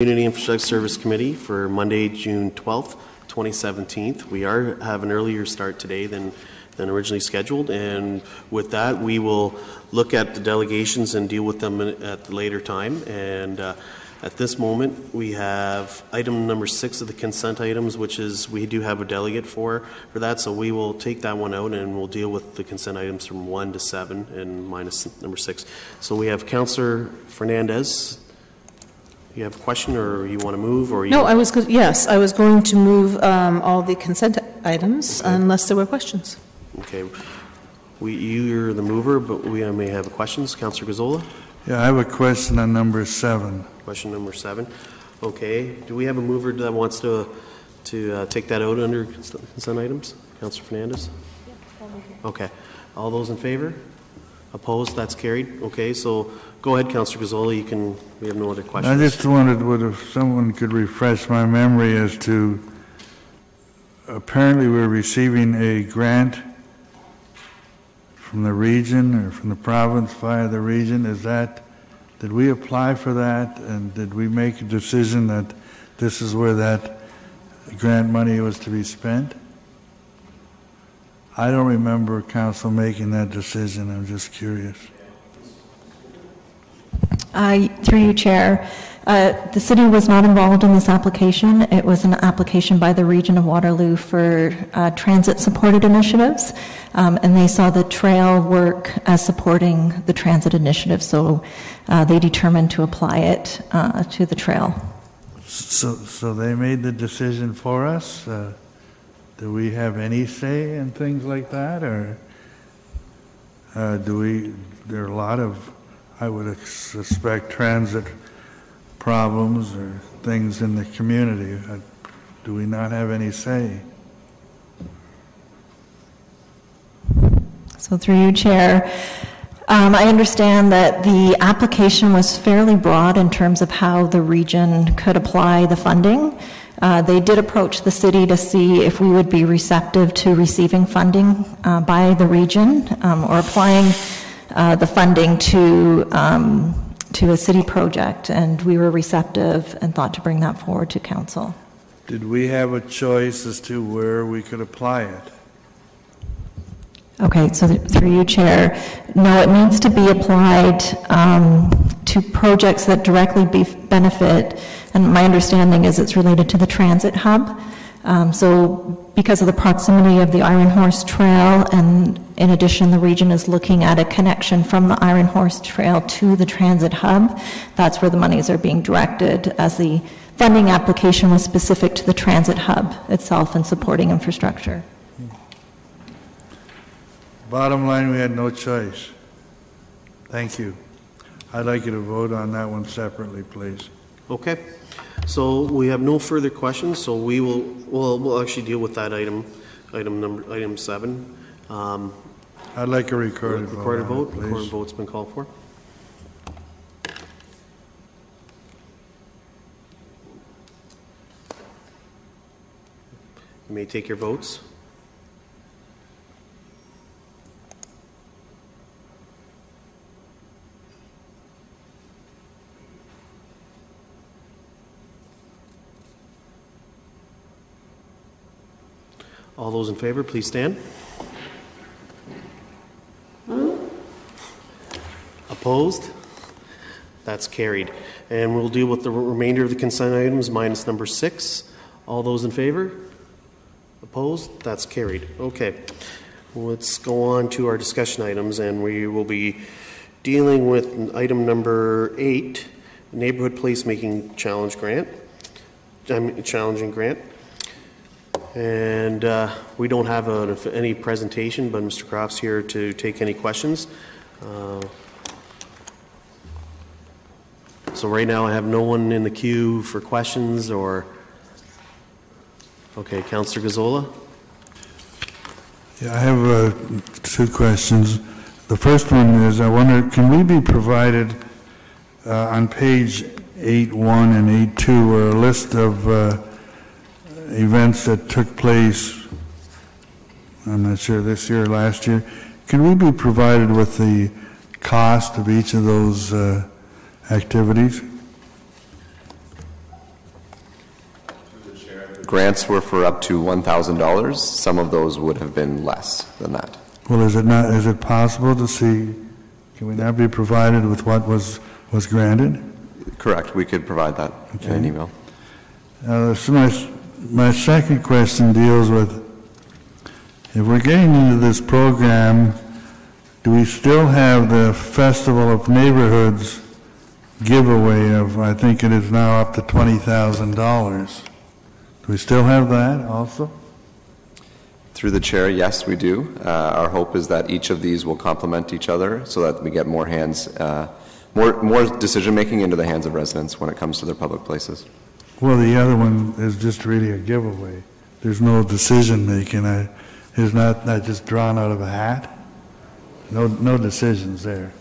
Community Infrastructure Service Committee for Monday, June 12th, 2017. We have an earlier start today than originally scheduled, and with that we will look at the delegations and deal with them at the later time. And at this moment we have item number 6 of the consent items, which is we do have a delegate for that, so we will take that one out and we'll deal with the consent items from 1 to 7 and minus number 6. So we have Councillor Fernandez. You have a question, or you want to move, or you? No, I was going to move all the consent items, okay, unless there were questions. Okay, you're the mover, but we may have questions. Councillor Gazzola. Yeah, I have a question on number 7. Question number 7. Okay, do we have a mover that wants to take that out under consent items? Councillor Fernandez. Yeah, okay, all those in favor? Opposed? That's carried. Okay, so go ahead, Councillor Gazzola. We have no other questions. I just wondered if someone could refresh my memory as to, apparently we're receiving a grant from the region or from the province via the region. Did we apply for that, and did we make a decision that this is where that grant money was to be spent? I don't remember council making that decision. I'm just curious. Through you, Chair. The city was not involved in this application. It was an application by the region of Waterloo for transit-supported initiatives, and they saw the trail work as supporting the transit initiative, so they determined to apply it to the trail. So they made the decision for us? Do we have any say in things like that, or there are a lot of, I would suspect, transit problems or things in the community. Do we not have any say? So through you, Chair, I understand that the application was fairly broad in terms of how the region could apply the funding. They did approach the city to see if we would be receptive to receiving funding by the region or applying the funding to a city project, and we were receptive and thought to bring that forward to council. Did we have a choice as to where we could apply it? Okay, so through you, Chair, no, it needs to be applied to projects that directly benefit, and my understanding is it's related to the transit hub. So because of the proximity of the Iron Horse Trail, and in addition the region is looking at a connection from the Iron Horse Trail to the transit hub, that's where the monies are being directed, as the funding application was specific to the transit hub itself and supporting infrastructure. Bottom line, we had no choice. Thank you. I'd like you to vote on that one separately, please. Okay. So we have no further questions, so we'll actually deal with that item 7. I'd like a recorded vote. Recorded vote's been called for. You may take your votes. All those in favor, please stand. Opposed? That's carried. And we'll deal with the remainder of the consent items minus number 6. All those in favor? Opposed? That's carried. Okay. Let's go on to our discussion items, and we will be dealing with item number 8, Neighborhood Placemaking Challenge Grant. Challenging grant. And we don't have any presentation, but Mr. Croft's here to take any questions. So right now I have no one in the queue for questions, or... Okay, Councillor Gazzola. Yeah, I have 2 questions. The first one is, I wonder, can we be provided on page 8.1 and 8.2 or a list of events that took place, I'm not sure this year or last year, can we be provided with the cost of each of those activities? Grants were for up to $1,000. Some of those would have been less than that. Well, is it possible to see, can we not be provided with what was granted? Correct. We could provide that in an email. So my second question deals with, if we're getting into this program, do we still have the Festival of Neighborhoods giveaway of, I think it is now up to $20,000? Do we still have that also? Through the chair, yes, we do. Our hope is that each of these will complement each other so that we get more hands, more decision-making into the hands of residents when it comes to their public places. Well, the other one is just really a giveaway. There's no decision-making. It's not just drawn out of a hat. No decisions there.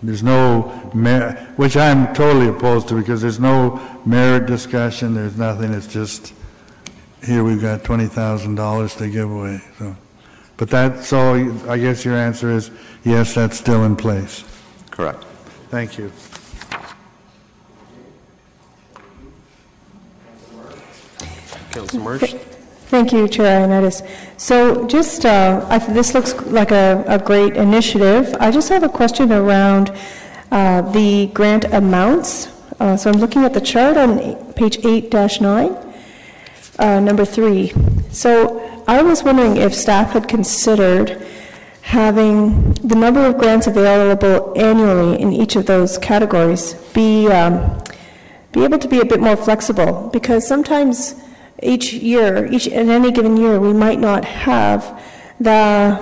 There's no merit, which I'm totally opposed to, because there's no merit discussion. There's nothing. It's just, here we've got $20,000 to give away. So, but that's all. I guess your answer is yes, that's still in place. Correct. Thank you. Councilor Marsh? Thank you, Chair Ioannidis. So just, this looks like a great initiative. I just have a question around the grant amounts. So I'm looking at the chart on page 8-9, number 3. So I was wondering if staff had considered having the number of grants available annually in each of those categories be able to be a bit more flexible, because sometimes each year, in any given year, we might not have the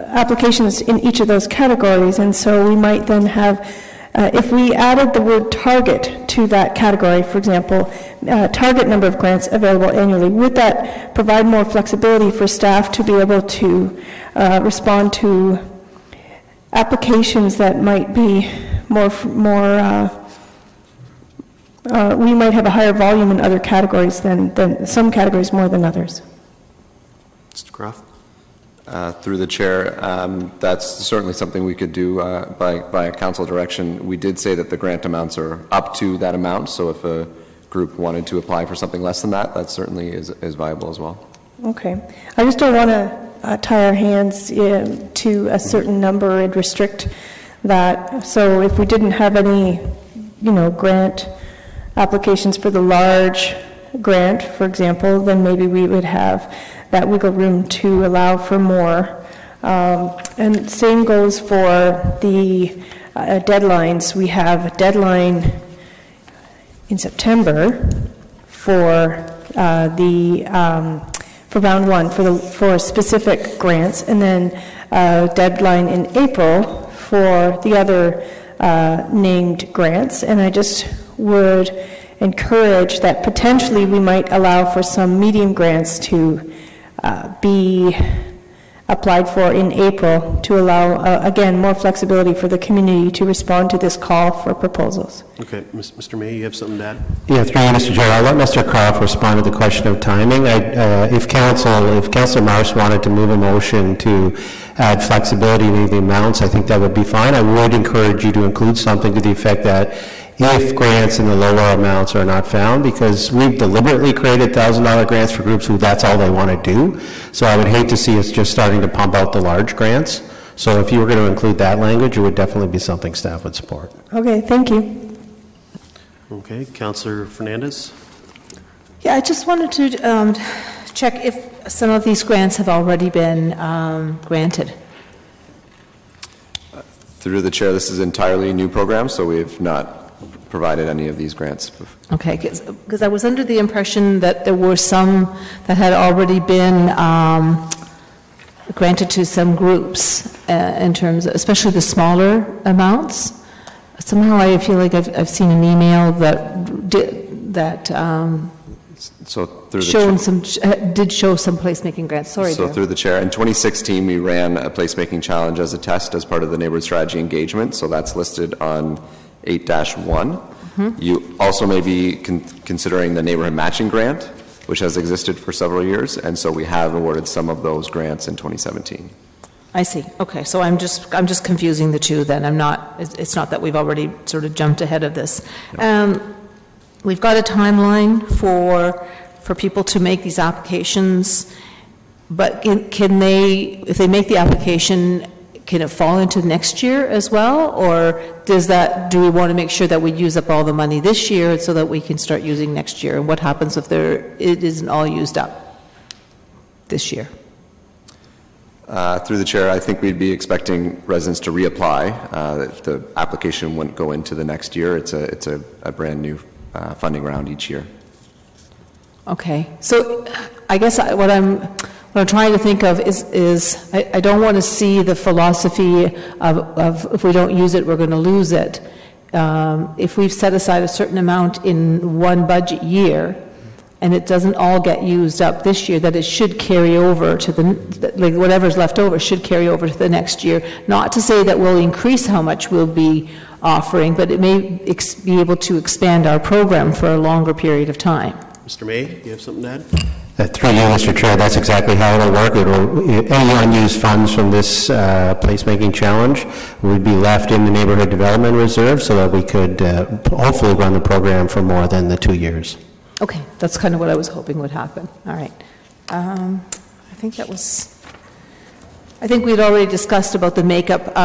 applications in each of those categories, and so we might then have, if we added the word target to that category, for example, target number of grants available annually, would that provide more flexibility for staff to be able to respond to applications that might be more we might have a higher volume in other categories than some categories more than others? Mr. Croft? Through the chair, that's certainly something we could do by a council direction. We did say that the grant amounts are up to that amount, so if a group wanted to apply for something less than that, that certainly is viable as well. Okay. I just don't want to tie our hands to a certain number and restrict that. So if we didn't have any, grant applications for the large grant, for example, then maybe we would have that wiggle room to allow for more. And same goes for the deadlines. We have a deadline in September for for round one for specific grants, and then a deadline in April for the other named grants. And I just would encourage that potentially we might allow for some medium grants to be applied for in April to allow, again, more flexibility for the community to respond to this call for proposals. Okay, Mr. May, you have something to add? Yeah, through you, Mr. Chair, I'll let Mr. Croft respond to the question of timing. If Councilor Marsh wanted to move a motion to add flexibility to the amounts, I think that would be fine. I would encourage you to include something to the effect that if grants in the lower amounts are not found, because we've deliberately created $1,000 grants for groups who that's all they want to do. So I would hate to see us just starting to pump out the large grants. So if you were going to include that language, it would definitely be something staff would support. Okay, thank you. Okay, Councillor Fernandez? Yeah, I just wanted to check if some of these grants have already been granted. Through the chair, this is entirely a new program, so we have not provided any of these grants. Okay, because I was under the impression that there were some that had already been granted to some groups in terms of, especially the smaller amounts. Somehow I feel like I've seen an email so through the did show some placemaking grants. Sorry. So through the chair, in 2016 we ran a placemaking challenge as a test as part of the neighborhood strategy engagement. So that's listed on 8-1. Mm-hmm. You also may be considering the neighborhood matching grant, which has existed for several years, and so we have awarded some of those grants in 2017. I see. Okay, so I'm just confusing the two. Then it's not that we've already sort of jumped ahead of this. No. we've got a timeline for people to make these applications, but can they, if they make the application, can it fall into next year as well? Or do we want to make sure that we use up all the money this year so that we can start using next year? And what happens if it isn't all used up this year? Through the chair, I think we'd be expecting residents to reapply. The application wouldn't go into the next year. It's a brand new funding round each year. Okay, so I guess what I'm trying to think of is I don't want to see the philosophy of if we don't use it, we're going to lose it. If we've set aside a certain amount in one budget year, and it doesn't all get used up this year, that it should carry over to like whatever's left over should carry over to the next year. Not to say that we'll increase how much we'll be offering, but it may be able to expand our program for a longer period of time. Mr. May, do you have something to add? Through you, Mr. Chair, that's exactly how it'll work. Any unused funds from this placemaking challenge would be left in the neighborhood development reserve so that we could hopefully run the program for more than the 2 years. Okay, that's kind of what I was hoping would happen. All right. I think we'd already discussed about the makeup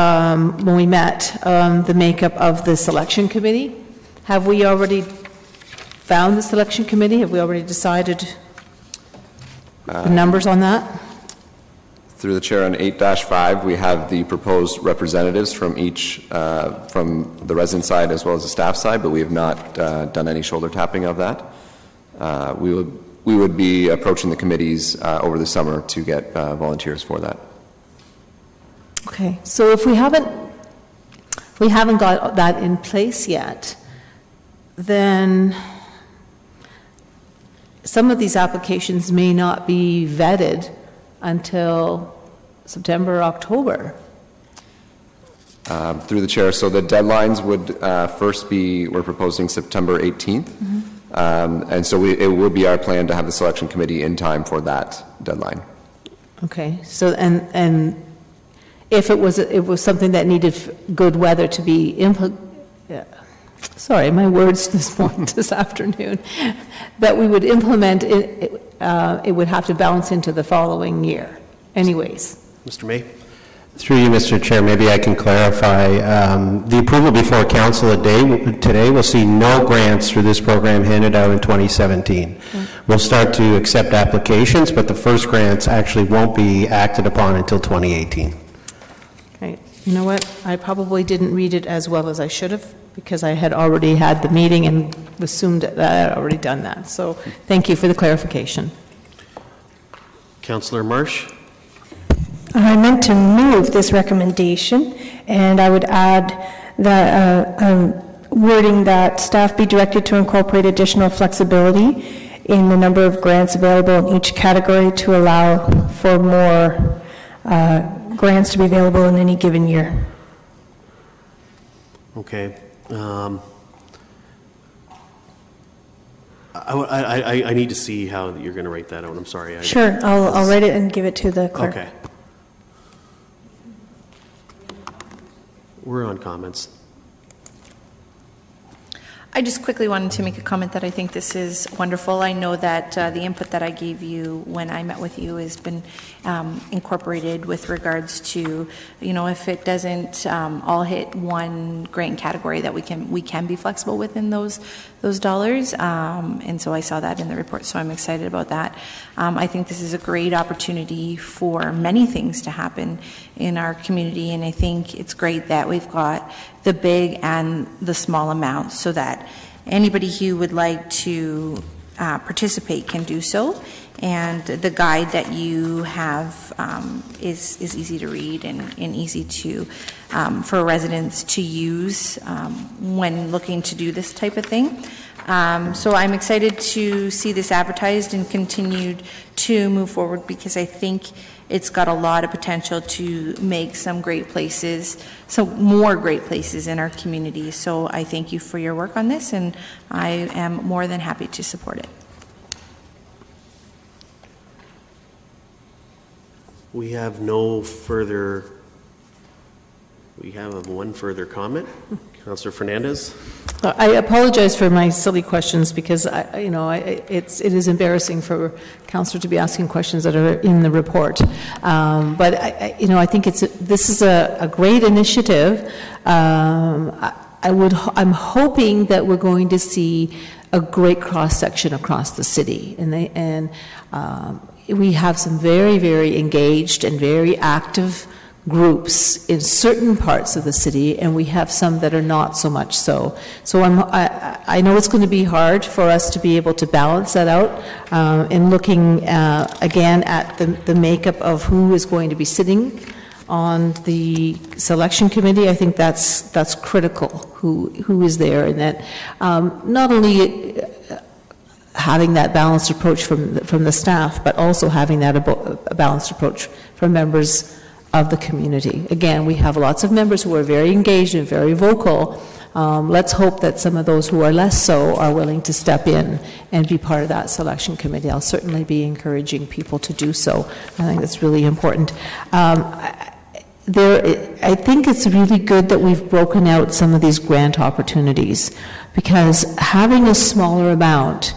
when we met, the makeup of the selection committee. Have we already found the selection committee? Have we already decided the numbers on that? Through the chair, on 8-5, we have the proposed representatives from each, from the resident side as well as the staff side, but we have not done any shoulder tapping of that. We would be approaching the committees over the summer to get volunteers for that. Okay, so if we haven't got that in place yet, then some of these applications may not be vetted until September, October. Through the chair, so the deadlines would first be, we're proposing September 18th. Mm-hmm. And so it would be our plan to have the selection committee in time for that deadline. Okay, so and if it was something that needed good weather to be sorry, my words this afternoon, that we would implement it, it would have to balance into the following year anyways. Mr. May? Through you, Mr. Chair, maybe I can clarify. The approval before council today will see no grants through this program handed out in 2017. We'll start to accept applications, but the first grants actually won't be acted upon until 2018. Okay, you know what? I probably didn't read it as well as I should have because I had already had the meeting and assumed that I had already done that. So thank you for the clarification. Councillor Marsh? I meant to move this recommendation, and I would add the wording that staff be directed to incorporate additional flexibility in the number of grants available in each category to allow for more grants to be available in any given year. Okay. I need to see how you're going to write that out. I'm sorry. Sure, I'll write it and give it to the clerk. Okay. We're on comments. I just quickly wanted to make a comment that I think this is wonderful. I know that the input that I gave you when I met with you has been incorporated with regards to, you know, if it doesn't all hit one grant category, that we can be flexible within those dollars. And so I saw that in the report, so I'm excited about that. I think this is a great opportunity for many things to happen in our community, and I think it's great that we've got the big and the small amounts so that anybody who would like to participate can do so. And the guide that you have is easy to read and easy to for residents to use when looking to do this type of thing. So I'm excited to see this advertised and continued to move forward because I think it's got a lot of potential to make some great places, some more great places in our community. So I thank you for your work on this, and I am more than happy to support it. We have no further, we have one further comment. Councillor Fernandez? I apologize for my silly questions because it is embarrassing for councillor to be asking questions that are in the report. But I think this is a great initiative. I'm hoping that we're going to see a great cross section across the city, and we have some very, very engaged and very active groups in certain parts of the city, and we have some that are not so much so. So I know it's going to be hard for us to be able to balance that out in looking again at the makeup of who is going to be sitting on the selection committee. I think that's critical, who is there, and that not only having that balanced approach from the staff, but also having that a balanced approach from members of the community. Again, we have lots of members who are very engaged and very vocal. Let's hope that some of those who are less so are willing to step in and be part of that selection committee. I'll certainly be encouraging people to do so. I think that's really important. I think it's really good that we've broken out some of these grant opportunities, because having a smaller amount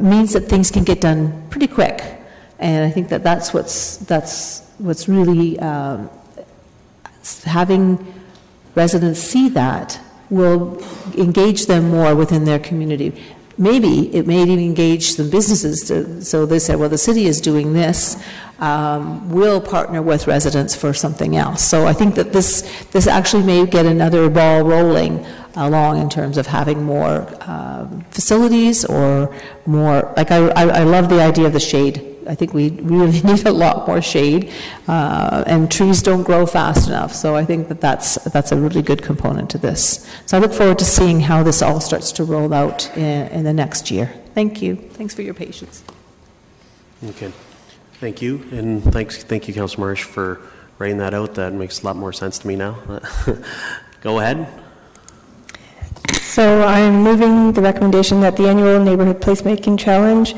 means that things can get done pretty quick. And I think that's what's really having residents see that will engage them more within their community. Maybe it may even engage some businesses. So they say, well, the city is doing this. We'll partner with residents for something else. So I think that this actually may get another ball rolling along in terms of having more facilities or more, like I love the idea of the shade. I think we really need a lot more shade, and trees don't grow fast enough. So I think that's a really good component to this. So I look forward to seeing how this all starts to roll out in the next year. Thank you. Thanks for your patience. Okay. Thank you. And thank you, Councillor Marsh, for writing that out. That makes a lot more sense to me now. Go ahead. So I'm moving the recommendation that the annual Neighborhood Placemaking Challenge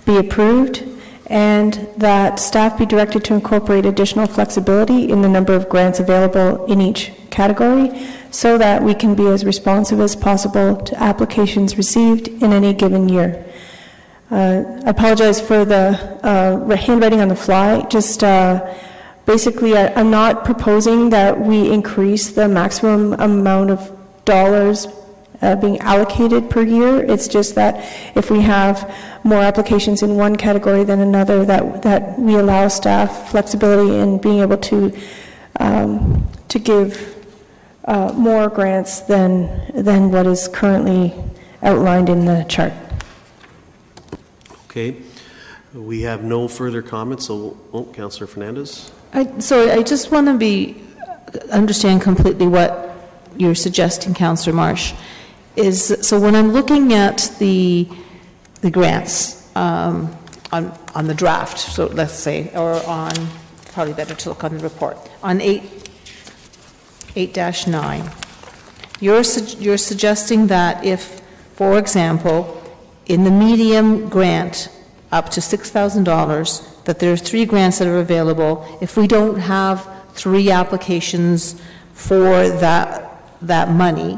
be approved, and that staff be directed to incorporate additional flexibility in the number of grants available in each category, so that we can be as responsive as possible to applications received in any given year. I apologize for the handwriting on the fly. Just basically, I'm not proposing that we increase the maximum amount of dollars being allocated per year. It's just that if we have more applications in one category than another, that we allow staff flexibility in being able to give more grants than what is currently outlined in the chart. Okay. We have no further comments. So, Councillor Fernandez. So I just want to understand completely what you're suggesting, Councillor Marsh. So when I'm looking at the grants on the draft, so let's say, or on, probably better to look on the report, on 8-9, you're suggesting that if, for example, in the medium grant up to $6,000, that there are 3 grants that are available. If we don't have 3 applications for that money,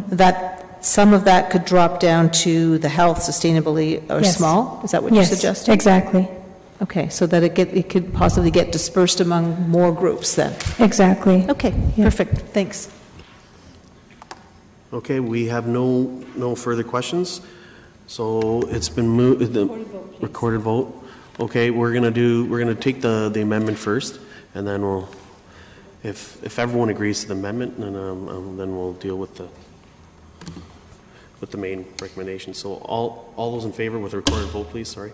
that some of that could drop down to the health, sustainability, or Yes. small? Is that what you're suggesting? Exactly. Okay, so that it could possibly get dispersed among more groups then? Exactly. Okay, perfect, thanks. Okay, we have no further questions. So it's been moved. Recorded vote. Okay, we're gonna take the amendment first, and then we'll, if everyone agrees to the amendment, then we'll deal with the main recommendation. So all those in favor with a recorded vote, please. Sorry.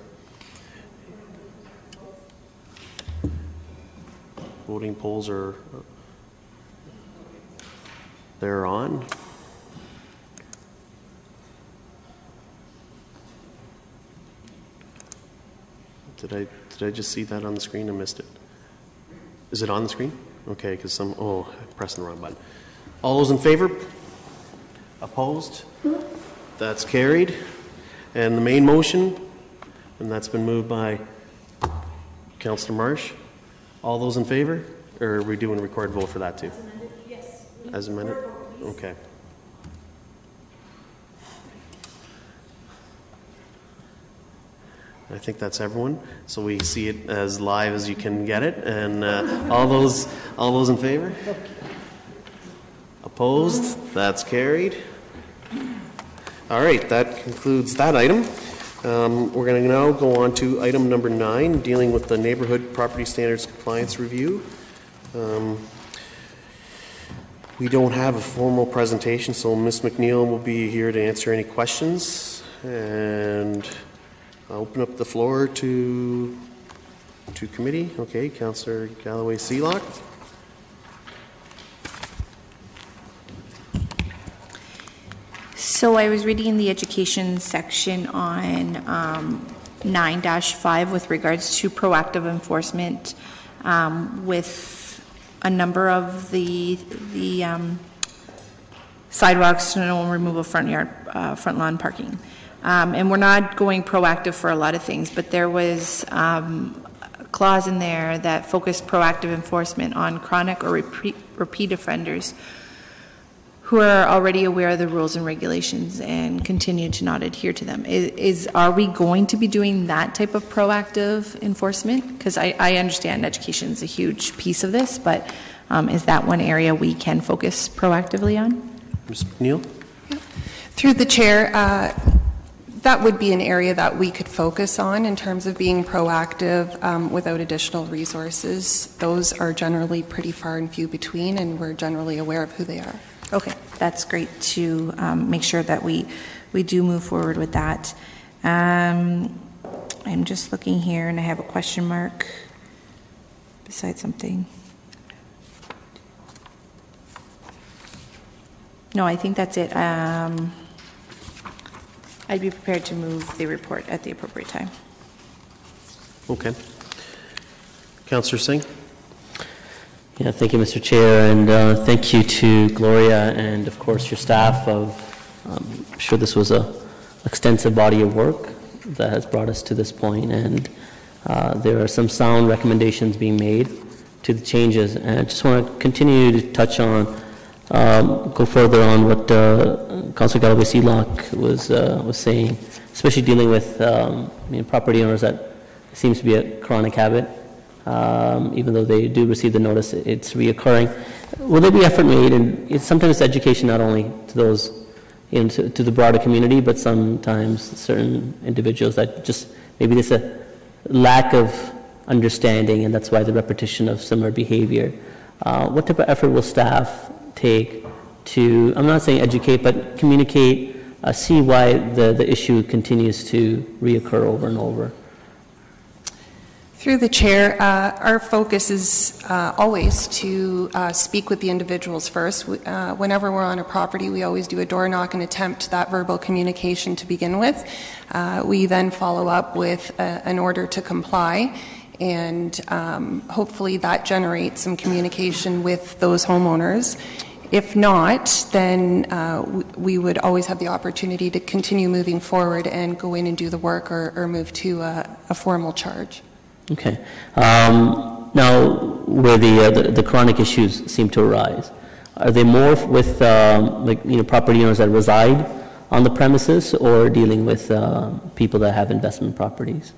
Voting polls they're on. Did I just see that on the screen? I missed it. Is it on the screen? Okay, because I'm pressing the wrong button. All those in favor? Opposed? That's carried. And the main motion, and that's been moved by Councillor Marsh. All those in favor? Or are we doing a recorded vote for that too? As amended? Yes. As amended? Okay. I think that's everyone. So we see it as live as you can get it. And all those in favor? Opposed? That's carried. All right, that concludes that item. We're going to now go on to item number 9, dealing with the Neighborhood Property Standards Compliance Review. We don't have a formal presentation, so Ms. McNeil will be here to answer any questions. And I'll open up the floor to committee. Okay, Councillor Galloway-Seelock. So I was reading the education section on 9-5 with regards to proactive enforcement with a number of the sidewalks, snow removal, front lawn parking. And we're not going proactive for a lot of things, but there was a clause in there that focused proactive enforcement on chronic or repeat offenders who are already aware of the rules and regulations and continue to not adhere to them. Are we going to be doing that type of proactive enforcement? Because I understand education is a huge piece of this, but is that one area we can focus proactively on? Ms. McNeil? Through the chair, that would be an area that we could focus on in terms of being proactive without additional resources. Those are generally pretty far and few between, and we're generally aware of who they are. Okay, that's great to make sure that we do move forward with that. I'm just looking here, and I have a question mark beside something. No, I think that's it. I'd be prepared to move the report at the appropriate time. Okay. Councillor Singh? Yeah, thank you, Mr. Chair, and thank you to Gloria and, of course, your staff. I'm sure this was an extensive body of work that has brought us to this point, and there are some sound recommendations being made to the changes. And I just want to continue to touch on, go further on what Councillor Galloway-Seelock was saying, especially dealing with property owners that seems to be a chronic habit. Even though they do receive the notice, it's reoccurring. Will there be effort made, and it's sometimes education not only to those, to the broader community, but sometimes certain individuals that just, maybe there's a lack of understanding, and that's why the repetition of similar behavior. What type of effort will staff take to, I'm not saying educate, but communicate, see why the issue continues to reoccur over and over? Through the chair, our focus is always to speak with the individuals first. Whenever we're on a property, we always do a door knock and attempt that verbal communication to begin with. We then follow up with an order to comply, and hopefully that generates some communication with those homeowners. If not, then we would always have the opportunity to continue moving forward and go in and do the work or move to a formal charge. Okay. Now, where the chronic issues seem to arise, are they more with property owners that reside on the premises, or dealing with people that have investment properties?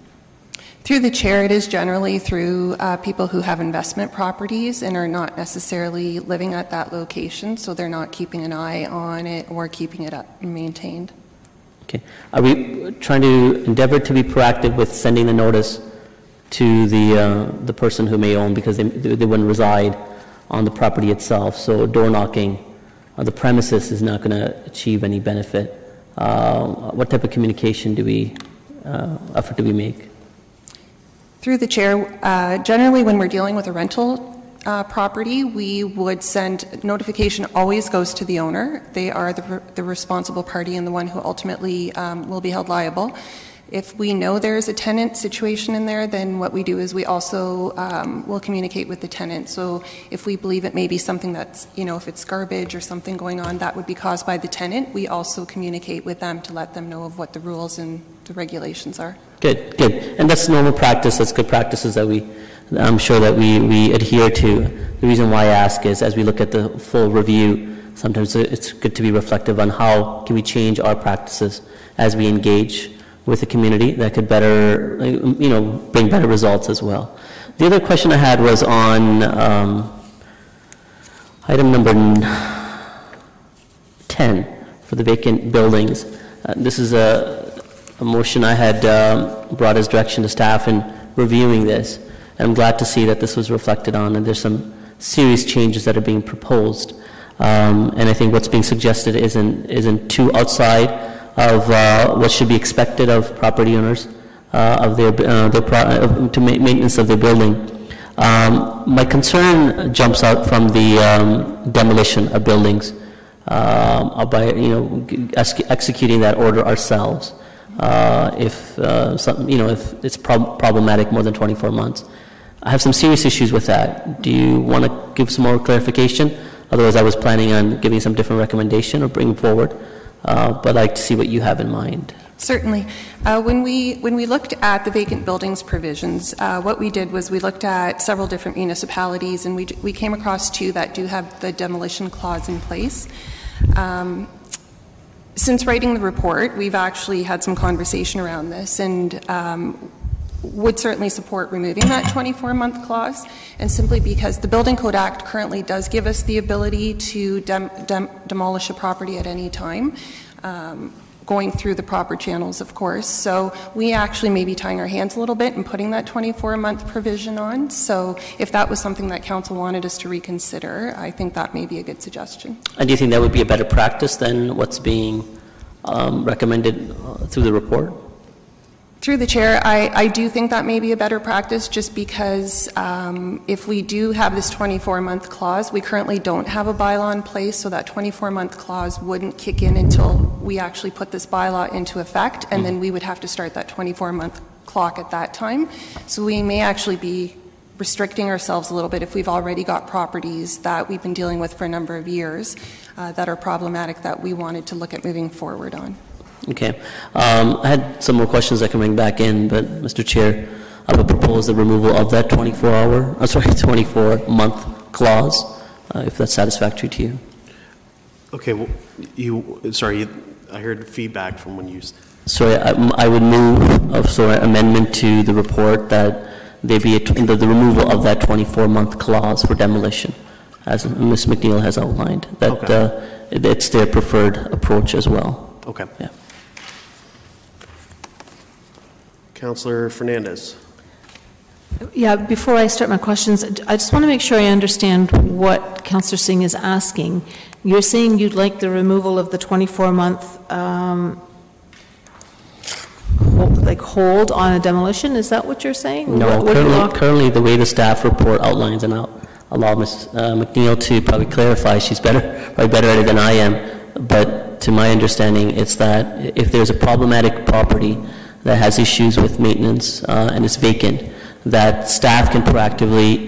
Through the chair, it is generally through people who have investment properties and are not necessarily living at that location, so they're not keeping an eye on it or keeping it up and maintained. Okay. Are we trying to endeavor to be proactive with sending the notice to the person who may own, because they wouldn't reside on the property itself? So door knocking on the premises is not going to achieve any benefit. What type of communication effort do we make? Through the chair, generally when we're dealing with a rental property, we would send notification always goes to the owner. They are the responsible party and the one who ultimately will be held liable. If we know there's a tenant situation in there, then what we do is we also will communicate with the tenant. So if we believe it may be something that's, if it's garbage or something going on that would be caused by the tenant, we also communicate with them to let them know of what the rules and the regulations are. Good, good. And that's normal practice. That's good practices that I'm sure that we adhere to. The reason why I ask is, as we look at the full review, sometimes it's good to be reflective on how can we change our practices as we engage with the community that could better, bring better results as well. The other question I had was on item number 10 for the vacant buildings. This is a motion I had brought as direction to staff in reviewing this. I'm glad to see that this was reflected on, and there's some serious changes that are being proposed. And I think what's being suggested isn't too outside of what should be expected of property owners of to maintenance of their building. My concern jumps out from the demolition of buildings by executing that order ourselves. If it's problematic more than 24 months. I have some serious issues with that. Do you want to give some more clarification? Otherwise, I was planning on giving some different recommendation or bringing forward, but I'd like to see what you have in mind. Certainly. When we looked at the vacant buildings provisions, what we did was we looked at several different municipalities, and we came across two that do have the demolition clause in place. Since writing the report, we've actually had some conversation around this, and would certainly support removing that 24-month clause, and simply because the Building Code Act currently does give us the ability to demolish a property at any time, going through the proper channels, of course. So we actually may be tying our hands a little bit and putting that 24-month provision on. So if that was something that Council wanted us to reconsider, I think that may be a good suggestion. And do you think that would be a better practice than what's being recommended through the report? Through the chair, I do think that may be a better practice, just because if we do have this 24-month clause, we currently don't have a bylaw in place, so that 24-month clause wouldn't kick in until we actually put this bylaw into effect, and then we would have to start that 24-month clock at that time. So we may actually be restricting ourselves a little bit if we've already got properties that we've been dealing with for a number of years that are problematic that we wanted to look at moving forward on. Okay. I had some more questions I can bring back in, but Mr. Chair, I would propose the removal of that 24-month clause, if that's satisfactory to you. Okay, well, I heard feedback from when you... Sorry, I would move amendment to the report that there be the removal of that 24-month clause for demolition, as Ms. McNeil has outlined, that it's their preferred approach as well. Okay. Yeah. Councillor Fernandez. Yeah, before I start my questions, I just want to make sure I understand what Councillor Singh is asking. You're saying you'd like the removal of the 24-month hold on a demolition? Is that what you're saying? No, currently the way the staff report outlines, and I'll allow Ms. McNeil to probably clarify, she's probably better at it than I am, but to my understanding, it's that if there's a problematic property that has issues with maintenance and is vacant, that staff can proactively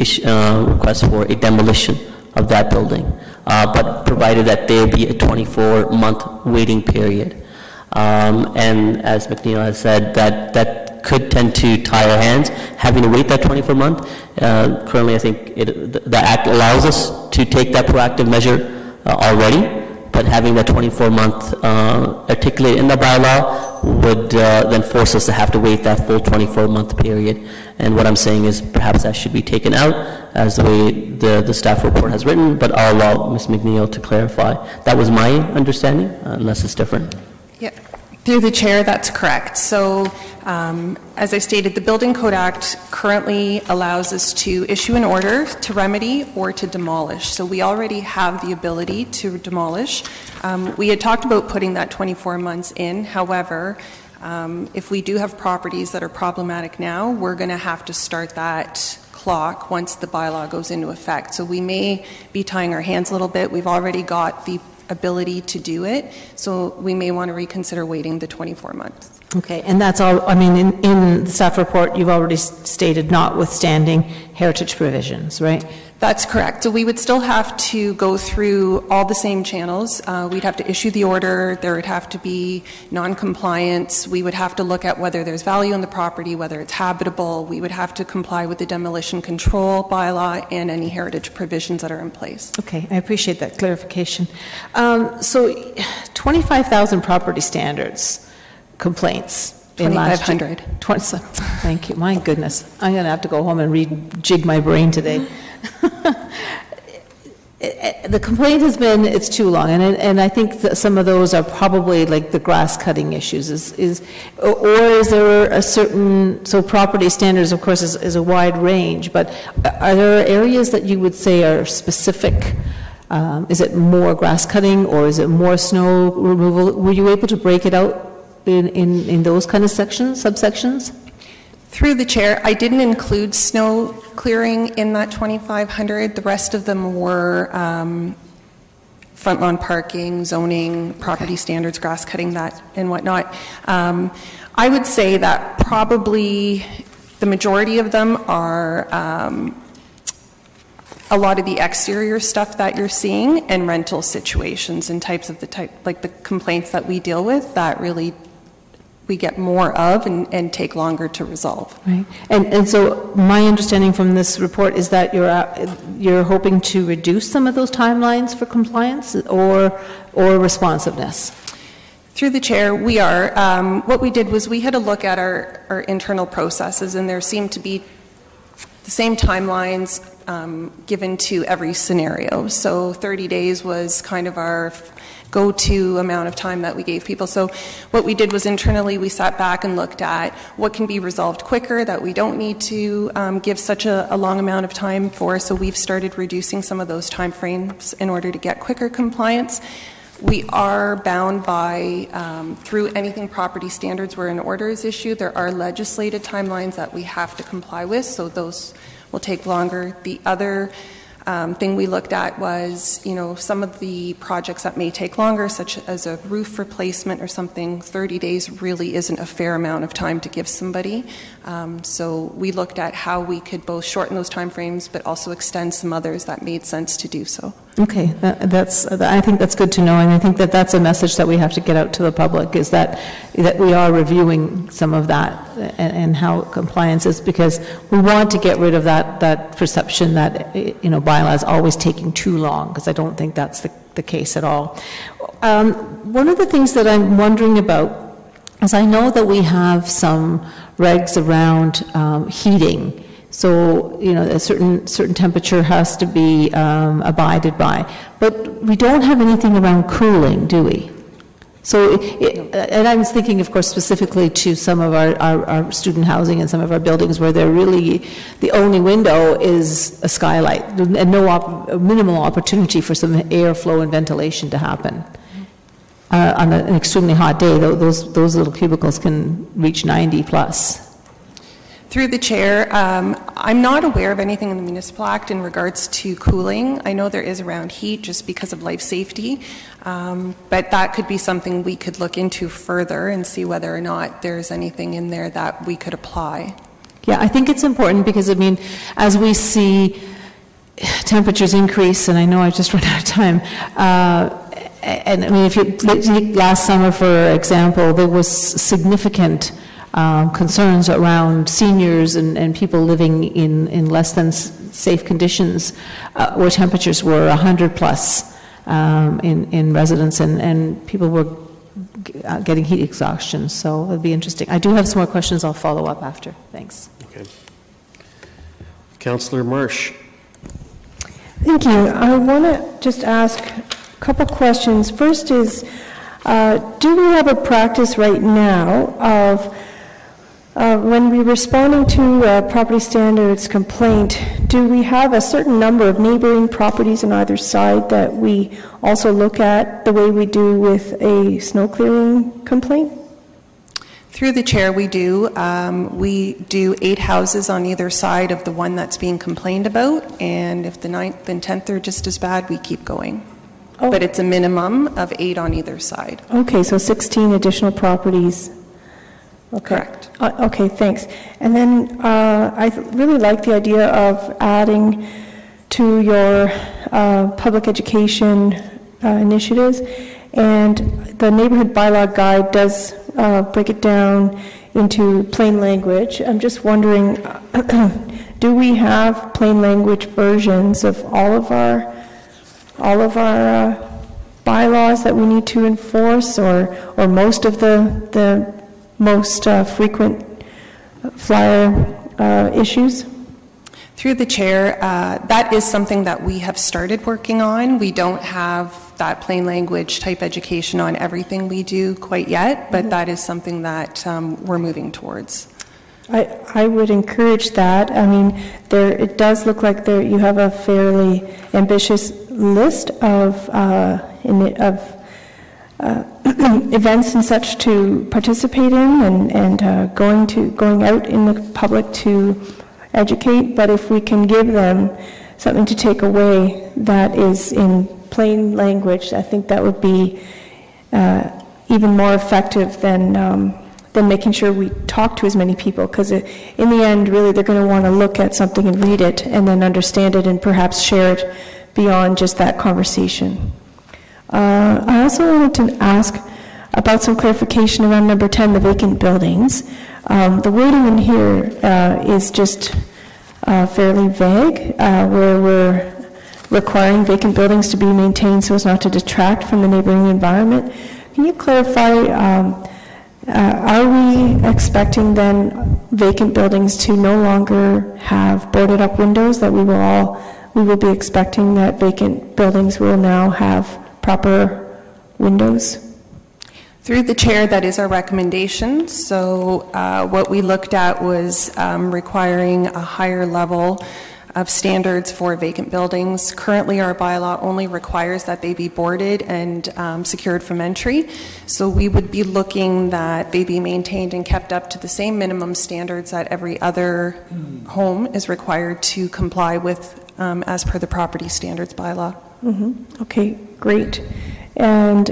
request for a demolition of that building, but provided that there be a 24-month waiting period. And as McNeil has said, that could tend to tie our hands, having to wait that 24-month. Currently, I think the Act allows us to take that proactive measure already, but having that 24-month articulated in the bylaw would then force us to have to wait that full 24-month period. And what I'm saying is perhaps that should be taken out as the way the staff report has written, but I'll allow Ms. McNeil to clarify. That was my understanding, unless it's different. Yeah. Through the chair, that's correct. So, as I stated, the Building Code Act currently allows us to issue an order to remedy or to demolish. So we already have the ability to demolish. We had talked about putting that 24 months in. However, if we do have properties that are problematic now, we're going to have to start that clock once the bylaw goes into effect. So we may be tying our hands a little bit. We've already got the ability to do it, so we may want to reconsider waiting the 24 months. Okay, and that's all, I mean, in the staff report, you've already stated notwithstanding heritage provisions, right? That's correct. So we would still have to go through all the same channels. We'd have to issue the order. There would have to be non-compliance. We would have to look at whether there's value in the property, whether it's habitable. We would have to comply with the demolition control bylaw and any heritage provisions that are in place. Okay, I appreciate that clarification. So 25,000 property standards complaints in last year? 2,500. 27, thank you, my goodness. I'm going to have to go home and rejig my brain today. The complaint has been, it's too long, and I think that some of those are probably like the grass cutting issues, or is there a certain, so property standards, of course, is a wide range, but are there areas that you would say are specific? Is it more grass cutting, or is it more snow removal? Were you able to break it out in those kind of sections, subsections? Through the chair, I didn't include snow clearing in that 2,500. The rest of them were front lawn parking, zoning, property standards, grass cutting, that and whatnot. I would say that probably the majority of them are a lot of the exterior stuff that you're seeing and rental situations and types of like the complaints that we deal with that really we get more of and take longer to resolve. Right. And so my understanding from this report is that you're hoping to reduce some of those timelines for compliance or responsiveness. Through the chair, we are. What we did was we had a look at our internal processes, and there seemed to be the same timelines given to every scenario. So 30 days was kind of our go-to amount of time that we gave people. So what we did was internally we sat back and looked at what can be resolved quicker that we don't need to give such a long amount of time for. So we've started reducing some of those time frames in order to get quicker compliance. We are bound by, through anything property standards where an order is issued, there are legislated timelines that we have to comply with, so those will take longer. The other thing we looked at was, some of the projects that may take longer, such as a roof replacement or something, 30 days really isn't a fair amount of time to give somebody. So we looked at how we could both shorten those time frames, but also extend some others that made sense to do so. Okay, I think that's good to know, and I think that that's a message that we have to get out to the public, is that we are reviewing some of that and how compliance is, because we want to get rid of that perception that bylaws always taking too long, because I don't think that's the case at all. One of the things that I'm wondering about is I know that we have some regs around heating. So, a certain temperature has to be abided by. But we don't have anything around cooling, do we? So, and I was thinking, of course, specifically to some of our student housing and some of our buildings where they're really, the only window is a skylight and minimal opportunity for some airflow and ventilation to happen. On an extremely hot day, those little cubicles can reach 90 plus. Through the chair, I'm not aware of anything in the Municipal Act in regards to cooling. I know there is around heat just because of life safety, but that could be something we could look into further and see whether or not there's anything in there that we could apply. Yeah, I think it's important because, as we see temperatures increase, and I know I just run out of time, and if you take last summer, for example, there was significant concerns around seniors and people living in less than safe conditions where temperatures were 100 plus in residents, and people were getting heat exhaustion. So it'll be interesting. I do have some more questions. I'll follow up after. Thanks. Okay. Councillor Marsh. Thank you. I want to just ask a couple questions. First is, do we have a practice right now of when we're responding to a property standards complaint, do we have a certain number of neighboring properties on either side that we also look at the way we do with a snow clearing complaint? Through the chair, we do. We do 8 houses on either side of the one that's being complained about, and if the 9th and 10th are just as bad, we keep going. Oh. But it's a minimum of 8 on either side. Okay, so 16 additional properties. Okay. Correct. Okay, thanks. And then I really like the idea of adding to your public education initiatives, and the neighborhood bylaw guide does break it down into plain language. I'm just wondering, do we have plain language versions of all of our bylaws that we need to enforce, or most of the most frequent flyer issues? Through the chair, that is something that we have started working on. We don't have that plain language type education on everything we do quite yet, but that is something that we're moving towards. I would encourage that. I mean, it does look like you have a fairly ambitious list of events and such to participate in, and going out in the public to educate. But if we can give them something to take away that is in plain language, I think that would be even more effective than making sure we talk to as many people, because in the end, really, they're going to want to look at something and read it and then understand it and perhaps share it beyond just that conversation. I also wanted to ask about some clarification around number 10, the vacant buildings. The wording in here is just fairly vague, where we're requiring vacant buildings to be maintained so as not to detract from the neighboring environment. Can you clarify, are we expecting then vacant buildings to no longer have boarded up windows, that we will be expecting that vacant buildings will now have proper windows? Through the chair, that is our recommendation. So what we looked at was requiring a higher level of standards for vacant buildings. Currently, our bylaw only requires that they be boarded and secured from entry. So we would be looking that they be maintained and kept up to the same minimum standards that every other home is required to comply with as per the property standards bylaw. Mm-hmm. Okay, great. And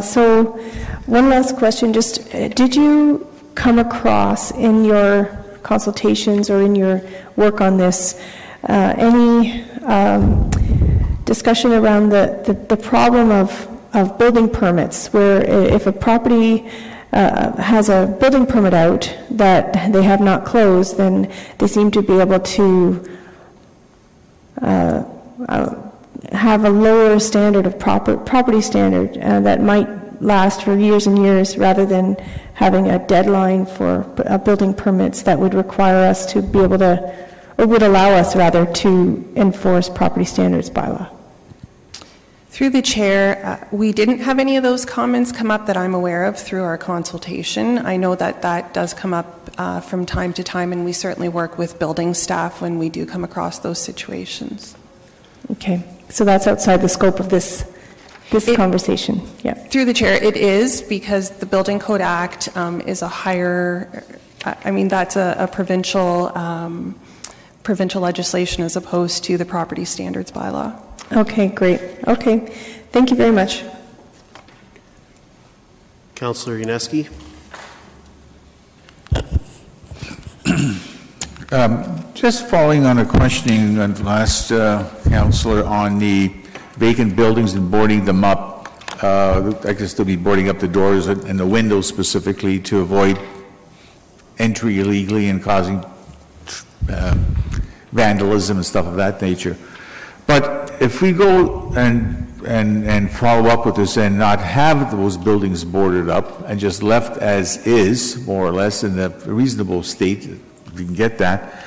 so one last question, just did you come across in your consultations or in your work on this any discussion around the problem of building permits, where if a property has a building permit out that they have not closed, then they seem to be able to have a lower standard of property standard that might last for years and years, rather than having a deadline for building permits that would require us to be able to, or would allow us rather, to enforce property standards bylaw. Through the chair, we didn't have any of those comments come up that I'm aware of through our consultation. I know that that does come up from time to time, and we certainly work with building staff when we do come across those situations. Okay, so that's outside the scope of this conversation. Yeah. Through the chair, it is, because the Building Code Act is a higher, I mean, that's a provincial legislation as opposed to the property standards bylaw. Okay, great. Okay, thank you very much. Councillor Yaneski. Just following on a questioning on the last councillor on the vacant buildings and boarding them up. I guess they'll be boarding up the doors and the windows specifically to avoid entry illegally and causing vandalism and stuff of that nature. But if we go and follow up with this and not have those buildings boarded up and just left as is, more or less, in a reasonable state, if we can get that,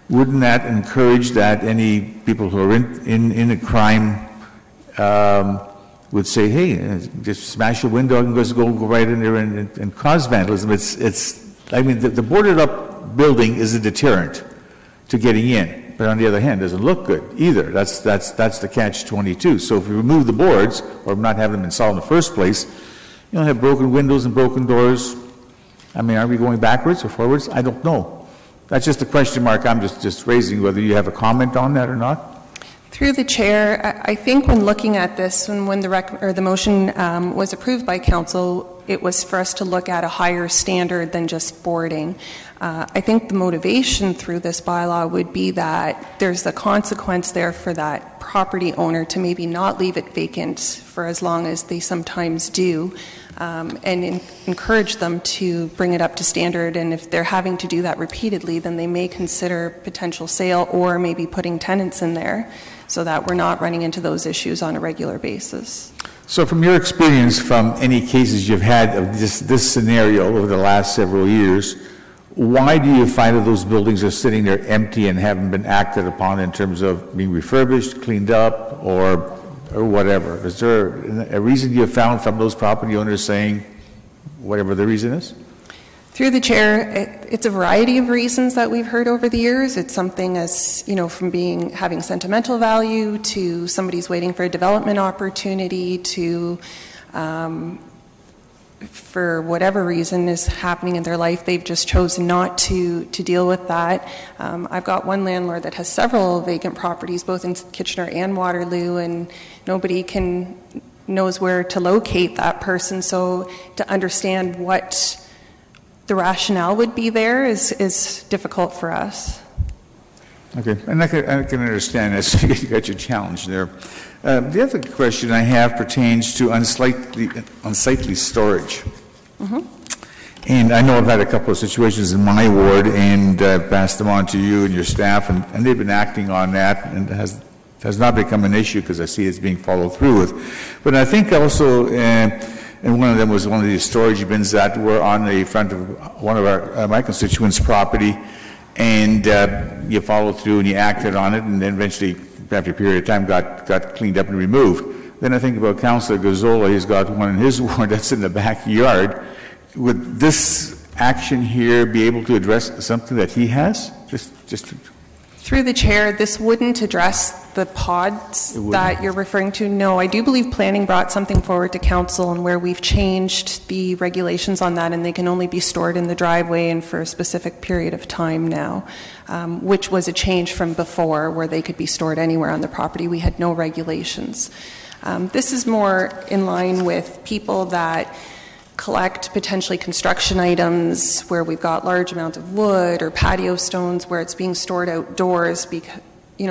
wouldn't that encourage that any people who are in a crime would say, hey, just smash a window and just go right in there and cause vandalism? I mean, the boarded up building is a deterrent to getting in, but on the other hand, doesn't look good either. That's the catch-22. So if we remove the boards, or not have them installed in the first place, you don't have broken windows and broken doors. I mean, are we going backwards or forwards? I don't know. That's just a question mark I'm just raising, whether you have a comment on that or not. Through the chair, I think when looking at this, when the motion was approved by council, it was for us to look at a higher standard than just boarding. I think the motivation through this bylaw would be that there's a consequence there for that property owner to maybe not leave it vacant for as long as they sometimes do, and encourage them to bring it up to standard. And if they're having to do that repeatedly, then they may consider potential sale or maybe putting tenants in there, so that we're not running into those issues on a regular basis. So from your experience, from any cases you've had of this scenario over the last several years, why do you find that those buildings are sitting there empty and haven't been acted upon in terms of being refurbished, cleaned up, or whatever? Is there a reason you have found from those property owners saying whatever the reason is? Through the chair, it's a variety of reasons that we've heard over the years. It's something as, from having sentimental value to somebody's waiting for a development opportunity to, for whatever reason is happening in their life, they've just chosen not to deal with that. I've got one landlord that has several vacant properties, both in Kitchener and Waterloo, and nobody knows where to locate that person. So to understand what the rationale would be there is difficult for us. Okay, and I can understand that. You got your challenge there. The other question I have pertains to unsightly storage. Mm-hmm. And I know I've had a couple of situations in my ward, and passed them on to you and your staff, and they've been acting on that, and has not become an issue because I see it's being followed through with. But I think also, and one of them was one of these storage bins that were on the front of one of my constituents' property, and you followed through and you acted on it, and then eventually, after a period of time, got cleaned up and removed. Then I think about Councillor Gazzola. He's got one in his ward that's in the backyard. Would this action here be able to address something that he has? Just Through the chair, this wouldn't address the pods that you're referring to. No, I do believe planning brought something forward to council and where we've changed the regulations on that, and they can only be stored in the driveway and for a specific period of time now, which was a change from before where they could be stored anywhere on the property. We had no regulations. This is more in line with people that collect potentially construction items where we've got large amounts of wood or patio stones where it's being stored outdoors because,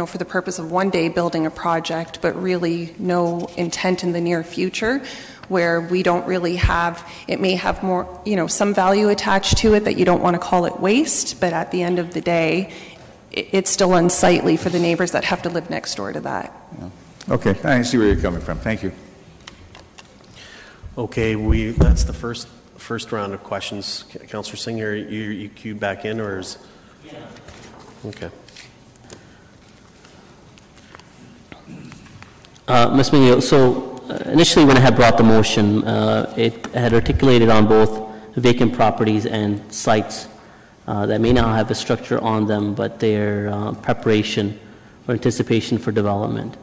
for the purpose of one day building a project, but really no intent in the near future, where we don't really have, it may have more, some value attached to it that you don't want to call it waste, but at the end of the day, it's still unsightly for the neighbors that have to live next door to that. Yeah. Okay, I see where you're coming from. Thank you. Okay, that's the first round of questions. Councillor Singh, you queued back in, or is? Yeah. Okay. Ms. McNeil, so initially when I had brought the motion, it had articulated on both vacant properties and sites that may not have a structure on them, but their preparation or anticipation for development.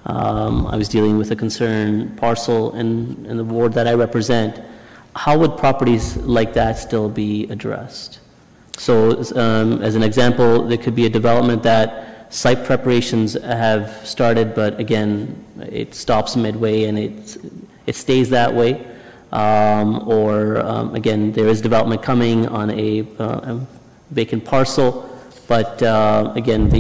I was dealing with a concerned parcel in the ward that I represent. How would properties like that still be addressed? So as an example, there could be a development that site preparations have started, but again, it stops midway and it stays that way. Again, there is development coming on a vacant parcel, but again,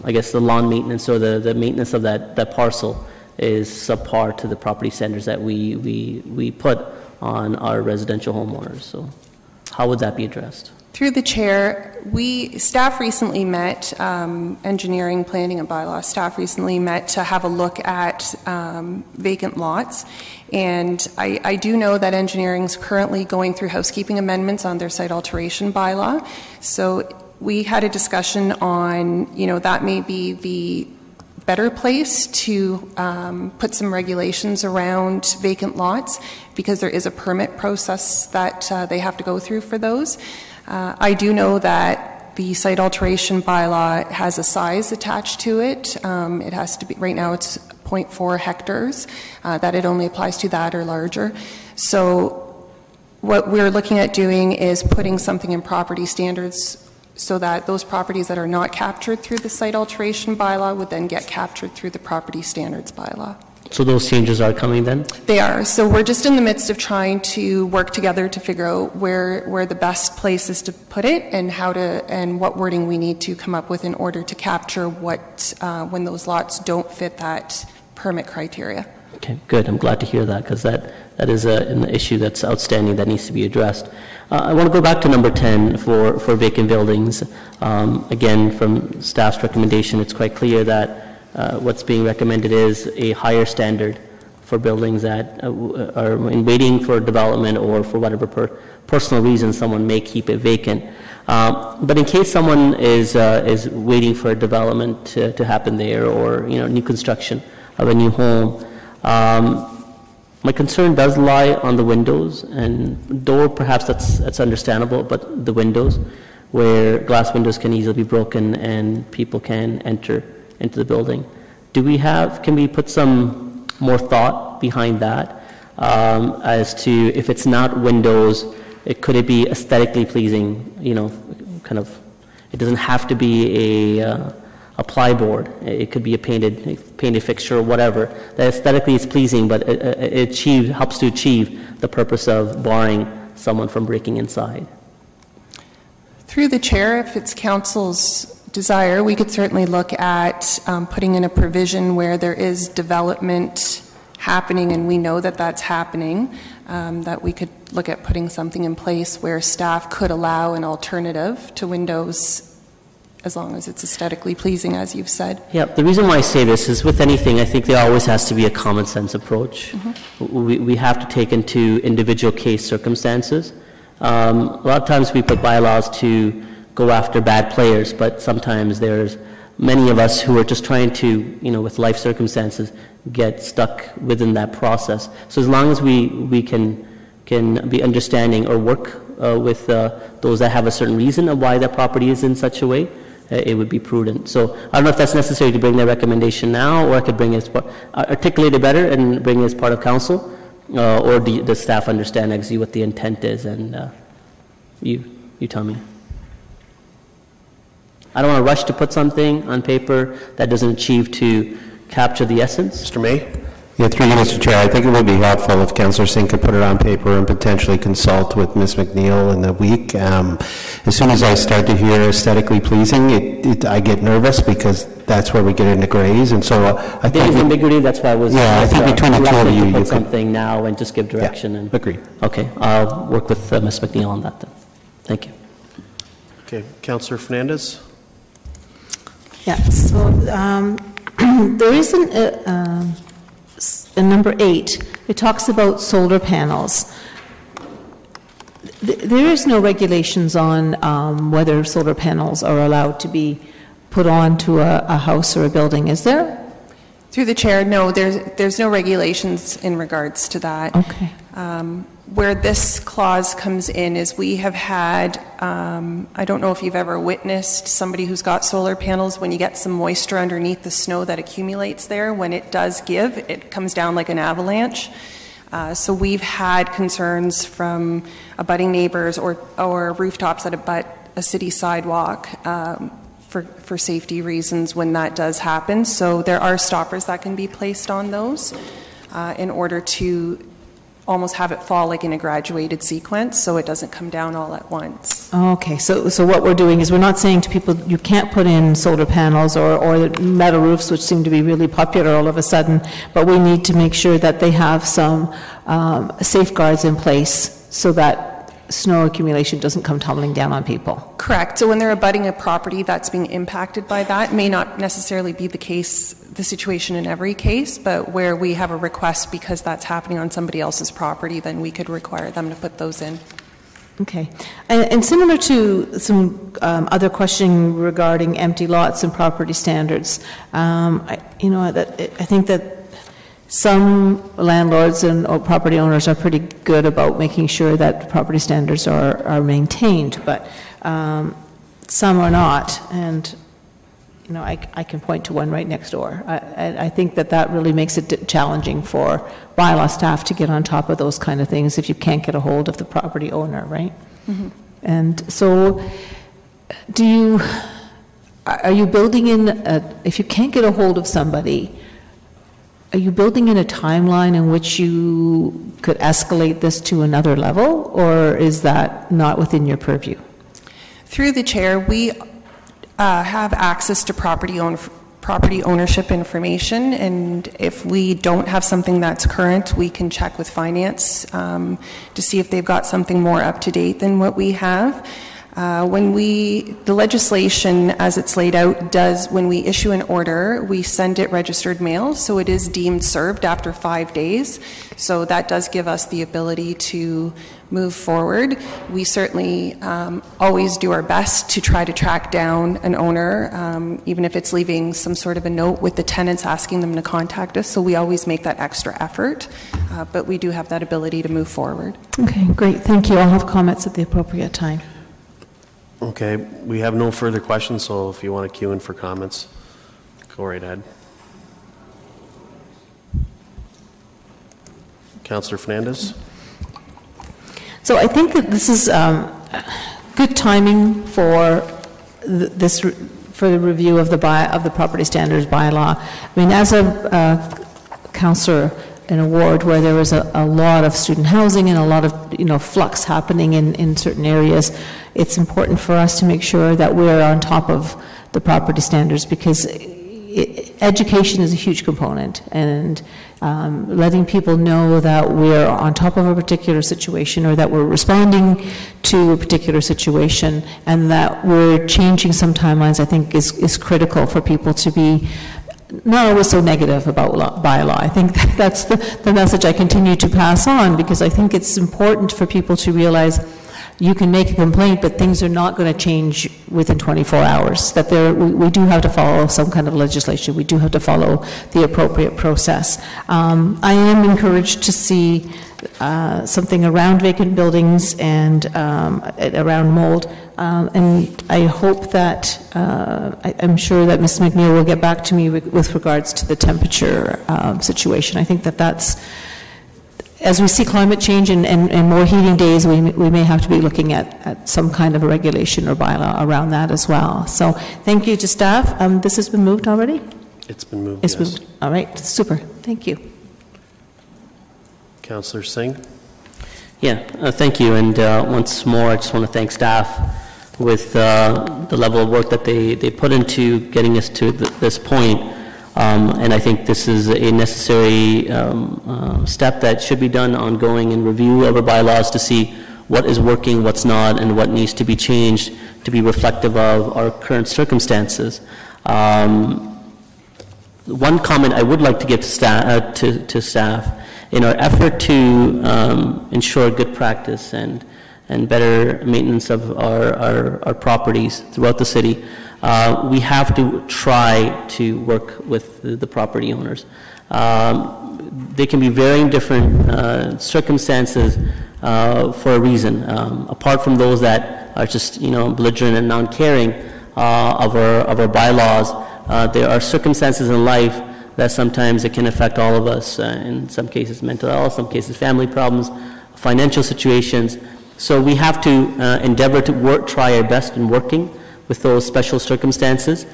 I guess the lawn maintenance or the maintenance of that parcel is subpar to the property standards that we put on our residential homeowners. So how would that be addressed? Through the chair, staff recently met, engineering, planning, and bylaw staff recently met to have a look at vacant lots. And I do know that engineering is currently going through housekeeping amendments on their site alteration bylaw. So we had a discussion on, that may be the better place to put some regulations around vacant lots because there is a permit process that they have to go through for those. I do know that the site alteration bylaw has a size attached to it. It has to be, right now it's 0.4 hectares, that it only applies to that or larger. So what we're looking at doing is putting something in property standards so that those properties that are not captured through the site alteration bylaw would then get captured through the property standards bylaw. So those changes are coming then? They are. So we're just in the midst of trying to work together to figure out where the best place is to put it and and what wording we need to come up with in order to capture when those lots don't fit that permit criteria. Okay, good. I'm glad to hear that because that is an issue that's outstanding that needs to be addressed. I want to go back to number 10 for vacant buildings. Again, from staff's recommendation, it's quite clear that what's being recommended is a higher standard for buildings that are in waiting for development or for whatever personal reason someone may keep it vacant. But in case someone is waiting for a development to happen there, or new construction of a new home, my concern does lie on the windows and door. Perhaps that's understandable, but the windows, where glass windows can easily be broken and people can enter into the building. Can we put some more thought behind that as to, if it's not windows, could it be aesthetically pleasing? It doesn't have to be a plyboard. It could be a painted fixture or whatever. That aesthetically is pleasing, but it helps to achieve the purpose of barring someone from breaking inside. Through the chair, if it's council's desire, we could certainly look at putting in a provision where there is development happening and we know that that's happening, that we could look at putting something in place where staff could allow an alternative to windows as long as it's aesthetically pleasing, as you've said. Yeah, the reason why I say this is, with anything, I think there always has to be a common sense approach. We have to take into individual case circumstances. A lot of times we put bylaws to go after bad players, but sometimes there's many of us who are just trying to, with life circumstances, get stuck within that process. So as long as we can be understanding or work with those that have a certain reason of why their property is in such a way, it would be prudent. So I don't know if that's necessary to bring that recommendation now, or I could bring it articulate it better and bring it as part of council, or does staff understand exactly what the intent is? And you tell me. I don't want to rush to put something on paper that doesn't achieve to capture the essence. Mr. May? Yeah, through you, Mr. Chair, I think it would be helpful if Councillor Singh could put it on paper and potentially consult with Ms. McNeil in the week. As soon as I start to hear aesthetically pleasing, I get nervous, because that's where we get into grays. And so I think there's ambiguity. That's why I was. Yeah, I think between the two of you, put something now and just give direction. Yeah, and agreed. Okay, I'll work with Ms. McNeil on that then. Thank you. Okay, Councillor Fernandez? Yeah, so there is in number 8, it talks about solar panels. There is no regulations on whether solar panels are allowed to be put onto a house or a building, is there? Through the chair, no, there's no regulations in regards to that. Okay. Where this clause comes in is we have had, I don't know if you've ever witnessed somebody who's got solar panels, when you get some moisture underneath the snow that accumulates there, when it does give, it comes down like an avalanche. So we've had concerns from abutting neighbors or rooftops that abut a city sidewalk for safety reasons when that does happen. So there are stoppers that can be placed on those in order to almost have it fall like in a graduated sequence, so it doesn't come down all at once. Okay, so what we're doing is we're not saying to people, you can't put in solar panels or the metal roofs, which seem to be really popular all of a sudden, but we need to make sure that they have some safeguards in place so that snow accumulation doesn't come tumbling down on people. Correct. So when they're abutting a property that's being impacted by that, may not necessarily be the situation in every case, but where we have a request because that's happening on somebody else's property, then we could require them to put those in. Okay. And similar to some other questioning regarding empty lots and property standards, I think that some landlords or property owners are pretty good about making sure that property standards are maintained, but some are not. And I can point to one right next door. I think that really makes it challenging for bylaw staff to get on top of those kind of things if you can't get a hold of the property owner, right? Mm-hmm. And so, are you building in, if you can't get a hold of somebody, are you building in a timeline in which you could escalate this to another level, or is that not within your purview? Through the chair, we have access to property ownership information, and if we don't have something that's current, we can check with finance to see if they've got something more up to date than what we have. The legislation, as it's laid out, does, when we issue an order, we send it registered mail, so it is deemed served after 5 days. So that does give us the ability to move forward. We certainly always do our best to try to track down an owner, even if it's leaving some sort of a note with the tenants asking them to contact us. So we always make that extra effort, but we do have that ability to move forward. Okay, great, thank you. I'll have comments at the appropriate time. Okay, we have no further questions, so if you want to queue in for comments, go right ahead. Councillor Fernandez? So I think that this is good timing for for the review of the property standards bylaw. I mean, as a councillor in a ward where there was a lot of student housing and a lot of flux happening in certain areas, it's important for us to make sure that we're on top of the property standards, because education is a huge component, and letting people know that we're on top of a particular situation, or that we're responding to a particular situation, and that we're changing some timelines, I think is critical for people to be not always so negative about bylaw. I think that's the message I continue to pass on, because I think it's important for people to realize you can make a complaint, but things are not going to change within 24 hours. That we do have to follow some kind of legislation. We do have to follow the appropriate process. I am encouraged to see something around vacant buildings and around mold. And I hope that, I'm sure that Ms. McNeil will get back to me with regards to the temperature situation. I think that's, as we see climate change and more heating days, we may have to be looking at some kind of a regulation or bylaw around that as well. So thank you to staff. This has been moved already? It's been moved, It's yes. moved. All right, super. Thank you. Councillor Singh? Yeah, thank you. And once more, I just want to thank staff with the level of work that they put into getting us to this point. And I think this is a necessary step that should be done ongoing in review of our bylaws to see what is working, what's not, and what needs to be changed to be reflective of our current circumstances. One comment I would like to give to staff, in our effort to ensure good practice and better maintenance of our properties throughout the city, we have to try to work with the property owners. They can be varying different circumstances for a reason. Apart from those that are just belligerent and non-caring of our bylaws, there are circumstances in life that sometimes it can affect all of us. In some cases, mental health, some cases, family problems, financial situations. So we have to endeavor to try our best in working with those special circumstances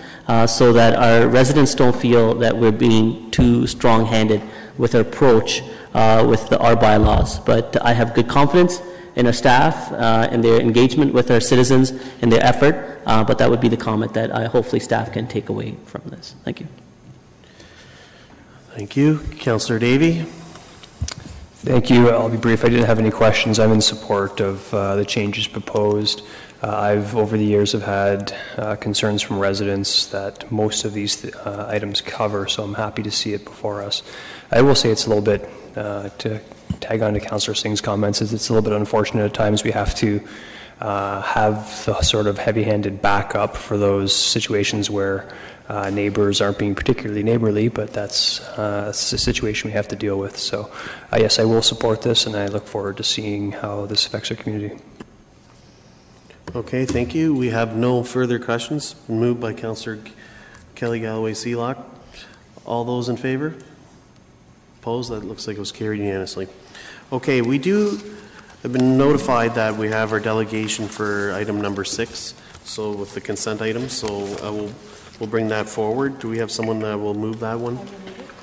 so that our residents don't feel that we're being too strong-handed with our approach with our bylaws. But I have good confidence in our staff and their engagement with our citizens and their effort, but that would be the comment that hopefully staff can take away from this. Thank you. Thank you. Councillor Davey? Thank you. I'll be brief. I didn't have any questions. I'm in support of the changes proposed. I've, over the years, have had concerns from residents that most of these items cover, so I'm happy to see it before us. I will say it's a little bit, to tag on to Councillor Singh's comments, it's a little bit unfortunate at times we have to have the sort of heavy-handed backup for those situations where neighbors aren't being particularly neighborly, but that's a situation we have to deal with. So, yes, I will support this, and I look forward to seeing how this affects our community. Okay, thank you. We have no further questions. Moved by Councillor Kelly Galloway Seelock. All those in favor? Opposed? That looks like it was carried unanimously. Okay, we have been notified that we have our delegation for item number 6, so with the consent items, so we'll bring that forward. Do we have someone that will move that one?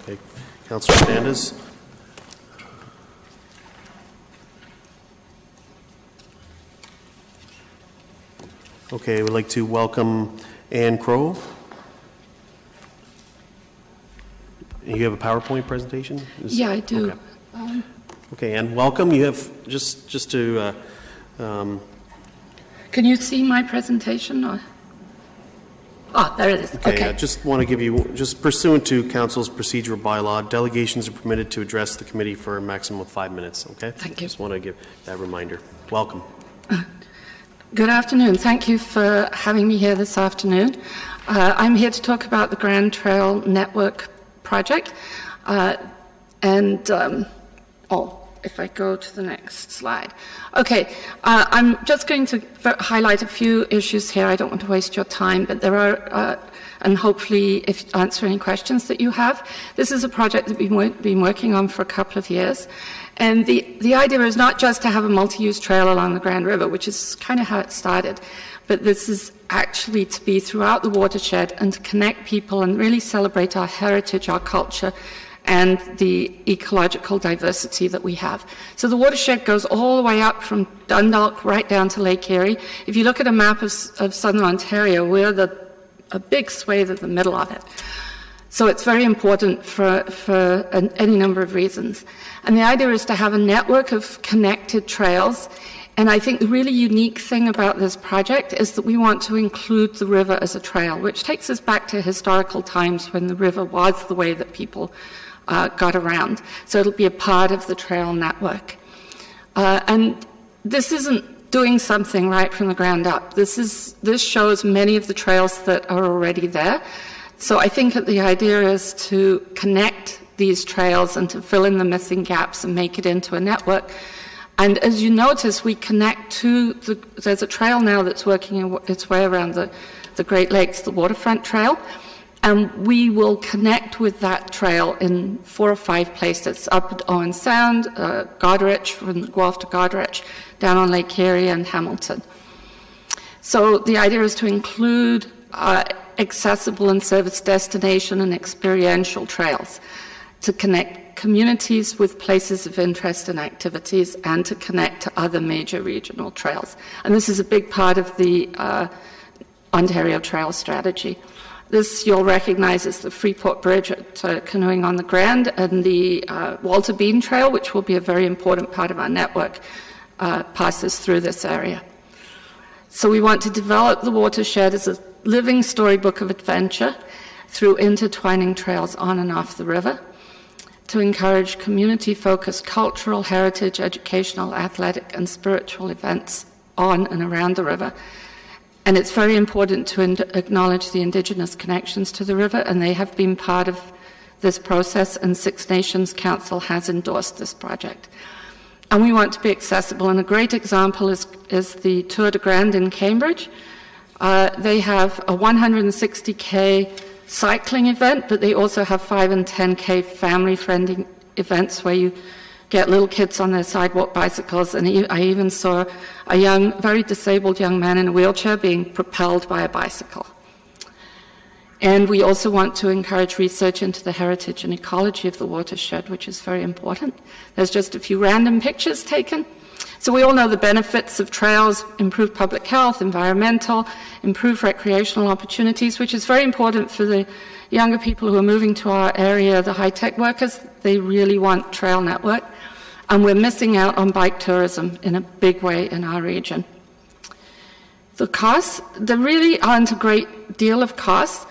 Okay. Councillor Fernandez. Okay, we'd like to welcome Ann Crow. You have a PowerPoint presentation? Yeah, I do. Okay, and welcome. You have just to Can you see my presentation? Or? Oh, there it is. Okay. I just want to give you, just pursuant to Council's procedural bylaw, delegations are permitted to address the committee for a maximum of 5 minutes, okay? Thank you. Just want to give that reminder. Welcome. Good afternoon. Thank you for having me here this afternoon. I'm here to talk about the Grand Trail Network project. If I go to the next slide. Okay, I'm just going to highlight a few issues here. I don't want to waste your time, but there are, and hopefully answer any questions that you have. This is a project that we've been working on for a couple of years. And the idea is not just to have a multi-use trail along the Grand River, which is kind of how it started, but this is actually to be throughout the watershed and to connect people and really celebrate our heritage, our culture, and the ecological diversity that we have. So the watershed goes all the way up from Dundalk right down to Lake Erie. If you look at a map of southern Ontario, we're a big swathe of the middle of it. So it's very important for any number of reasons. And the idea is to have a network of connected trails. And I think the really unique thing about this project is that we want to include the river as a trail, which takes us back to historical times when the river was the way that people got around. So it'll be a part of the trail network. And this isn't doing something right from the ground up. This shows many of the trails that are already there. So I think that the idea is to connect these trails and to fill in the missing gaps and make it into a network. And as you notice, we connect to there's a trail now that's working its way around the Great Lakes, the Waterfront Trail. And we will connect with that trail in 4 or 5 places, up at Owen Sound, Goderich, from Guelph to Goderich, down on Lake Erie and Hamilton. So the idea is to include accessible and service destination and experiential trails, to connect communities with places of interest and activities, and to connect to other major regional trails. And this is a big part of the Ontario Trail Strategy. This you'll recognize as the Freeport Bridge at Canoeing on the Grand, and the Walter Bean Trail, which will be a very important part of our network, passes through this area. So we want to develop the watershed as a living storybook of adventure through intertwining trails on and off the river, to encourage community-focused cultural, heritage, educational, athletic, and spiritual events on and around the river. And it's very important to acknowledge the Indigenous connections to the river, and they have been part of this process, and Six Nations Council has endorsed this project. And we want to be accessible, and a great example is the Tour de Grand in Cambridge. They have a 160K cycling event, but they also have 5 and 10K family-friendly events where you get little kids on their sidewalk bicycles, and I even saw a very disabled young man in a wheelchair being propelled by a bicycle. And we also want to encourage research into the heritage and ecology of the watershed, which is very important. There's just a few random pictures taken. So we all know the benefits of trails: improved public health, environmental, improved recreational opportunities, which is very important for the younger people who are moving to our area, the high-tech workers. They really want trail network. And we're missing out on bike tourism in a big way in our region. The costs, there really aren't a great deal of costs.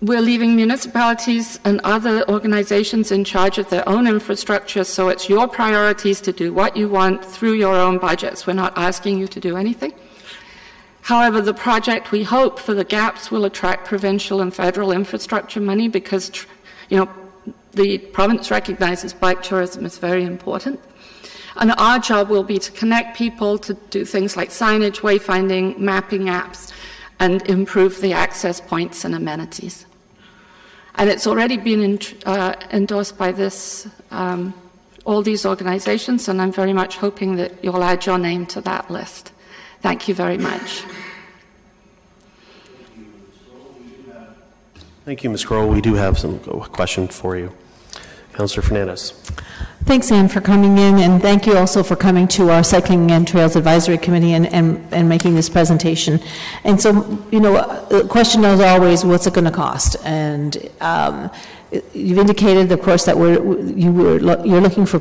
We're leaving municipalities and other organizations in charge of their own infrastructure, so it's your priorities to do what you want through your own budgets. We're not asking you to do anything. However, the project, we hope, for the gaps will attract provincial and federal infrastructure money because, the province recognizes bike tourism is very important. And our job will be to connect people, to do things like signage, wayfinding, mapping apps, and improve the access points and amenities. And it's already been endorsed by all these organizations, and I'm very much hoping that you'll add your name to that list. Thank you very much. Thank you, Ms. Crowell. We do have some questions for you. Councillor Fernandez. Thanks, Anne, for coming in, and thank you also for coming to our Cycling and Trails Advisory Committee and making this presentation. And so, the question is always, what's it going to cost? And you've indicated, of course, that you're looking for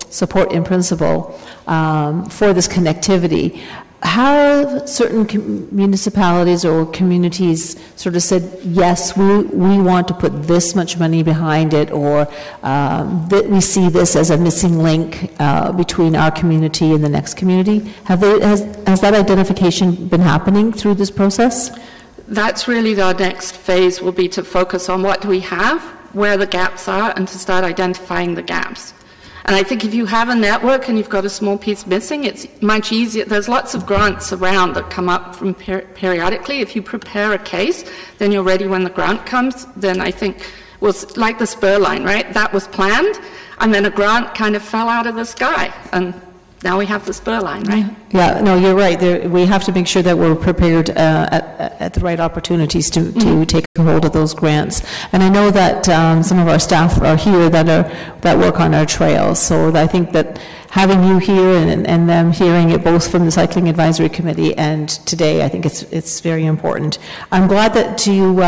support in principle for this connectivity. Have certain municipalities or communities sort of said, yes, we want to put this much money behind it, or that we see this as a missing link between our community and the next community? Has that identification been happening through this process? That's really our next phase, will be to focus on what do we have, where the gaps are, and to start identifying the gaps. And I think if you have a network and you've got a small piece missing, it's much easier. There's lots of grants around that come up from periodically. If you prepare a case, then you're ready when the grant comes. Then I think was like the spur line, right? That was planned, and then a grant kind of fell out of the sky, and now we have the spur line, right? Yeah, no, you're right. We have to make sure that we're prepared at the right opportunities to take hold of those grants. And I know that some of our staff are here that work on our trails. So I think that having you here and them hearing it both from the Cycling Advisory Committee and today, I think it's very important. I'm glad that you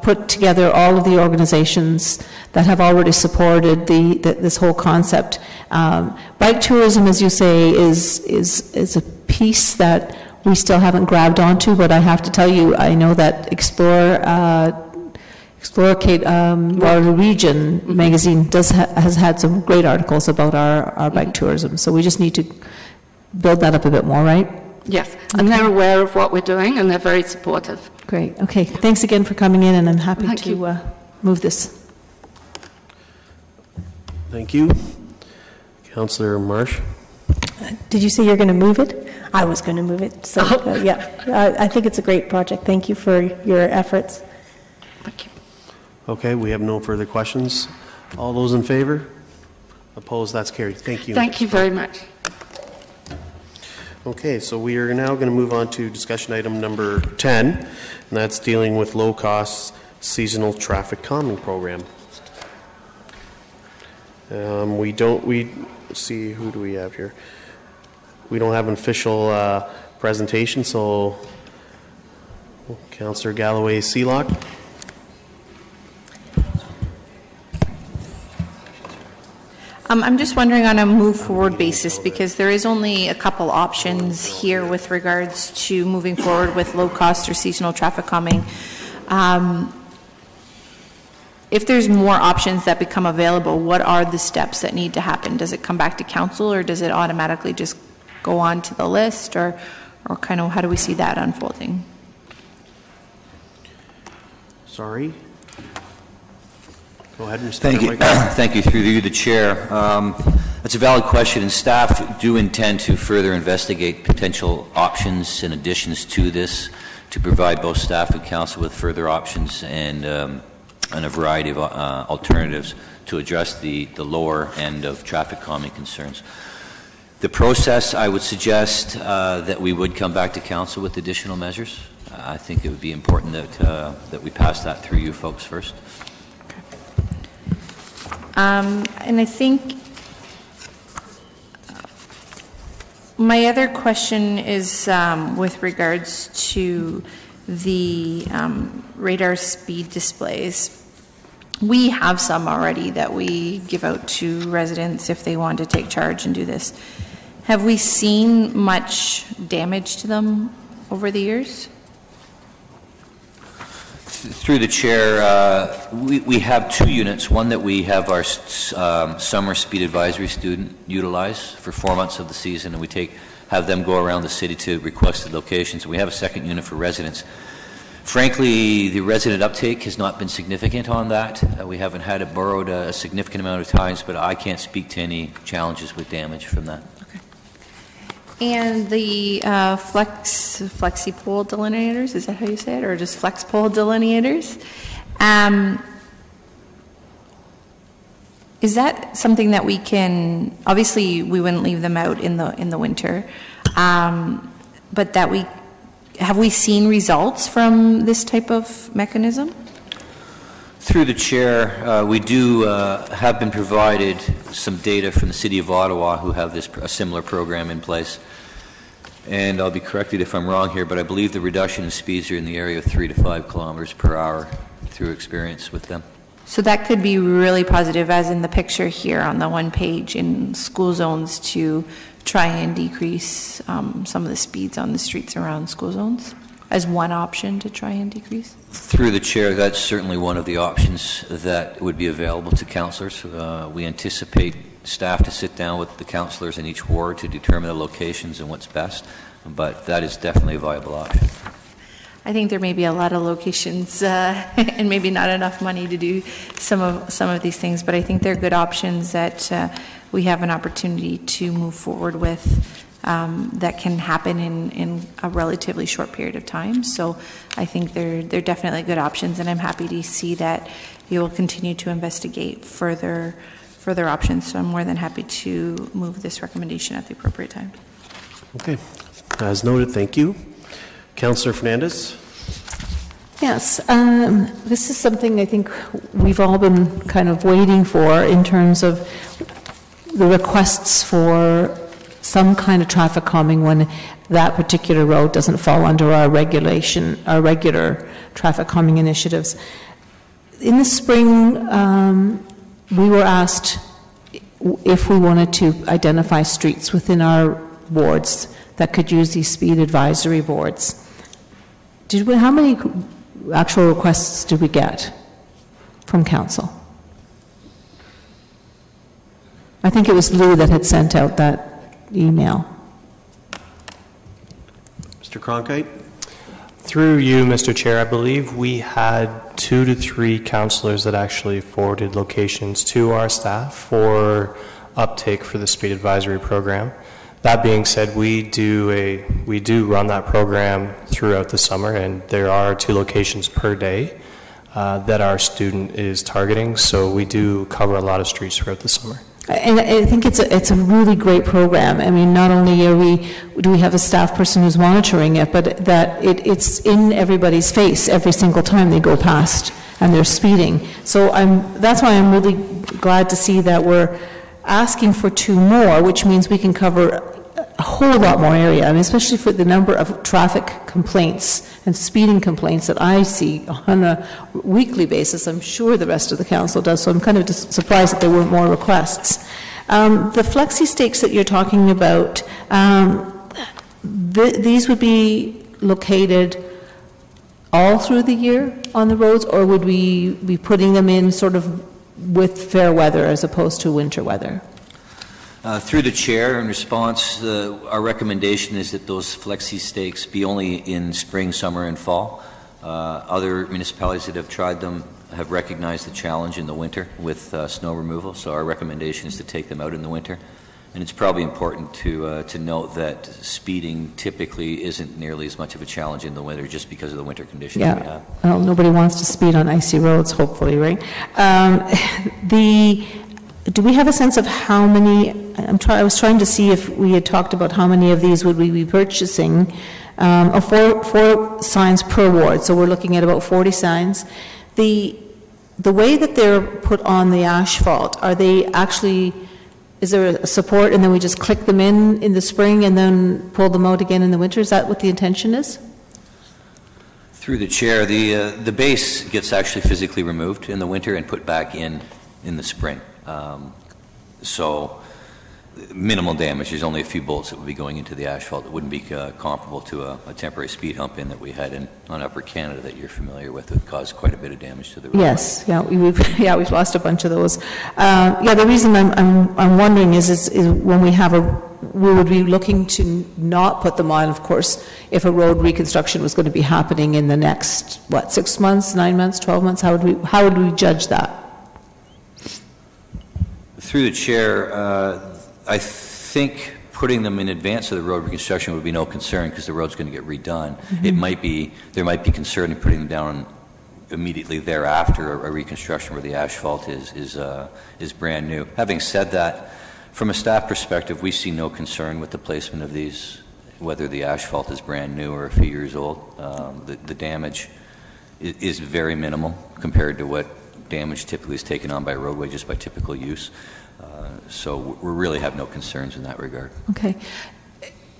put together all of the organizations that have already supported this whole concept. Bike tourism, as you say, is a piece that we still haven't grabbed onto, but I have to tell you, I know that Explore Waterloo Region magazine has had some great articles about our bike tourism, so we just need to build that up a bit more, right? Yes, and they're aware of what we're doing, and they're very supportive. Great. Okay. Thanks again for coming in, and I'm happy to move this. Thank you. Councillor Marsh. Did you say you're going to move it? I was going to move it. So, yeah, I think it's a great project. Thank you for your efforts. Thank you. Okay, we have no further questions. All those in favor? Opposed? That's carried. Thank you. Thank you very much. Okay, so we are now going to move on to discussion item number 10, and that's dealing with low-cost seasonal traffic calming program. Let's see, who do we have here? We don't have an official presentation, so Councillor Galloway Seelock. I'm just wondering on a move-forward basis, because there is only a couple options here with regards to moving forward with low-cost or seasonal traffic calming. If there's more options that become available, what are the steps that need to happen? Does it come back to council, or does it automatically just go on to the list, or kind of how do we see that unfolding? Sorry. Go ahead, Mr. Thank you. Thank you. Through you, the chair. That's a valid question, and staff do intend to further investigate potential options and additions to this to provide both staff and council with further options and a variety of alternatives to address the lower end of traffic calming concerns. The process, I would suggest that we would come back to council with additional measures. I think it would be important that we pass that through you folks first. And I think my other question is with regards to the radar speed displays. We have some already that we give out to residents if they want to take charge and do this. Have we seen much damage to them over the years? Through the chair, we have two units. One that we have our summer speed advisory student utilize for 4 months of the season, and we have them go around the city to requested locations. We have a second unit for residents. Frankly, the resident uptake has not been significant on that. We haven't had it borrowed a significant amount of times, but I can't speak to any challenges with damage from that. Okay. And the flexi pole delineators, is that how you say it, or just flex pole delineators? Is that something that we can? Obviously, we wouldn't leave them out in the winter, but that we. Have we seen results from this type of mechanism? Through the chair, we do have been provided some data from the City of Ottawa, who have a similar program in place. And I'll be corrected if I'm wrong here, but I believe the reduction in speeds are in the area of 3 to 5 kilometers per hour through experience with them. So that could be really positive, as in the picture here on the one page, in school zones to try and decrease some of the speeds on the streets around school zones, as one option to try and decrease? Through the chair, that's certainly one of the options that would be available to councillors. We anticipate staff to sit down with the councillors in each ward to determine the locations and what's best, but that is definitely a viable option. I think there may be a lot of locations and maybe not enough money to do some of these things, but I think they're good options that we have an opportunity to move forward with that can happen in a relatively short period of time. So I think they're definitely good options, and I'm happy to see that you will continue to investigate further options. So I'm more than happy to move this recommendation at the appropriate time. Okay. As noted, thank you. Councillor Fernandez? Yes, this is something I think we've all been kind of waiting for in terms of the requests for some kind of traffic calming when that particular road doesn't fall under our regular traffic calming initiatives. In the spring, we were asked if we wanted to identify streets within our wards that could use these speed advisory boards. How many actual requests did we get from council? I think it was Lou that had sent out that email. Mr. Cronkite? Through you, Mr. Chair, I believe we had 2 to 3 councillors that actually forwarded locations to our staff for uptake for the speed advisory program. That being said, we do run that program throughout the summer, and there are 2 locations per day that our student is targeting, so we do cover a lot of streets throughout the summer. And I think it's a really great program. I mean, not only do we have a staff person who's monitoring it, but that it's in everybody's face every single time they go past and they're speeding. So that's why I'm really glad to see that we're asking for 2 more, which means we can cover a whole lot more area. I mean, especially for the number of traffic complaints and speeding complaints that I see on a weekly basis. I'm sure the rest of the council does, so I'm kind of just surprised that there weren't more requests. The flexi stakes that you're talking about, these would be located all through the year on the roads, or would we be putting them in sort of with fair weather as opposed to winter weather? Through the chair, in response, our recommendation is that those flexi stakes be only in spring, summer, and fall. Other municipalities that have tried them have recognized the challenge in the winter with snow removal, so our recommendation is to take them out in the winter. And it's probably important to note that speeding typically isn't nearly as much of a challenge in the winter just because of the winter conditions we have. Well, nobody wants to speed on icy roads, hopefully, right? Do we have a sense of how many? I was trying to see if we had talked about how many of these would we be purchasing. 4 signs per ward, so we're looking at about 40 signs. The way that they're put on the asphalt, are they actually? Is there a support, and then we just click them in the spring and then pull them out again in the winter? Is that what the intention is? Through the chair, the base gets actually physically removed in the winter and put back in the spring. So minimal damage. There's only a few bolts that would be going into the asphalt. It wouldn't be comparable to a temporary speed hump in that we had on Upper Canada that you're familiar with. It caused quite a bit of damage to the road. Yes, we've lost a bunch of those. The reason I'm wondering is when we would be looking to not put them on, of course, if a road reconstruction was going to be happening in the next 6 months, 9 months, 12 months. How would we judge that? Through the chair, I think putting them in advance of the road reconstruction would be no concern because the road's going to get redone. Mm-hmm. There might be concern in putting them down immediately thereafter a reconstruction where the asphalt is brand new. Having said that, from a staff perspective, we see no concern with the placement of these, whether the asphalt is brand new or a few years old. The damage is very minimal compared to what damage typically is taken on by a roadway just by typical use. So we really have no concerns in that regard. Okay.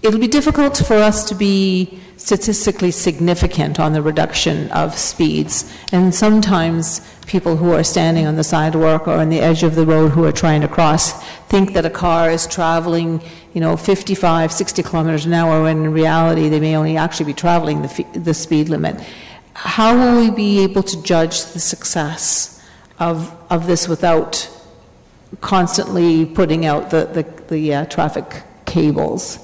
it'll be difficult for us to be statistically significant on the reduction of speeds. And sometimes people who are standing on the sidewalk or on the edge of the road who are trying to cross think that a car is traveling, 55, 60 kilometers an hour, when in reality they may only actually be traveling the speed limit. How will we be able to judge the success of this without constantly putting out the traffic cables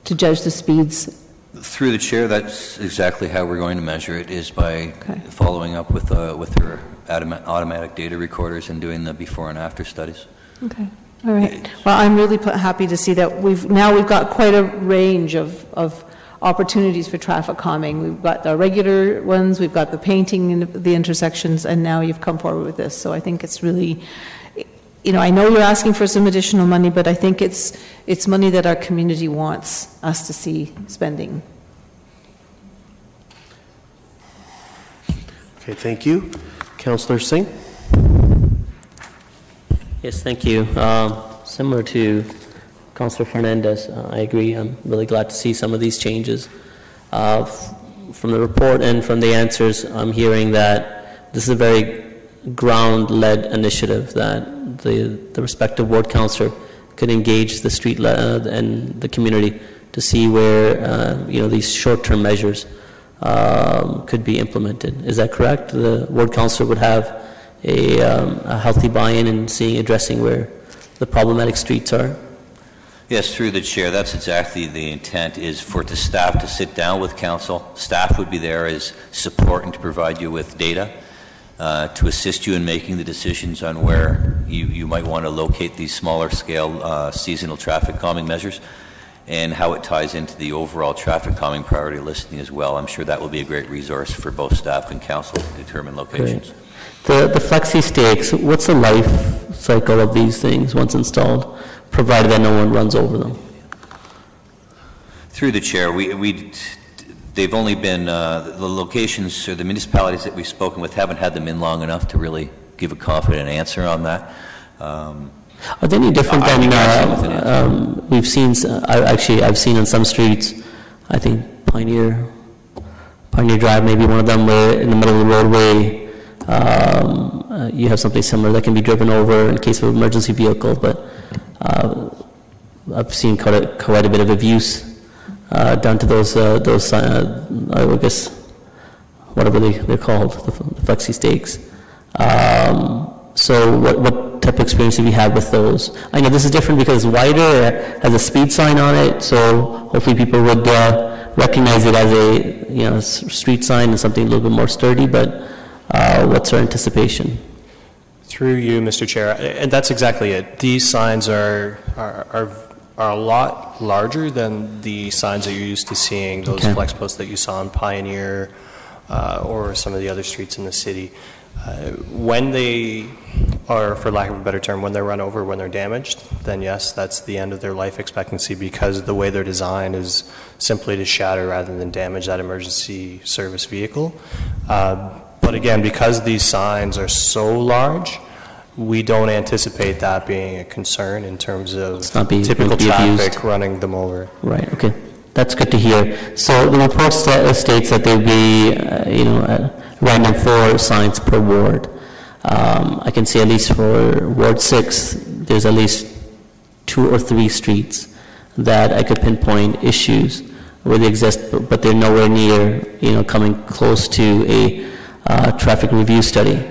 to judge the speeds? Through the chair, that's exactly how we're going to measure it, is by following up with our automatic data recorders and doing the before and after studies. Okay. All right. Well, I'm really happy to see that we've got quite a range of opportunities for traffic calming. We've got the regular ones, we've got the painting in the intersections, and now you've come forward with this. So I think it's really, I know you're asking for some additional money, but I think it's money that our community wants us to see spending. Okay, thank you. Councillor Singh? Yes, thank you. Similar to Councillor Fernandez, I agree. I'm really glad to see some of these changes. From the report and from the answers, I'm hearing that this is a very ground-led initiative, that the respective ward councillor could engage the street and the community to see where these short-term measures could be implemented. Is that correct? The ward councillor would have a healthy buy-in in addressing where the problematic streets are? Yes, through the chair, that's exactly the intent, is for the staff to sit down with council. Staff would be there as support and to provide you with data to assist you in making the decisions on where you might want to locate these smaller scale seasonal traffic calming measures, and how it ties into the overall traffic calming priority listing as well. I'm sure that will be a great resource for both staff and council to determine locations. Great. The flexi stakes, what's the life cycle of these things once installed, provided that no one runs over them? Through the chair, they've only been, the locations or the municipalities that we've spoken with haven't had them in long enough to really give a confident answer on that. Are they any different than we've seen? I've seen on some streets, I think Pioneer Drive, maybe one of them, where in the middle of the roadway you have something similar that can be driven over in case of an emergency vehicle. But I've seen quite a bit of abuse done to those I guess whatever they're called, the flexi stakes. So what type of experience have you had with those? I know this is different because it's wider, it has a speed sign on it, so hopefully people would recognize it as a street sign and something a little bit more sturdy, but what's our anticipation? Through you, Mr. Chair, and that's exactly it. These signs are a lot larger than the signs that you're used to seeing, those flex posts that you saw on Pioneer or some of the other streets in the city. When they are, for lack of a better term, when they're run over, when they're damaged, then yes, that's the end of their life expectancy, because the way they're designed is simply to shatter rather than damage that emergency service vehicle. But again, because these signs are so large, we don't anticipate that being a concern in terms of typical traffic running them over. Right, okay. That's good to hear. So the report states that there will be, random 4 signs per ward. I can see at least for Ward 6, there's at least 2 or 3 streets that I could pinpoint issues where they exist, but they're nowhere near, coming close to a traffic review study.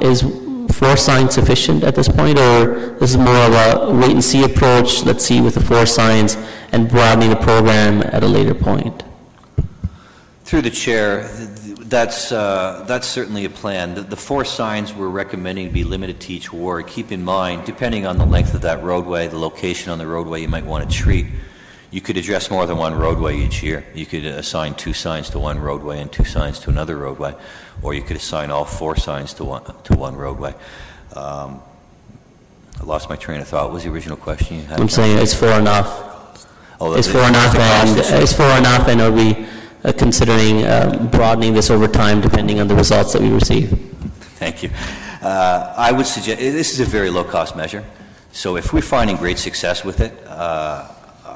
Is 4 signs sufficient at this point, or this is more of a wait-and-see approach, let's see with the 4 signs, and broadening the program at a later point? Through the chair, that's certainly a plan. The 4 signs we're recommending be limited to each ward. Keep in mind, depending on the length of that roadway, the location on the roadway you might want to treat, you could address more than one roadway each year. You could assign 2 signs to one roadway and 2 signs to another roadway, or you could assign all 4 signs to one roadway. I lost my train of thought. What was the original question you had? I'm saying is 4 enough? Is 4 enough, and are we considering broadening this over time depending on the results that we receive? Thank you. I would suggest, this is a very low-cost measure, so if we're finding great success with it,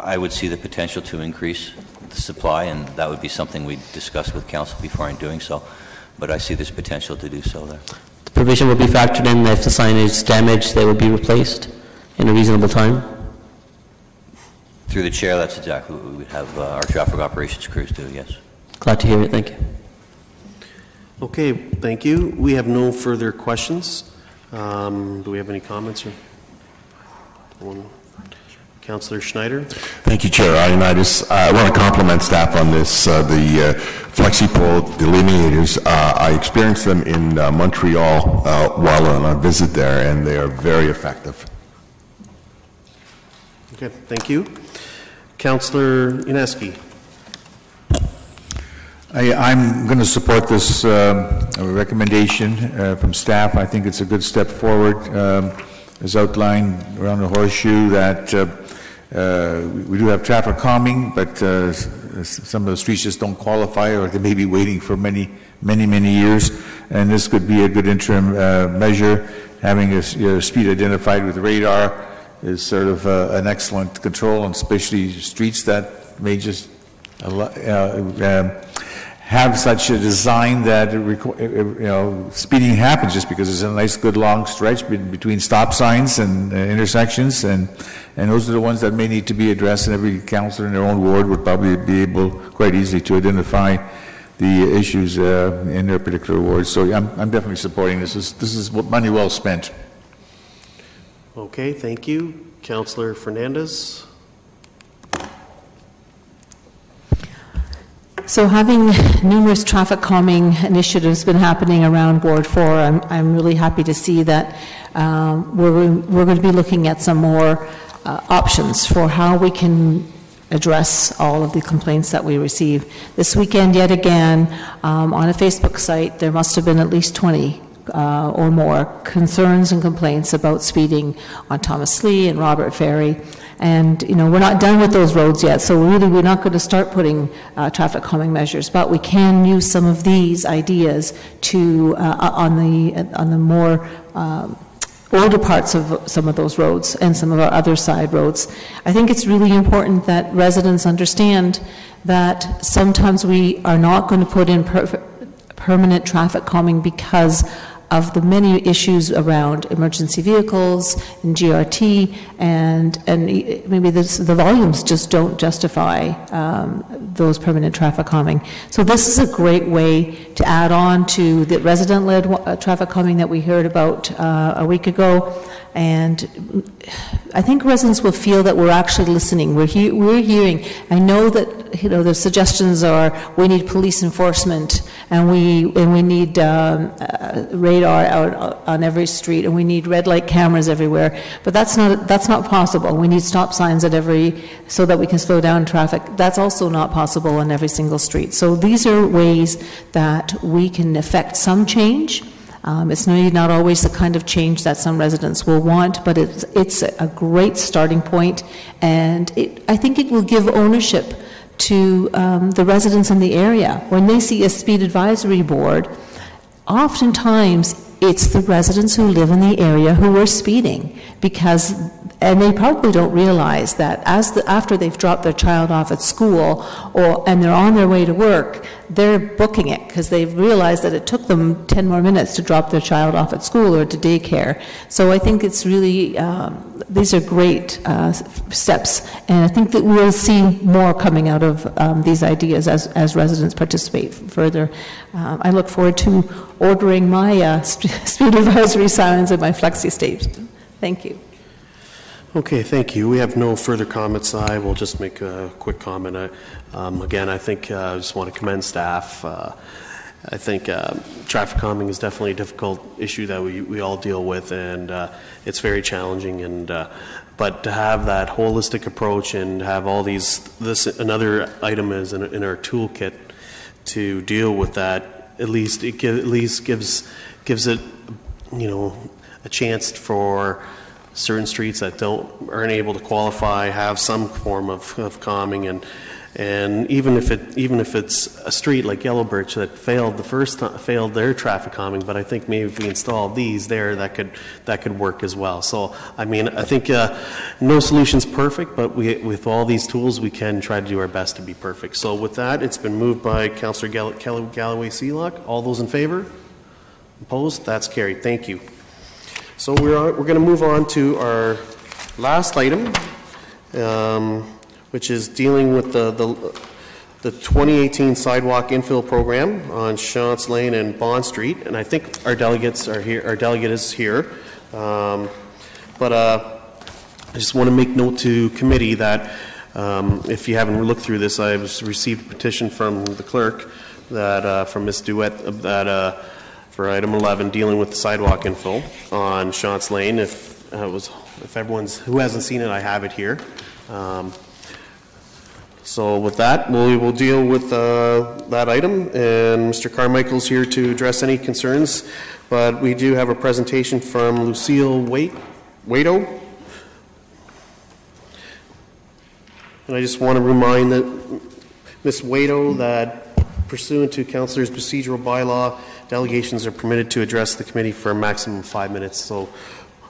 I would see the potential to increase the supply, and that would be something we discuss with council before I'm doing so. But I see there's potential to do so there. The provision will be factored in that if the signage is damaged, they will be replaced in a reasonable time? Through the chair, that's exactly what we would have our traffic operations crews do, yes. Glad to hear it. Thank you. Okay, thank you. We have no further questions. Do we have any comments? Councillor Schneider. Thank you, Chair Ioannidis. I want to compliment staff on this. The flexi-pole delineators, I experienced them in Montreal while on a visit there, and they are very effective. Okay, thank you. Councillor Yaneski. I'm going to support this recommendation from staff. I think it's a good step forward, as outlined around the horseshoe, that we do have traffic calming, but some of the streets just don't qualify, or they may be waiting for many years. And this could be a good interim measure. Having a speed identified with radar is sort of an excellent control, and especially streets that may just have such a design that speeding happens just because it's a nice, good, long stretch between stop signs and intersections, and those are the ones that may need to be addressed. And every councillor in their own ward would probably be able quite easily to identify the issues in their particular ward. So I'm definitely supporting this. This is money well spent. Okay, thank you. Councillor Fernandez. So having numerous traffic calming initiatives been happening around Ward 4, I'm really happy to see that we're going to be looking at some more options for how we can address all of the complaints that we receive. This weekend, yet again, on a Facebook site, there must have been at least 20 or more concerns and complaints about speeding on Thomas Lee and Robert Ferry. And, we're not done with those roads yet, so really we're not going to start putting traffic calming measures, but we can use some of these ideas to, on the more older parts of some of those roads and some of our other side roads. I think it's really important that residents understand that sometimes we are not going to put in permanent traffic calming because of the many issues around emergency vehicles and GRT, and maybe the volumes just don't justify those permanent traffic calming. So this is a great way to add on to the resident-led traffic calming that we heard about a week ago. And I think residents will feel that we're actually listening. We're hearing. I know that the suggestions are we need police enforcement, and we need radar out on every street, and we need red light cameras everywhere. But that's not possible. We need stop signs at so that we can slow down traffic. That's also not possible on every single street. So these are ways that we can effect some change. It's not always the kind of change that some residents will want, but it's a great starting point, and I think it will give ownership to the residents in the area. When they see a speed advisory board, oftentimes it's the residents who live in the area who are speeding, and they probably don't realize that after they've dropped their child off at school and they're on their way to work, they're booking it because they've realized that it took them 10 more minutes to drop their child off at school or to daycare. So I think it's really, these are great steps, and I think that we'll see more coming out of these ideas as residents participate further. I look forward to ordering my speed advisory signs in my flexi station. Thank you. Okay, thank you. We have no further comments. I will just make a quick comment. Again, I think I just want to commend staff. I think traffic calming is definitely a difficult issue that we all deal with, and it's very challenging. And but to have that holistic approach and have all another item is in our toolkit to deal with that, at least gives it, a chance for certain streets that aren't able to qualify have some form of calming, And even if it's a street like Yellow Birch that failed the first time, failed their traffic calming, but I think maybe if we install these there, that could work as well. So I mean, I think no solution's perfect, but with all these tools, we can try to do our best to be perfect. So with that, it's been moved by Councillor Galloway Seelock. All those in favor? Opposed? That's carried. Thank you. So we're going to move on to our last item, which is dealing with the 2018 sidewalk infill program on Shantz Lane and Bond Street. And I think our delegates are here. Our delegate is here. But I just want to make note to committee that if you haven't looked through this, I've received a petition from the clerk that from Ms. Duet that for item 11 dealing with the sidewalk infill on Shantz Lane. If everyone's who hasn't seen it, I have it here. So with that, we will deal with that item, and Mr. Carmichael's here to address any concerns. But we do have a presentation from Lucille Waito. And I just want to remind Ms. Waito that pursuant to Councillor's procedural bylaw, delegations are permitted to address the committee for a maximum of 5 minutes. So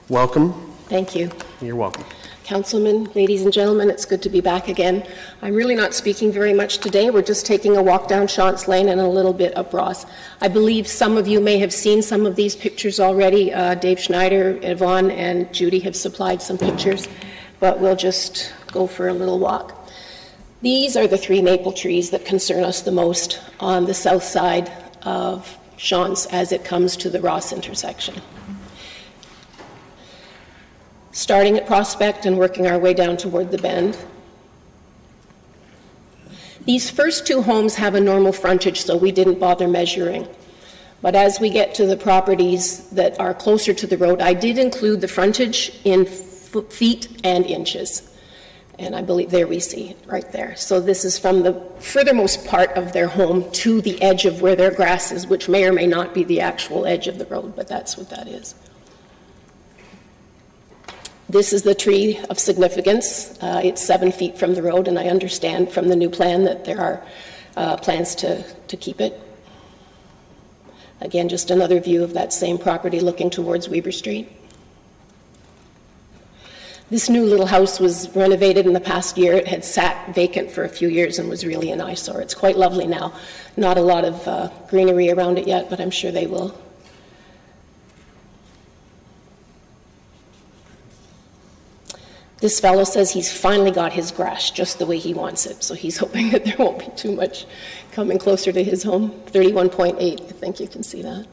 welcome. Thank you. You're welcome. Councilman, ladies and gentlemen, it's good to be back again. I'm really not speaking very much today. We're just taking a walk down Shantz Lane and a little bit up Ross. I believe some of you may have seen some of these pictures already. Dave Schneider, Yvonne, and Judy have supplied some pictures, but we'll just go for a little walk. These are the 3 maple trees that concern us the most on the south side of Shantz as it comes to the Ross intersection. Starting at Prospect and working our way down toward the Bend. These first 2 homes have a normal frontage, so we didn't bother measuring. But as we get to the properties that are closer to the road, I did include the frontage in feet and inches. And I believe there we see it right there. So this is from the furthermost part of their home to the edge of where their grass is, which may or may not be the actual edge of the road, but that's what that is. This is the tree of significance. It's 7 feet from the road, and I understand from the new plan that there are plans to keep it. Again, just another view of that same property looking towards Weber Street. This new little house was renovated in the past year. It had sat vacant for a few years and was really an eyesore. It's quite lovely now. Not a lot of greenery around it yet, but I'm sure they will. This fellow says he's finally got his grass just the way he wants it, so he's hoping that there won't be too much coming closer to his home. 31.8, I think you can see that.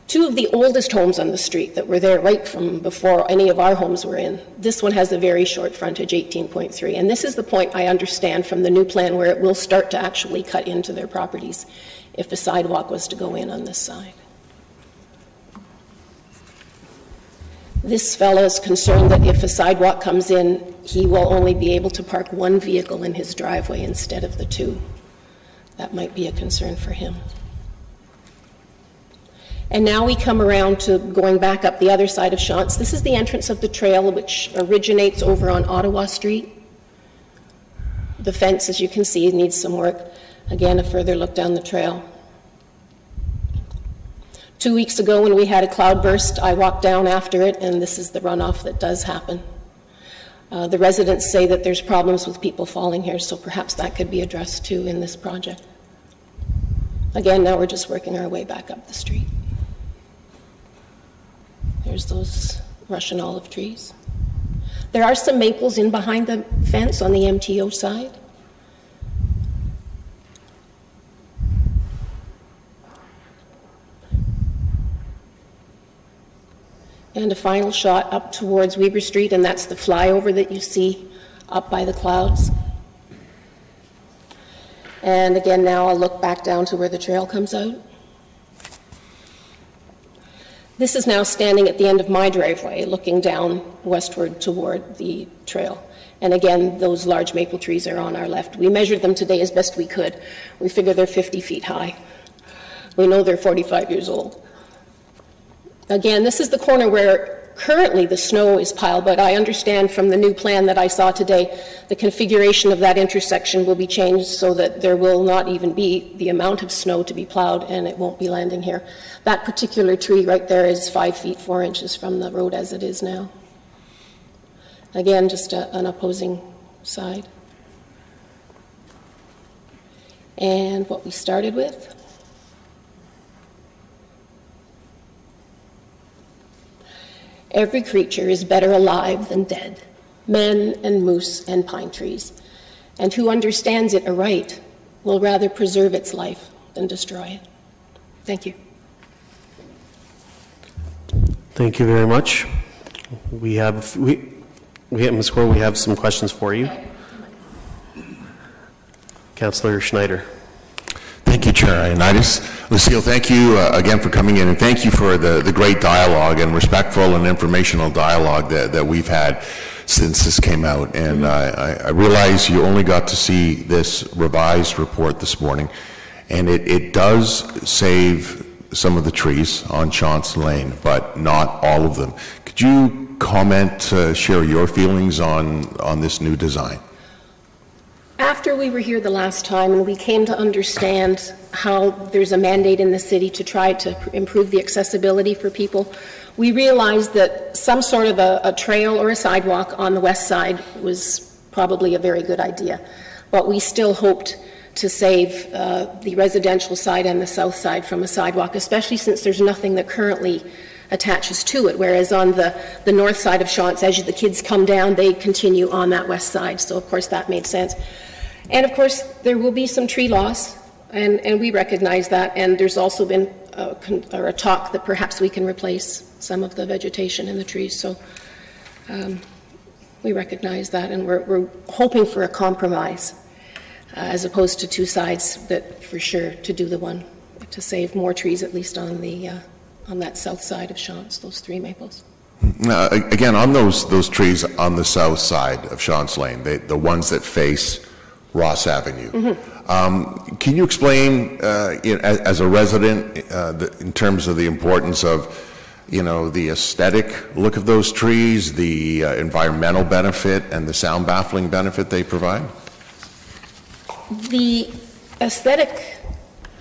2 of the oldest homes on the street that were there right from before any of our homes were in. This one has a very short frontage, 18.3, and this is the point I understand from the new plan where it will start to actually cut into their properties if a sidewalk was to go in on this side. This fellow is concerned that if a sidewalk comes in, he will only be able to park 1 vehicle in his driveway instead of the 2. That might be a concern for him. And now we come around to going back up the other side of Shantz. This is the entrance of the trail, which originates over on Ottawa Street. The fence, as you can see, needs some work. Again, a further look down the trail. 2 weeks ago when we had a cloudburst, I walked down after it, and this is the runoff that does happen. The residents say that there's problems with people falling here, so perhaps that could be addressed too in this project. Again, now we're just working our way back up the street. There's those Russian olive trees. There are some maples in behind the fence on the MTO side. And a final shot up towards Weber Street, and that's the flyover that you see up by the clouds. And again, now I'll look back down to where the trail comes out. This is now standing at the end of my driveway, looking down westward toward the trail. And again, those large maple trees are on our left. We measured them today as best we could. We figure they're 50 feet high. We know they're 45 years old. Again, this is the corner where currently the snow is piled, but I understand from the new plan that I saw today, the configuration of that intersection will be changed so that there will not even be the amount of snow to be plowed, and it won't be landing here. That particular tree right there is 5 feet 4 inches from the road as it is now. Again, just an opposing side. And what we started with. Every creature is better alive than dead, men and moose and pine trees. And who understands it aright will rather preserve its life than destroy it. Thank you. Thank you very much. Ms. Gore, we have some questions for you. Councillor Schneider. Thank you, Chair Ioannidis. Lucille, thank you again for coming in, and thank you for the great dialogue and respectful and informational dialogue that we've had since this came out. And I realize you only got to see this revised report this morning, and it does save some of the trees on Chance Lane, but not all of them. Could you comment, share your feelings on this new design? After we were here the last time and we came to understand how there's a mandate in the city to try to improve the accessibility for people, we realized that some sort of a trail or a sidewalk on the west side was probably a very good idea. But we still hoped to save the residential side and the south side from a sidewalk, especially since there's nothing that currently attaches to it, whereas on the north side of Chance, as the kids come down, they continue on that west side. So, of course, that made sense. And, of course, there will be some tree loss, and we recognize that. And there's also been a talk that perhaps we can replace some of the vegetation in the trees. So we recognize that, and we're hoping for a compromise as opposed to two sides, that for sure to do the one, to save more trees at least on that south side of Chance, those 3 maples. Again, on those trees on the south side of Chance Lane, the ones that face Ross Avenue. Mm-hmm. Can you explain, as a resident, in terms of the importance of, the aesthetic look of those trees, the environmental benefit, and the sound baffling benefit they provide? The aesthetic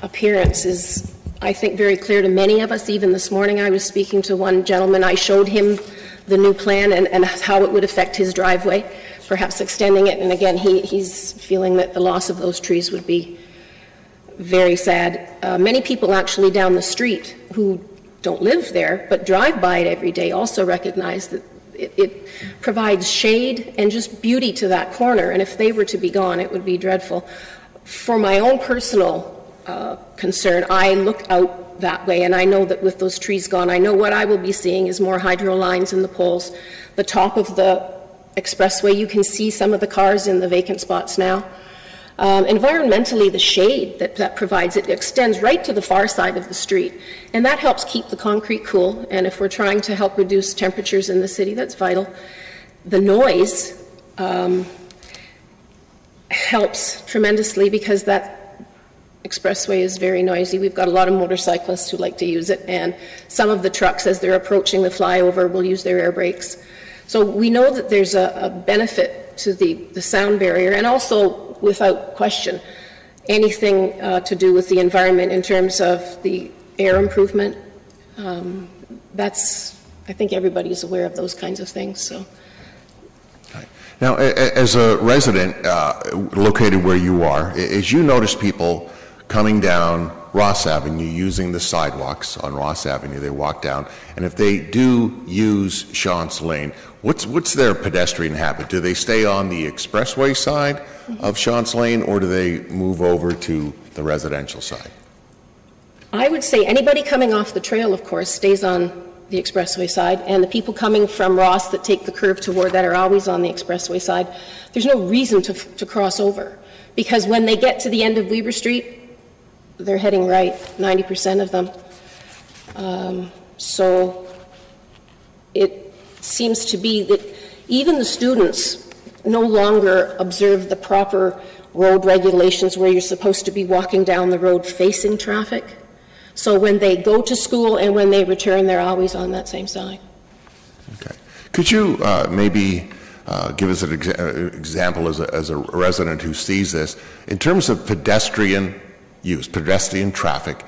appearance is, I think, very clear to many of us. Even this morning I was speaking to one gentleman. I showed him the new plan and how it would affect his driveway, perhaps extending it. And again, he's feeling that the loss of those trees would be very sad. Many people actually down the street who don't live there but drive by it every day also recognize that it provides shade and just beauty to that corner. And if they were to be gone, it would be dreadful. For my own personal concern, I look out that way, and I know that with those trees gone, I know what I will be seeing is more hydro lines in the poles. The top of the expressway, you can see some of the cars in the vacant spots now. Environmentally, the shade that provides, it extends right to the far side of the street, and that helps keep the concrete cool. And if we're trying to help reduce temperatures in the city, that's vital. The noise helps tremendously because that expressway is very noisy. We've got a lot of motorcyclists who like to use it, and some of the trucks, as they're approaching the flyover, will use their air brakes. So we know that there's a benefit to the sound barrier, and also, without question, anything to do with the environment in terms of the air improvement. I think everybody's aware of those kinds of things. So. Now, as a resident located where you are, as you notice people coming down Ross Avenue using the sidewalks on Ross Avenue, they walk down, and if they do use Chance Lane, what's their pedestrian habit? Do they stay on the expressway side of Chance Lane, or do they move over to the residential side? I would say anybody coming off the trail, of course, stays on the expressway side, and the people coming from Ross that take the curve toward that are always on the expressway side. There's no reason to cross over, because when they get to the end of Weber Street, they're heading right, 90% of them. So it seems to be that even the students no longer observe the proper road regulations where you're supposed to be walking down the road facing traffic. So when they go to school and when they return, they're always on that same side. Could you maybe give us an example as a resident who sees this, in terms of pedestrian use, pedestrian traffic,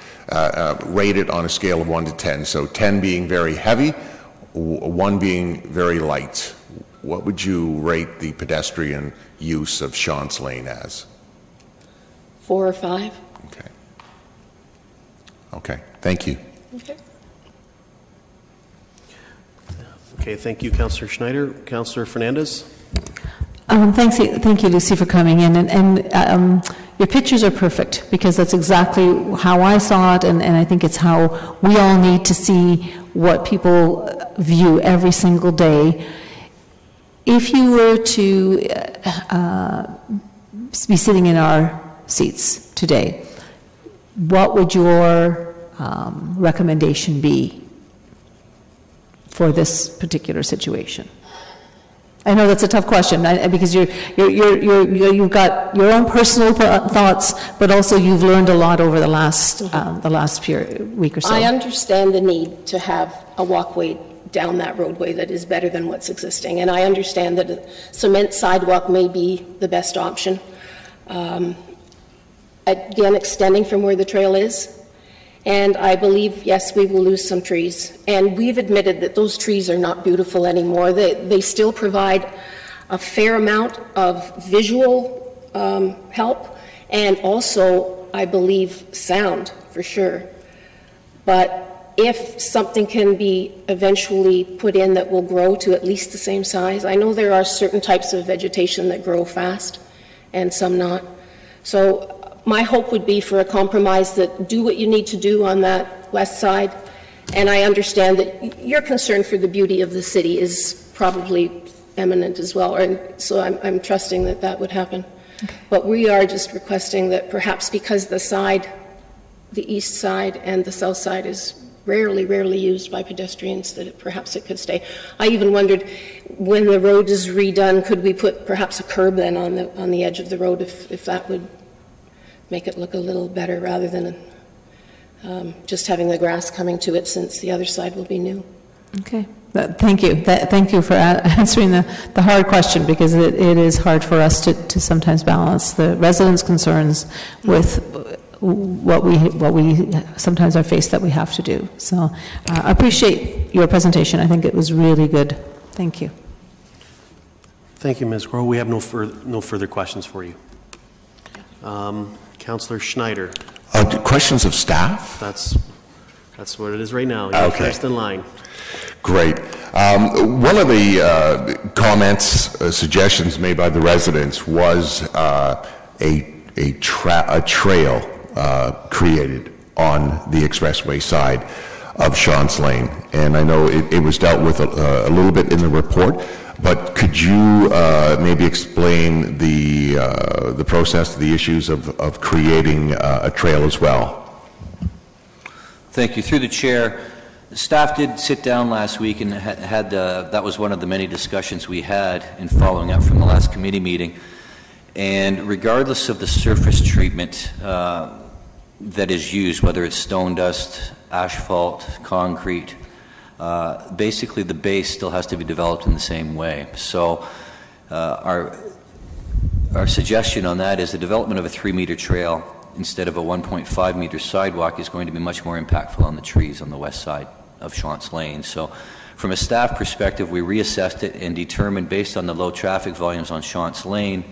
rated on a scale of 1 to 10, so 10 being very heavy, 1 being very light? What would you rate the pedestrian use of Shantz Lane as? 4 or 5. Okay. Okay, thank you. Okay. Okay, thank you, Councillor Schneider. Councillor Fernandez? Thank you, Lucy, for coming in. And your pictures are perfect, because that's exactly how I saw it, and I think it's how we all need to see what people view every single day. If you were to be sitting in our seats today, what would your recommendation be for this particular situation? I know that's a tough question, because you've got your own personal thoughts, but also you've learned a lot over the last week or so. I understand the need to have a walkway down that roadway that is better than what's existing, and I understand that a cement sidewalk may be the best option. Again, extending from where the trail is. And I believe, yes, we will lose some trees. And we've admitted that those trees are not beautiful anymore. They still provide a fair amount of visual help, and also, I believe, sound, for sure. But if something can be eventually put in that will grow to at least the same size, I know there are certain types of vegetation that grow fast and some not. So my hope would be for a compromise that do what you need to do on that west side. And I understand that your concern for the beauty of the city is probably eminent as well. And so I'm trusting that that would happen. Okay. But we are just requesting that perhaps because the east side and the south side is rarely used by pedestrians, that perhaps it could stay. I even wondered, when the road is redone, could we put perhaps a curb then on the edge of the road, if that would make it look a little better, rather than just having the grass coming to it, since the other side will be new. Okay. Thank you. Thank you for answering the hard question, because it is hard for us to sometimes balance the residents' concerns with what we sometimes are faced that we have to do. So I appreciate your presentation. I think it was really good. Thank you. Thank you, Ms. Groh. We have no further questions for you. Councillor Schneider. Questions of staff? That's what it is right now. You're first in line. Great. One of the comments, suggestions made by the residents was a trail created on the expressway side of Shantz Lane, and I know it was dealt with a little bit in the report. But could you maybe explain the process, the issues of creating a trail as well? Thank you. Through the chair, staff did sit down last week and had that was one of the many discussions we had in following up from the last committee meeting. And regardless of the surface treatment that is used, whether it's stone dust, asphalt, concrete, basically the base still has to be developed in the same way. So our suggestion on that is the development of a 3-meter trail instead of a 1.5-meter sidewalk is going to be much more impactful on the trees on the west side of Shantz Lane. So from a staff perspective, we reassessed it and determined, based on the low traffic volumes on Shantz Lane,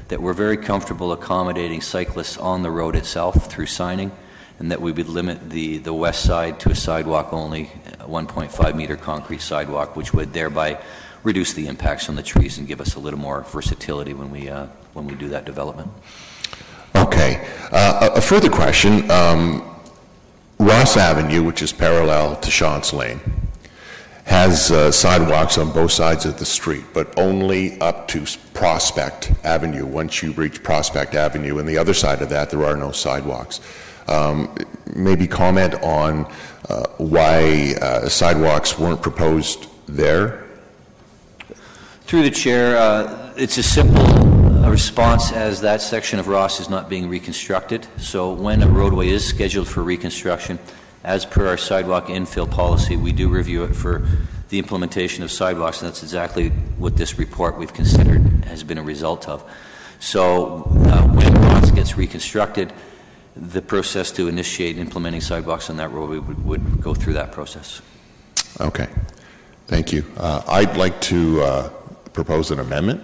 that we're very comfortable accommodating cyclists on the road itself through signing, and that we would limit the west side to a sidewalk only, a 1.5-meter concrete sidewalk, which would thereby reduce the impacts on the trees and give us a little more versatility when we do that development. Okay. A further question. Ross Avenue, which is parallel to Shantz Lane, has sidewalks on both sides of the street, but only up to Prospect Avenue. Once you reach Prospect Avenue, and the other side of that, there are no sidewalks. Maybe comment on why sidewalks weren't proposed there? Through the chair, it's a simple response as that section of Ross is not being reconstructed. So when a roadway is scheduled for reconstruction, as per our sidewalk infill policy, we do review it for the implementation of sidewalks, and that's exactly what this report we've considered has been a result of. So when Bronx gets reconstructed, the process to initiate implementing sidewalks on that road, we would go through that process. Okay. Thank you. I'd like to propose an amendment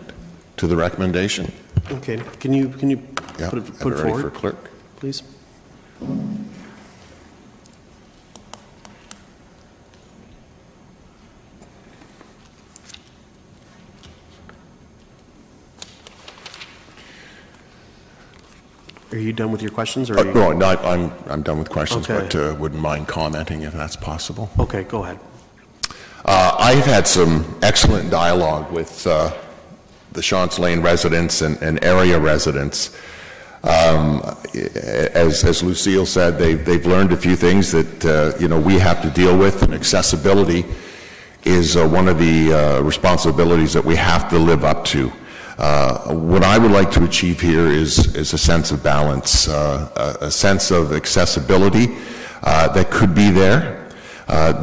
to the recommendation. Okay. Can you put it ready forward, for clerk, please? Are you done with your questions? Or No, I'm done with questions, Okay. but wouldn't mind commenting if that's possible. Okay, go ahead. I've had some excellent dialogue with the Shantz Lane residents and area residents. As Lucille said, they've learned a few things that we have to deal with, and accessibility is one of the responsibilities that we have to live up to. What I would like to achieve here is a sense of balance, a sense of accessibility that could be there.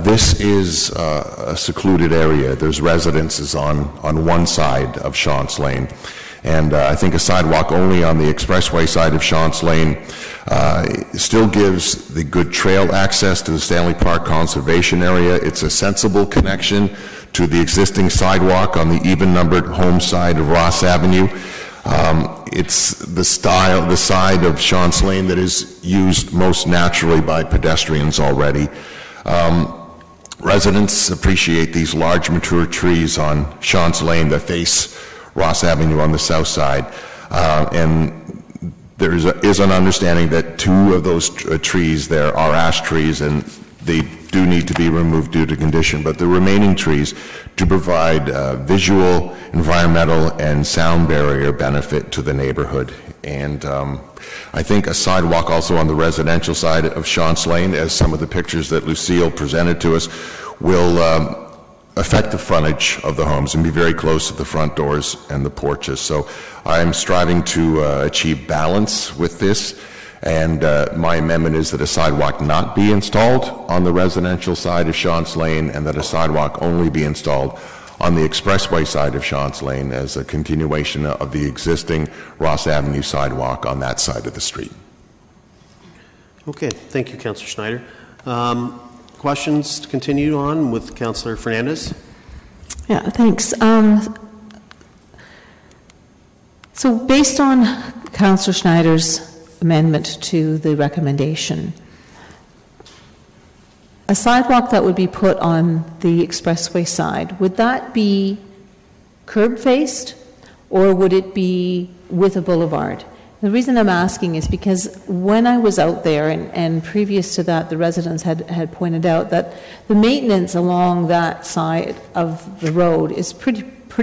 This is a secluded area. There's residences on one side of Shantz Lane. And I think a sidewalk only on the expressway side of Shantz Lane still gives the good trail access to the Stanley Park Conservation Area. It's a sensible connection to the existing sidewalk on the even-numbered home side of Ross Avenue. It's the side of Shantz Lane that is used most naturally by pedestrians already. Residents appreciate these large mature trees on Shantz Lane that face Ross Avenue on the south side. And there is an understanding that two of those trees there are ash trees, and they do need to be removed due to condition, but the remaining trees do provide visual, environmental, and sound barrier benefit to the neighborhood. And I think a sidewalk also on the residential side of Shantz Lane, as some of the pictures that Lucille presented to us, will affect the frontage of the homes and be very close to the front doors and the porches. So I'm striving to achieve balance with this. And my amendment is that a sidewalk not be installed on the residential side of Shantz Lane, and that a sidewalk only be installed on the expressway side of Shantz Lane as a continuation of the existing Ross Avenue sidewalk on that side of the street. Okay, thank you, Councillor Schneider. Questions to continue on with Councillor Fernandez? Yeah, thanks. So based on Councillor Schneider's amendment to the recommendation, a sidewalk that would be put on the expressway side, would that be curb-faced, or would it be with a boulevard? The reason I'm asking is because when I was out there, and previous to that, the residents had pointed out that the maintenance along that side of the road is pretty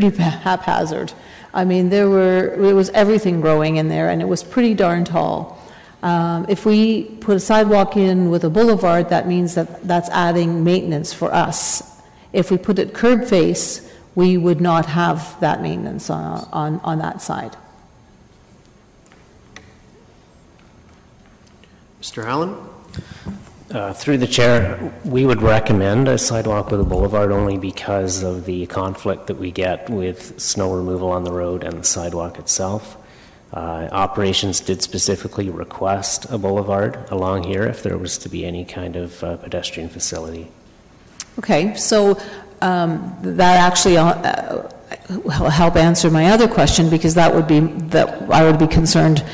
haphazard. I mean, it was everything growing in there, and it was pretty darn tall. If we put a sidewalk in with a boulevard, that means that's adding maintenance for us. If we put it curb face, we would not have that maintenance on that side. Mr. Allen? Through the chair, we would recommend a sidewalk with a boulevard only because of the conflict that we get with snow removal on the road and the sidewalk itself. Operations did specifically request a boulevard along here if there was to be any kind of pedestrian facility. Okay, so that actually will help answer my other question, because that I would be concerned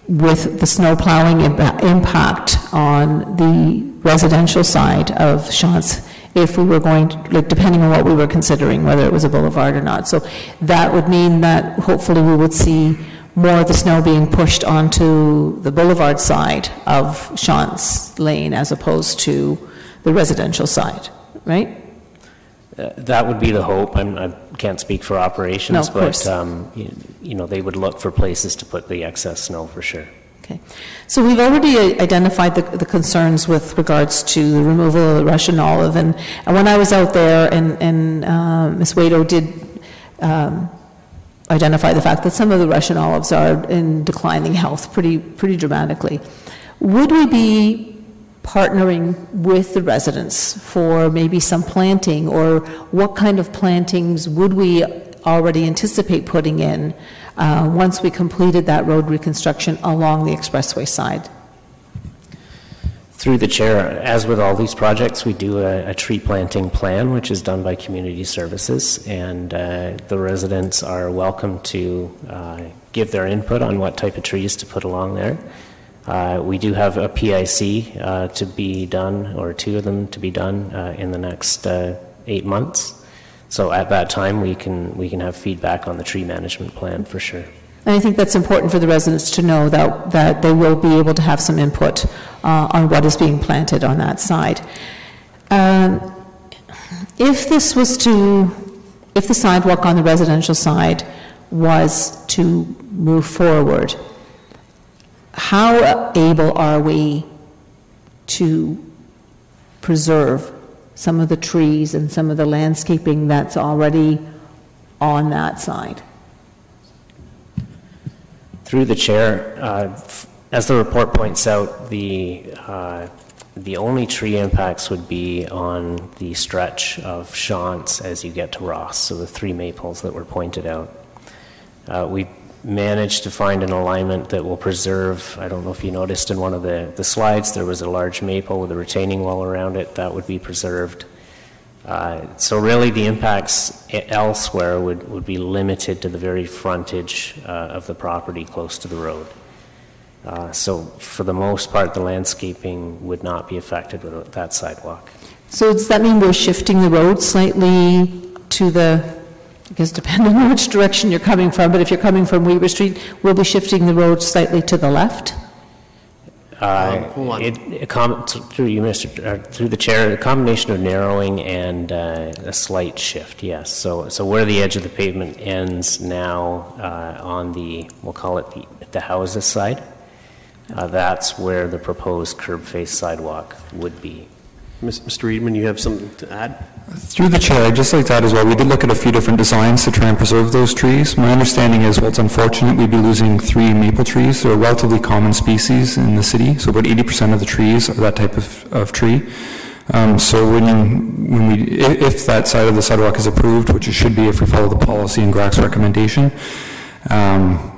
with the snow plowing impact on the residential side of Shantz if we were going to, depending on what we were considering, whether it was a boulevard or not. So that would mean that hopefully we would see more of the snow being pushed onto the boulevard side of Shantz Lane as opposed to the residential side, right? That would be the hope. I can't speak for operations, no, but they would look for places to put the excess snow for sure. Okay. So we've already identified the concerns with regards to the removal of the Russian olive, and when I was out there, and Ms. Waito did identify the fact that some of the Russian olives are in declining health pretty dramatically. Would we be partnering with the residents for maybe some planting, or what kind of plantings would we already anticipate putting in once we completed that road reconstruction along the expressway side? Through the chair, as with all these projects, we do a tree planting plan, which is done by Community Services, and the residents are welcome to give their input on what type of trees to put along there. We do have a PIC to be done, or 2 of them to be done in the next 8 months. So at that time, we can have feedback on the tree management plan for sure. And I think that's important for the residents to know that they will be able to have some input on what is being planted on that side. If the sidewalk on the residential side was to move forward, how able are we to preserve some of the trees and some of the landscaping that's already on that side? Through the chair, as the report points out, the only tree impacts would be on the stretch of Shantz as you get to Ross, so the 3 maples that were pointed out. We managed to find an alignment that will preserve, I don't know if you noticed in one of the slides, there was a large maple with a retaining wall around it, that would be preserved. So really the impacts elsewhere would be limited to the very frontage of the property close to the road. So for the most part, the landscaping would not be affected with that sidewalk. So does that mean we're shifting the road slightly to the, I guess depending on which direction you're coming from, but if you're coming from Weber Street, we'll be shifting the road slightly to the left? Through you, through the chair, a combination of narrowing and a slight shift, yes. So where the edge of the pavement ends now on the, we'll call it the houses side, that's where the proposed curb face sidewalk would be. Mr. Reedman, you have something to add? Through the chair, I'd just like to add as well, we did look at a few different designs to try and preserve those trees. My understanding is, while it's unfortunate we'd be losing 3 maple trees, they're a relatively common species in the city, so about 80% of the trees are that type of tree. So if that side of the sidewalk is approved, which it should be if we follow the policy and GRAC's recommendation,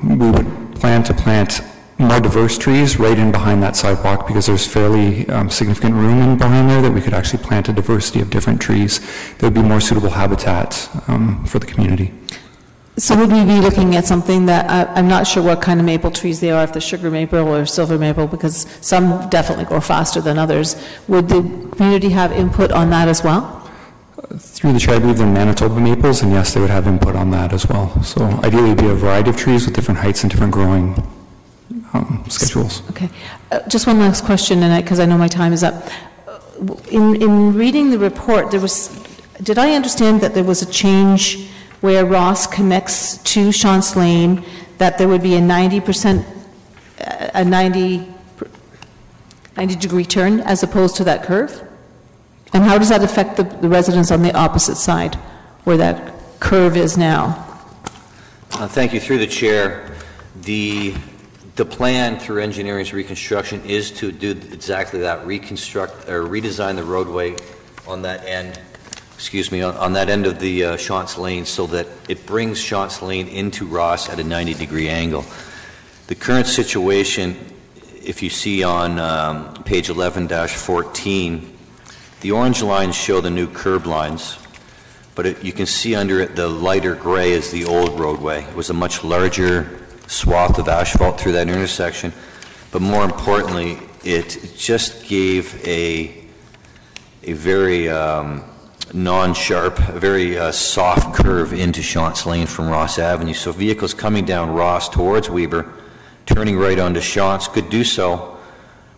we would plan to plant more diverse trees right in behind that sidewalk, because there's fairly significant room in behind there that we could actually plant a diversity of different trees that would be more suitable habitat for the community. So would we be looking at something that, I'm not sure what kind of maple trees they are, if they're sugar maple or silver maple, because some definitely grow faster than others. Would the community have input on that as well? Through the chair, I believe they're Manitoba maples, and yes, they would have input on that as well. So ideally it would be a variety of trees with different heights and different growing schedules. Okay. Just one last question, and because I know my time is up. In reading the report, did I understand that there was a change where Ross connects to Shantz Lane, that there would be a 90% 90 degree turn as opposed to that curve? And how does that affect the residents on the opposite side where that curve is now? Thank you. Through the chair, the plan through engineering's reconstruction is to do exactly that, reconstruct or redesign the roadway on that end, on that end of the Shantz Lane, so that it brings Shantz Lane into Ross at a 90-degree angle. The current situation, if you see on page 11-14, the orange lines show the new curb lines, but you can see under it the lighter gray is the old roadway. It was a much larger swath of asphalt through that intersection, but more importantly, it just gave a very non-sharp, a very soft curve into Shantz Lane from Ross Avenue. So vehicles coming down Ross towards Weber, turning right onto Shantz, could do so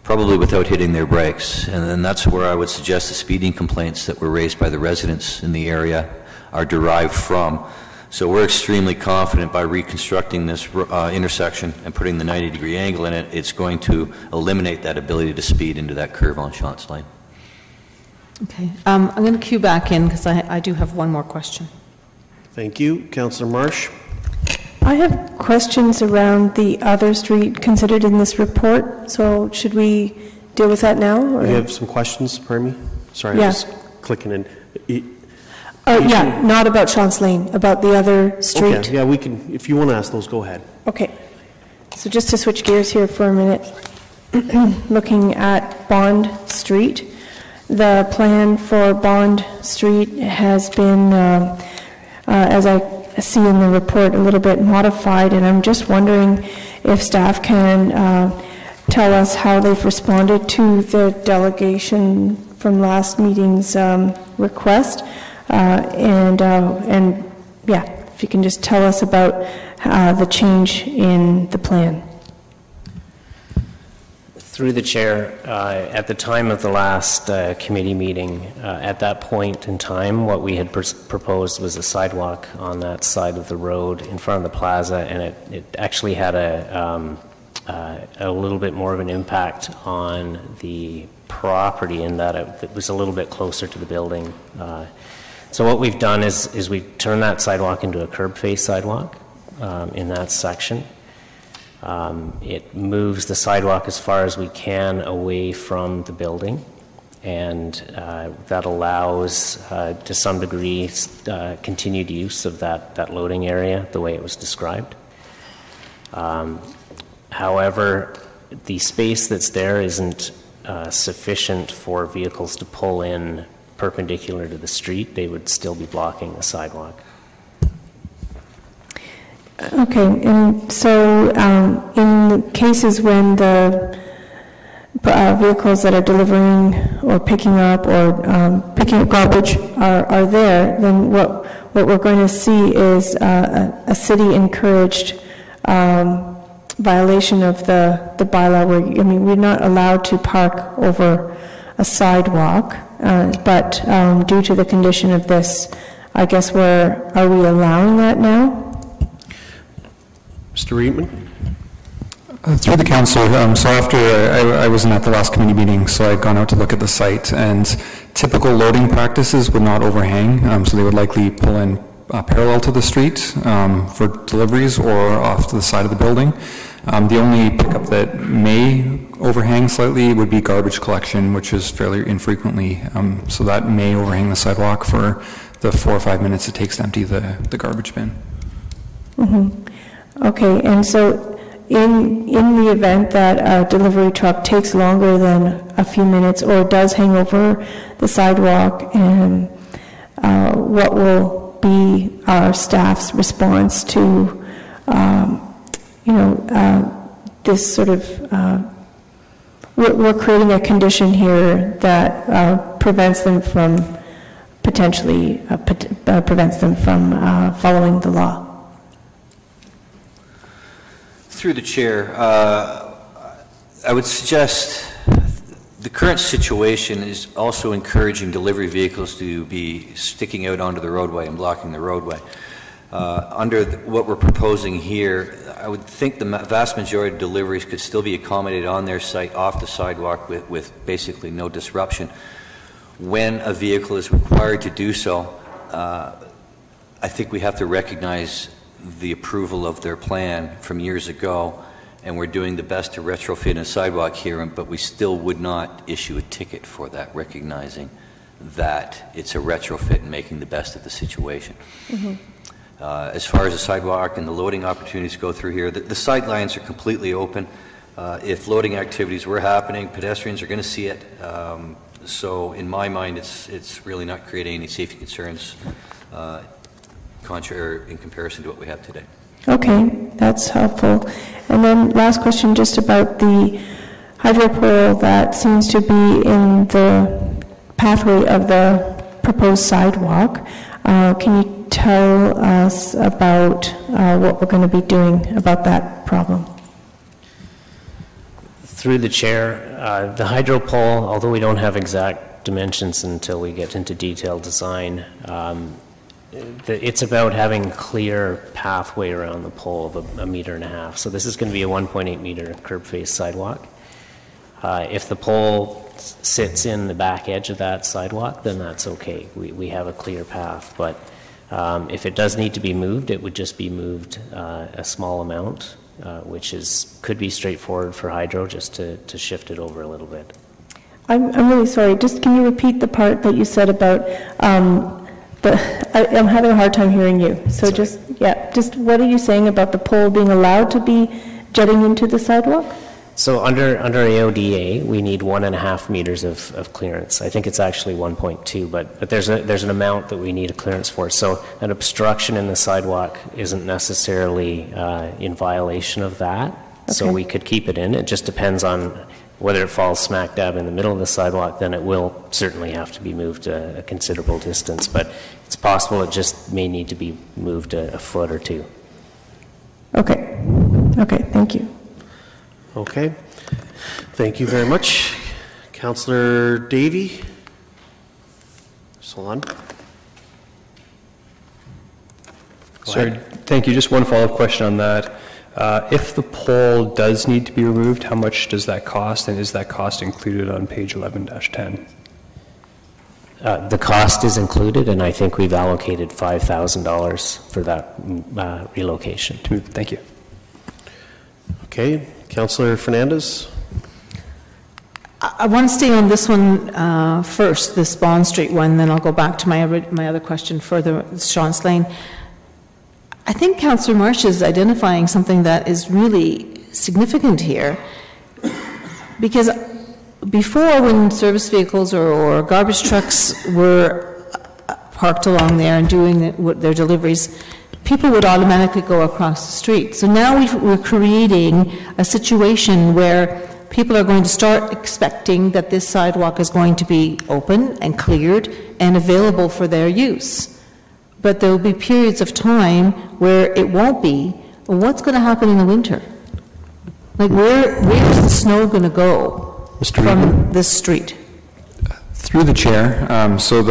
probably without hitting their brakes. And that's where I would suggest the speeding complaints that were raised by the residents in the area are derived from. So we're extremely confident by reconstructing this intersection and putting the 90-degree angle in it, it's going to eliminate that ability to speed into that curve on Shantz Lane. Okay. I'm going to cue back in because I do have one more question. Thank you. Councillor Marsh. I have questions around the other street considered in this report. So should we deal with that now? Or? You have some questions, pardon me? Sorry, Yeah. I was clicking in. Yeah, not about Shantz Lane, about the other street. Okay, yeah, we can, if you want to ask those, go ahead. Okay. So just to switch gears here for a minute, looking at Bond Street, the plan for Bond Street has been, as I see in the report, a little bit modified, and I'm just wondering if staff can tell us how they've responded to the delegation from last meeting's request, and yeah, if you can just tell us about the change in the plan. Through the chair, at the time of the last committee meeting, at that point in time, what we had proposed was a sidewalk on that side of the road in front of the plaza, and it actually had a little bit more of an impact on the property in that it was a little bit closer to the building. So what we've done is we've turned that sidewalk into a curb face sidewalk in that section. It moves the sidewalk as far as we can away from the building, and that allows, to some degree, continued use of that loading area the way it was described. However, the space that's there isn't sufficient for vehicles to pull in perpendicular to the street. They would still be blocking the sidewalk. Okay, and so in cases when the vehicles that are delivering or picking up garbage are there, then what we're going to see is a city-encouraged violation of the bylaw. We're not allowed to park over a sidewalk, but due to the condition of this, I guess are we allowing that now? Mr. Reitman? Through the council, so after I wasn't at the last committee meeting, so I'd gone out to look at the site, and typical loading practices would not overhang, so they would likely pull in parallel to the street for deliveries or off to the side of the building. The only pickup that may overhang slightly would be garbage collection, which is fairly infrequently, so that may overhang the sidewalk for the 4 or 5 minutes it takes to empty the garbage bin. Mm-hmm. Okay, and so in the event that a delivery truck takes longer than a few minutes or does hang over the sidewalk, and what will be our staff's response to, this sort of, we're creating a condition here that prevents them from following the law. Through the chair, I would suggest the current situation is also encouraging delivery vehicles to be sticking out onto the roadway and blocking the roadway. Under what we're proposing here, I would think the vast majority of deliveries could still be accommodated on their site off the sidewalk with basically no disruption. When a vehicle is required to do so, I think we have to recognize the approval of their plan from years ago, and we're doing the best to retrofit a sidewalk here, but we still would not issue a ticket for that, recognizing that it's a retrofit and making the best of the situation. Mm-hmm. As far as the sidewalk and the loading opportunities go through here, the sight lines are completely open. If loading activities were happening, pedestrians are going to see it. So in my mind, it's really not creating any safety concerns contrary in comparison to what we have today. Okay, that's helpful. And then last question, just about the hydro pole that seems to be in the pathway of the proposed sidewalk. Can you tell us about what we're going to be doing about that problem? Through the chair, the hydro pole, although we don't have exact dimensions until we get into detailed design, it's about having clear pathway around the pole of a 1.5 meters. So this is going to be a 1.8 meter curb face sidewalk. If the pole sits in the back edge of that sidewalk, then that's okay. We have a clear path. But if it does need to be moved, it would just be moved a small amount, which could be straightforward for hydro, just to shift it over a little bit. I'm really sorry, just can you repeat the part that you said about, I'm having a hard time hearing you. So just what are you saying about the pole being allowed to be jutting into the sidewalk? So under AODA, we need 1.5 meters of clearance. I think it's actually 1.2, but there's an amount that we need a clearance for. So an obstruction in the sidewalk isn't necessarily in violation of that. Okay. So we could keep it in. It just depends on whether it falls smack dab in the middle of the sidewalk, then it will certainly have to be moved a considerable distance. But it's possible it just may need to be moved a foot or two. Okay. Okay, thank you. Okay. Thank you very much. Councillor Davey? Salon? Sorry, thank you. Just one follow-up question on that. If the pole does need to be removed, how much does that cost, and is that cost included on page 11-10? The cost is included, and I think we've allocated $5,000 for that relocation. Thank you. Okay. Councillor Fernandez? I want to stay on this one first, this Bond Street one, then I'll go back to my other question further, Shantz Lane. I think Councillor Marsh is identifying something that is really significant here, because before, when service vehicles or garbage trucks were parked along there and doing their deliveries, people would automatically go across the street. So now we're creating a situation where people are going to start expecting that this sidewalk is going to be open and cleared and available for their use. But there will be periods of time where it won't be. Well, what's going to happen in the winter? Like, where's the snow going to go from this street? Through the chair, so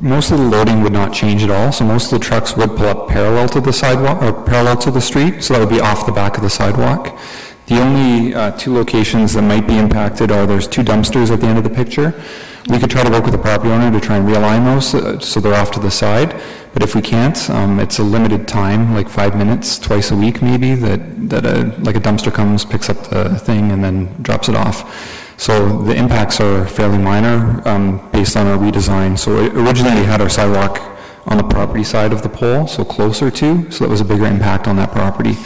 most of the loading would not change at all. So most of the trucks would pull up parallel to the sidewalk or parallel to the street. So that would be off the back of the sidewalk. The only two locations that might be impacted are there's two dumpsters at the end of the picture. We could try to work with the property owner to try and realign those so they're off to the side. But if we can't, it's a limited time, like 5 minutes, twice a week maybe, that like a dumpster comes, picks up the thing, and then drops it off. So the impacts are fairly minor based on our redesign. So originally we had our sidewalk on the property side of the pole, so closer to, so that was a bigger impact on that property.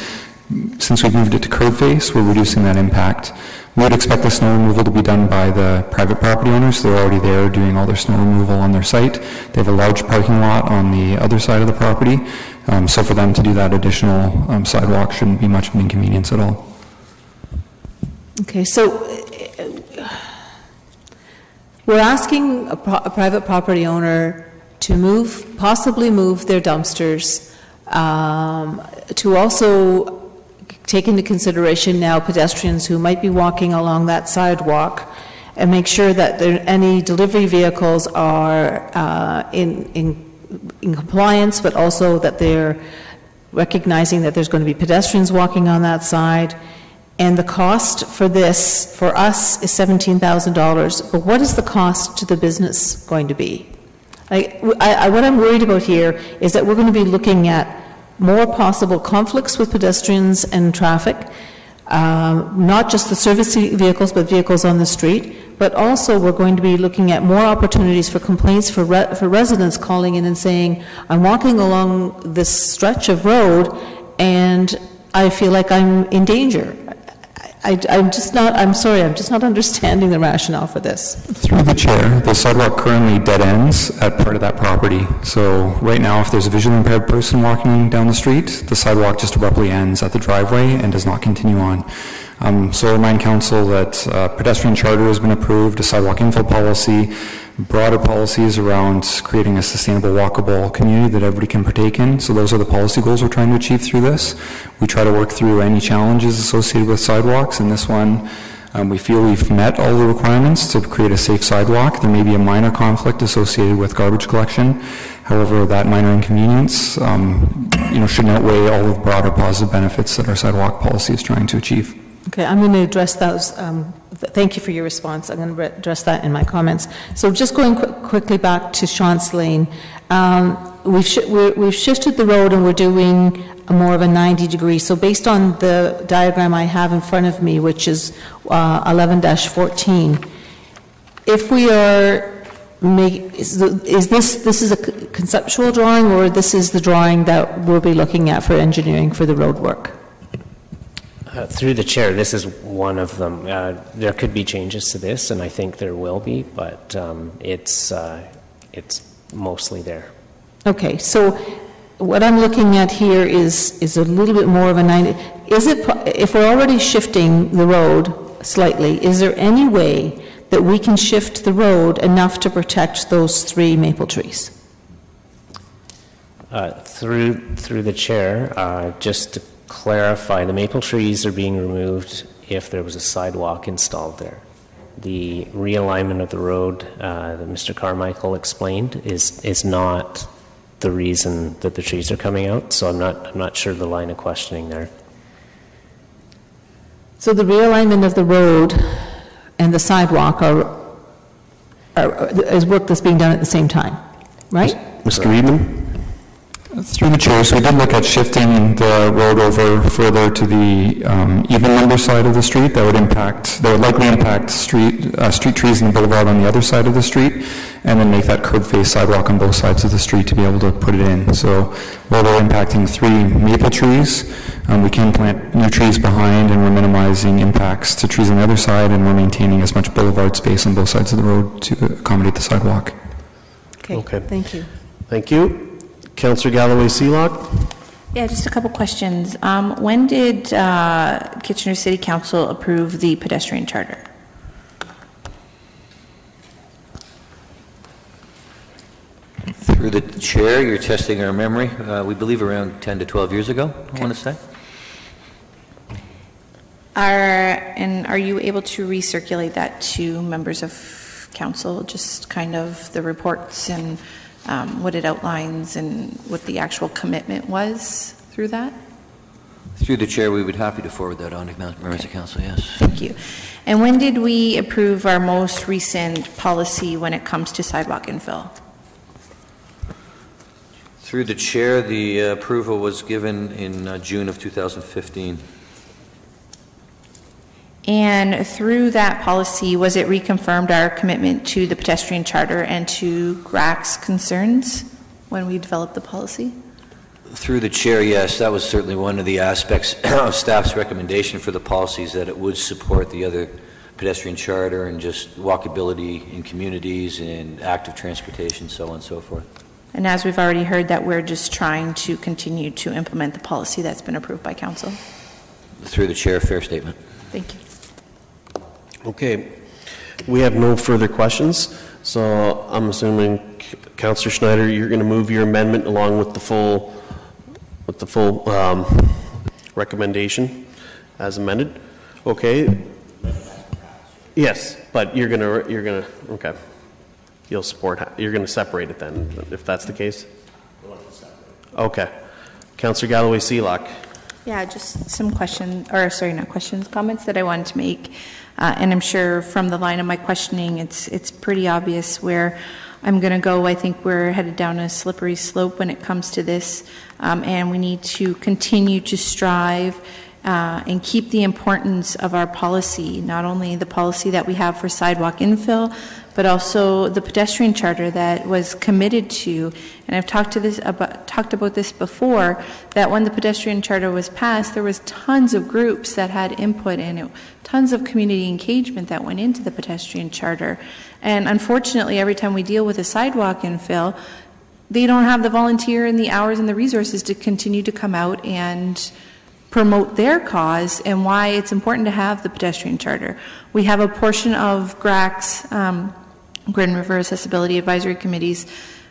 Since we've moved it to curb face, we're reducing that impact. We would expect the snow removal to be done by the private property owners. They're already there doing all their snow removal on their site. They have a large parking lot on the other side of the property. So for them to do that additional sidewalk shouldn't be much of an inconvenience at all. Okay, so we're asking a private property owner to possibly move their dumpsters, to also take into consideration now pedestrians who might be walking along that sidewalk, and make sure that any delivery vehicles are in compliance, but also that they're recognizing that there's going to be pedestrians walking on that side. And the cost for this, for us, is $17,000. But what is the cost to the business going to be? What I'm worried about here is that we're going to be looking at more possible conflicts with pedestrians and traffic, not just the service vehicles, but vehicles on the street. But also we're going to be looking at more opportunities for complaints for residents calling in and saying, I'm walking along this stretch of road and I feel like I'm in danger. I'm just not understanding the rationale for this. Through the chair, the sidewalk currently dead ends at part of that property. So right now, if there's a visually impaired person walking down the street, the sidewalk just abruptly ends at the driveway and does not continue on. So I remind council that pedestrian charter has been approved, a sidewalk infill policy, broader policies around creating a sustainable, walkable community that everybody can partake in. So those are the policy goals we're trying to achieve through this. We try to work through any challenges associated with sidewalks. In this one, we feel we've met all the requirements to create a safe sidewalk. There may be a minor conflict associated with garbage collection. However, that minor inconvenience, should outweigh all of the broader positive benefits that our sidewalk policy is trying to achieve. Okay, I'm going to address those. Thank you for your response. I'm going to address that in my comments. So just going quickly back to Shantz Lane, we've shifted the road and we're doing more of a 90-degree. So based on the diagram I have in front of me, which is 11-14, if we are is this a conceptual drawing, or this is the drawing that we'll be looking at for engineering for the road work? Through the chair, this is one of them. There could be changes to this, and I think there will be, but it's mostly there. Okay, so what I'm looking at here is a little bit more of a 90. If we're already shifting the road slightly, is there any way that we can shift the road enough to protect those 3 maple trees? Through the chair, just to clarify, the maple trees are being removed if there was a sidewalk installed there. The realignment of the road that Mr. Carmichael explained is not the reason that the trees are coming out, so I'm not sure the line of questioning there. So the realignment of the road and the sidewalk is work that's being done at the same time, right? Mr. Reedman? Through the chair, so we did look at shifting the road over further to the even number side of the street. That would likely impact street trees in the boulevard on the other side of the street, and then make that curb face sidewalk on both sides of the street to be able to put it in. So while we're impacting 3 maple trees, we can plant new trees behind, and we're minimizing impacts to trees on the other side, and we're maintaining as much boulevard space on both sides of the road to accommodate the sidewalk. Okay. Thank you. Thank you. Councillor Galloway-Seelock? Yeah, just a couple questions. When did Kitchener City Council approve the pedestrian charter? Through the chair, you're testing our memory. We believe around 10 to 12 years ago, I want to say. Are you able to recirculate that to members of council, just kind of the reports and what it outlines and what the actual commitment was through that? Through the chair, we would be happy to forward that on to members of council, yes. Thank you. And when did we approve our most recent policy when it comes to sidewalk infill? Through the chair, the approval was given in June of 2015. And through that policy, was it reconfirmed our commitment to the pedestrian charter and to GRAC's concerns when we developed the policy? Through the chair, yes, that was certainly one of the aspects of staff's recommendation for the policies, that it would support the other pedestrian charter and just walkability in communities and active transportation, so on and so forth. And as we've already heard, that we're just trying to continue to implement the policy that's been approved by council. Through the chair, fair statement. Thank you. Okay. We have no further questions, so I'm assuming, Councillor Schneider, you're going to move your amendment along with the full recommendation as amended. Okay. Yes, but you're going to okay. You're going to separate it then, if that's the case? Okay. Councillor Galloway-Seelock. Yeah, just some comments that I wanted to make. And I'm sure from the line of my questioning, it's pretty obvious where I'm going to go. I think we're headed down a slippery slope when it comes to this. And we need to continue to strive and keep the importance of our policy, not only the policy that we have for sidewalk infill, but also the pedestrian charter that was committed to. And I've talked about this before, that when the pedestrian charter was passed, there was tons of groups that had input in it, tons of community engagement that went into the pedestrian charter. And unfortunately, every time we deal with a sidewalk infill, they don't have the volunteer and the hours and the resources to continue to come out and promote their cause and why it's important to have the pedestrian charter. We have a portion of GRAC's, Grand River Accessibility Advisory Committee's,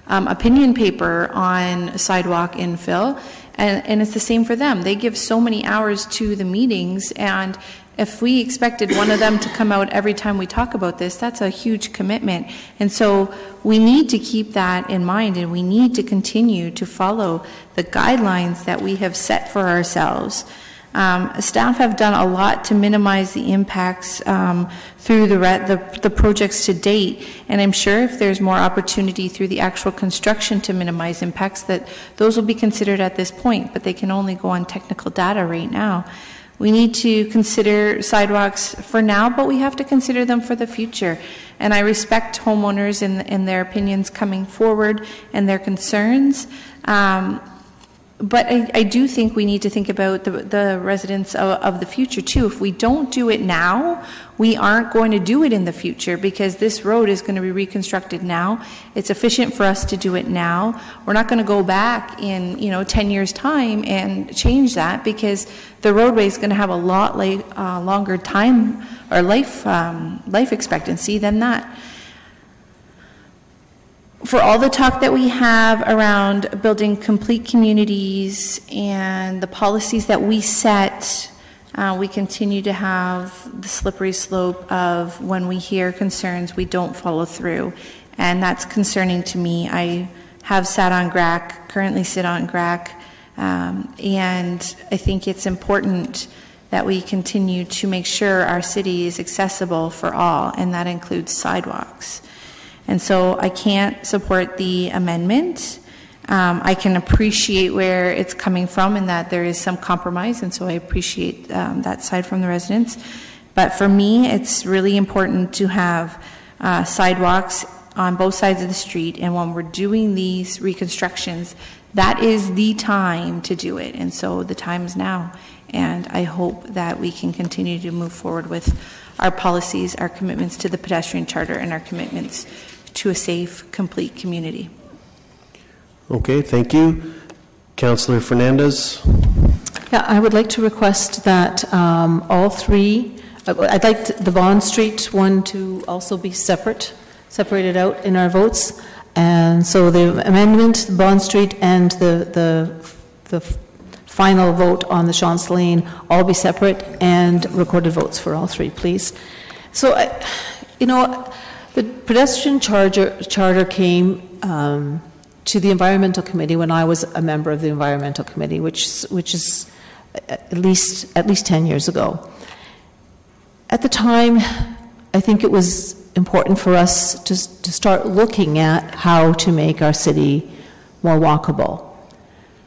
opinion paper on sidewalk infill, and it's the same for them. They give so many hours to the meetings, and if we expected one of them to come out every time we talk about this, that's a huge commitment. And so we need to keep that in mind, and we need to continue to follow the guidelines that we have set for ourselves. Staff have done a lot to minimize the impacts through the projects to date, and I'm sure if there's more opportunity through the actual construction to minimize impacts, that those will be considered at this point, but they can only go on technical data right now. We need to consider sidewalks for now, but we have to consider them for the future. and I respect homeowners and their opinions coming forward and their concerns. But I do think we need to think about the residents of the future too. If we don't do it now, we aren't going to do it in the future, because this road is going to be reconstructed now. It's efficient for us to do it now. We're not going to go back in 10 years' time and change that, because the roadway is going to have a lot longer time or life expectancy than that. For all the talk that we have around building complete communities and the policies that we set, we continue to have the slippery slope of when we hear concerns, we don't follow through. And that's concerning to me. I have sat on GRAC, currently sit on GRAC, and I think it's important that we continue to make sure our city is accessible for all, and that includes sidewalks. And so I can't support the amendment. I can appreciate where it's coming from and that there is some compromise, and so I appreciate that side from the residents. But for me, it's really important to have sidewalks on both sides of the street, and when we're doing these reconstructions, that is the time to do it, and so the time is now. And I hope that we can continue to move forward with our policies, our commitments to the pedestrian charter, and our commitments to a safe, complete community. Okay, thank you. Councillor Fernandez. Yeah, I would like to request that all three, I'd like the Bond Street one to also be separated out in our votes. And so the amendment, the Bond Street, and the final vote on the Chance Lane all be separate, and recorded votes for all three, please. So, the pedestrian charter came to the Environmental Committee when I was a member of the Environmental Committee, which is at least 10 years ago. At the time, I think it was important for us to start looking at how to make our city more walkable.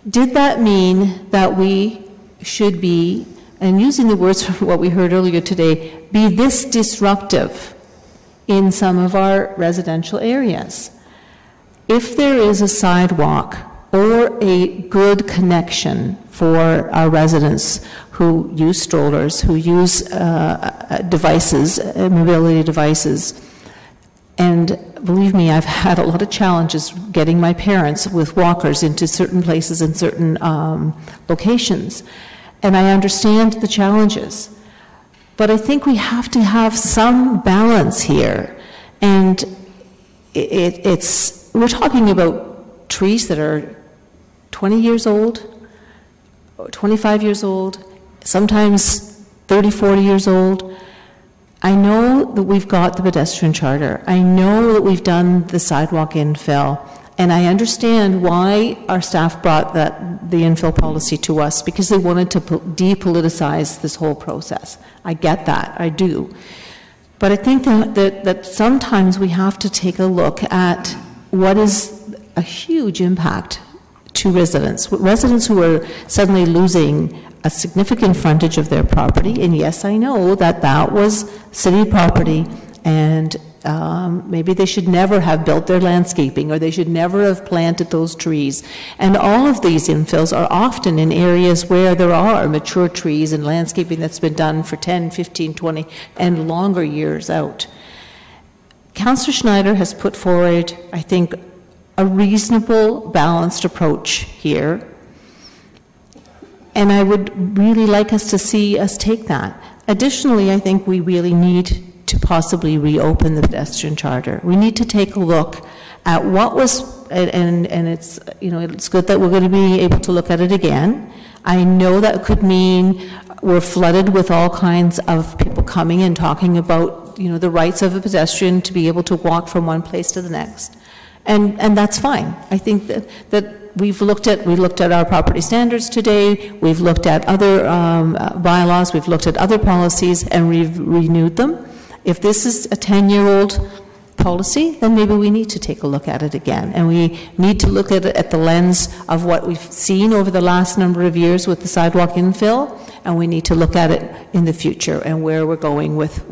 Did that mean that we should be, and using the words from what we heard earlier today, be this disruptive in some of our residential areas? If there is a sidewalk or a good connection for our residents who use strollers, who use devices, mobility devices, and believe me, I've had a lot of challenges getting my parents with walkers into certain places and certain locations, and I understand the challenges. But I think we have to have some balance here, and we're talking about trees that are 20 years old, 25 years old, sometimes 30, 40 years old. I know that we've got the pedestrian charter. I know that we've done the sidewalk infill, and I understand why our staff brought the infill policy to us, because they wanted to depoliticize this whole process. I get that, I do. But I think that sometimes we have to take a look at what is a huge impact to residents who are suddenly losing a significant frontage of their property. And yes, I know that was city property, and maybe they should never have built their landscaping, or they should never have planted those trees. And all of these infills are often in areas where there are mature trees and landscaping that's been done for 10, 15, 20, and longer years out. Councillor Schneider has put forward, I think, a reasonable, balanced approach here. And I would really like us to see us take that. Additionally, I think we really need to possibly reopen the pedestrian charter. We need to take a look at what was, and it's, it's good that we're going to be able to look at it again. I know that could mean we're flooded with all kinds of people coming and talking about, the rights of a pedestrian to be able to walk from one place to the next. And that's fine. I think that we looked at our property standards today, we've looked at other bylaws, we've looked at other policies, and we've renewed them. If this is a 10-year-old policy, then maybe we need to take a look at it again. And we need to look at it at the lens of what we've seen over the last number of years with the sidewalk infill, and we need to look at it in the future and where we're going with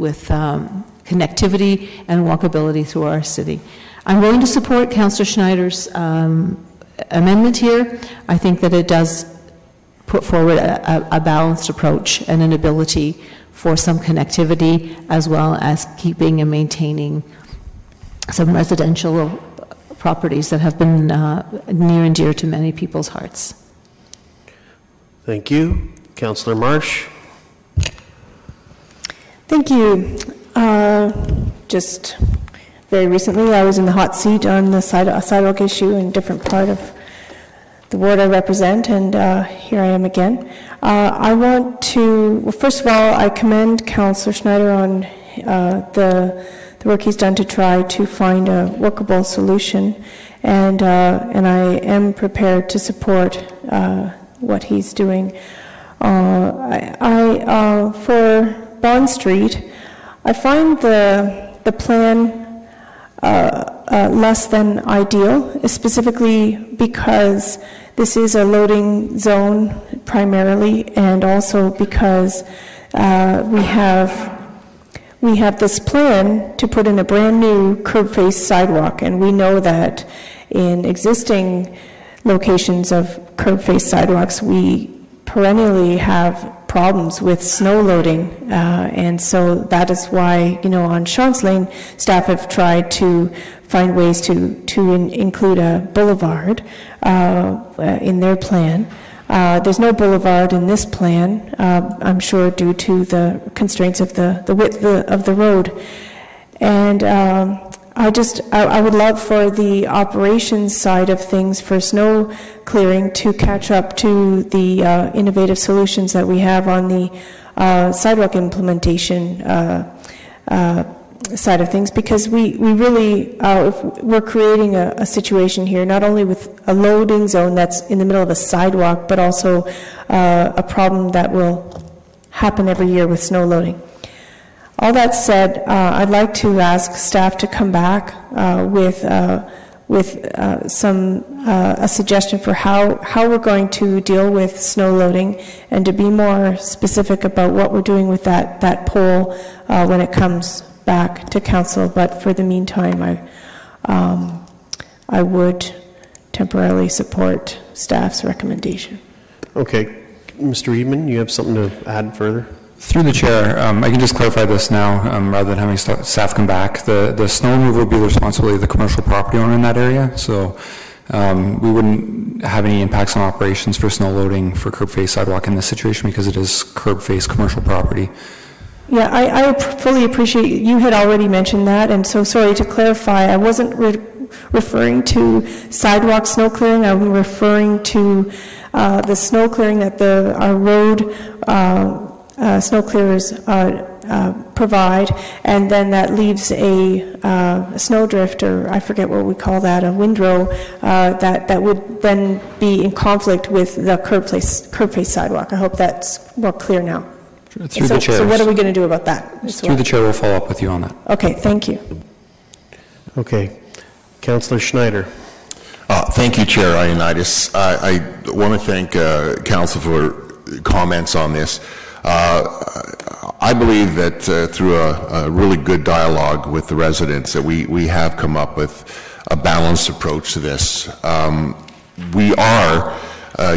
connectivity and walkability through our city. I'm willing to support Councillor Schneider's amendment here. I think that it does put forward a balanced approach and an ability for some connectivity, as well as keeping and maintaining some residential properties that have been near and dear to many people's hearts. Thank you. Councillor Marsh. Thank you. Just very recently, I was in the hot seat on the sidewalk issue in a different part of the ward I represent, and here I am again. I want to, well, first of all, I commend Councillor Schneider on the work he's done to try to find a workable solution, and I am prepared to support what he's doing. For Bond Street, I find the plan less than ideal, specifically because this is a loading zone primarily, and also because we have this plan to put in a brand new curb face sidewalk, and we know that in existing locations of curb face sidewalks, we perennially have problems with snow loading, and so that is why, on Shantz Lane, staff have tried to find ways to include a boulevard in their plan. There's no boulevard in this plan, I'm sure due to the constraints of the width of the road. And I would love for the operations side of things, for snow clearing, to catch up to the innovative solutions that we have on the sidewalk implementation side of things, because we really, we're creating a situation here, not only with a loading zone that's in the middle of a sidewalk, but also a problem that will happen every year with snow loading. All that said, I'd like to ask staff to come back with a suggestion for how we're going to deal with snow loading, and to be more specific about what we're doing with that pole when it comes back to council. But for the meantime, I would temporarily support staff's recommendation. Okay. Mr. Eadman, you have something to add further? Through the chair, I can just clarify this now, rather than having staff come back. The snow removal would be the responsibility of the commercial property owner in that area, so we wouldn't have any impacts on operations for snow loading for curb face sidewalk in this situation, because it is curb face commercial property. Yeah, I fully appreciate, you had already mentioned that, and so sorry to clarify, I wasn't referring to sidewalk snow clearing, I'm referring to the snow clearing that our road snow clearers provide, and then that leaves a snowdrift, or I forget what we call that, a windrow, that would then be in conflict with the curb face sidewalk. I hope that's more clear now. Through the chair. So what are we going to do about that? Through the chair, we'll follow up with you on that. Okay, thank you. Okay. Councillor Schneider. Thank you, Chair Ioannidis. I want to thank Council for comments on this. I believe that through a really good dialogue with the residents, that we have come up with a balanced approach to this. We are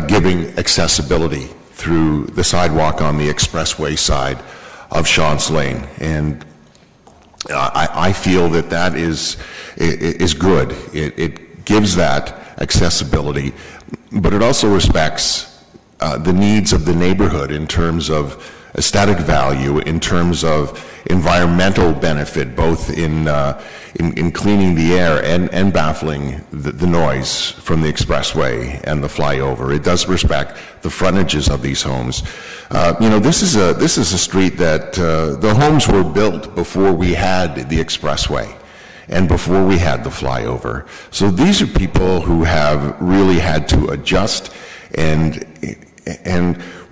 giving accessibility through the sidewalk on the expressway side of Shantz Lane, and I feel that is good. It gives that accessibility, but it also respects the needs of the neighborhood in terms of aesthetic value, in terms of environmental benefit, both in cleaning the air and baffling the noise from the expressway and the flyover. It does respect the frontages of these homes. This is a street that the homes were built before we had the expressway and before we had the flyover. So these are people who have really had to adjust and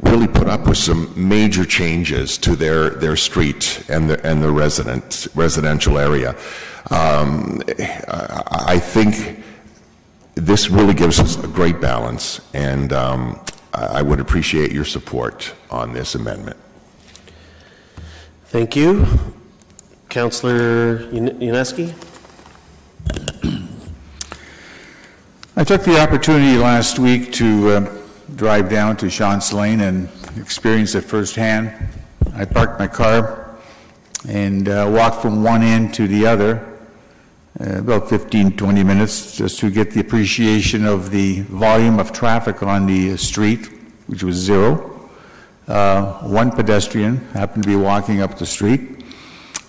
really put up with some major changes to their street and the residential area. I think this really gives us a great balance, and I would appreciate your support on this amendment. Thank you. Councillor Yaneski? I took the opportunity last week to drive down to Shantz Lane and experience it firsthand. I parked my car and walked from one end to the other, about 15, 20 minutes, just to get the appreciation of the volume of traffic on the street, which was zero. One pedestrian happened to be walking up the street,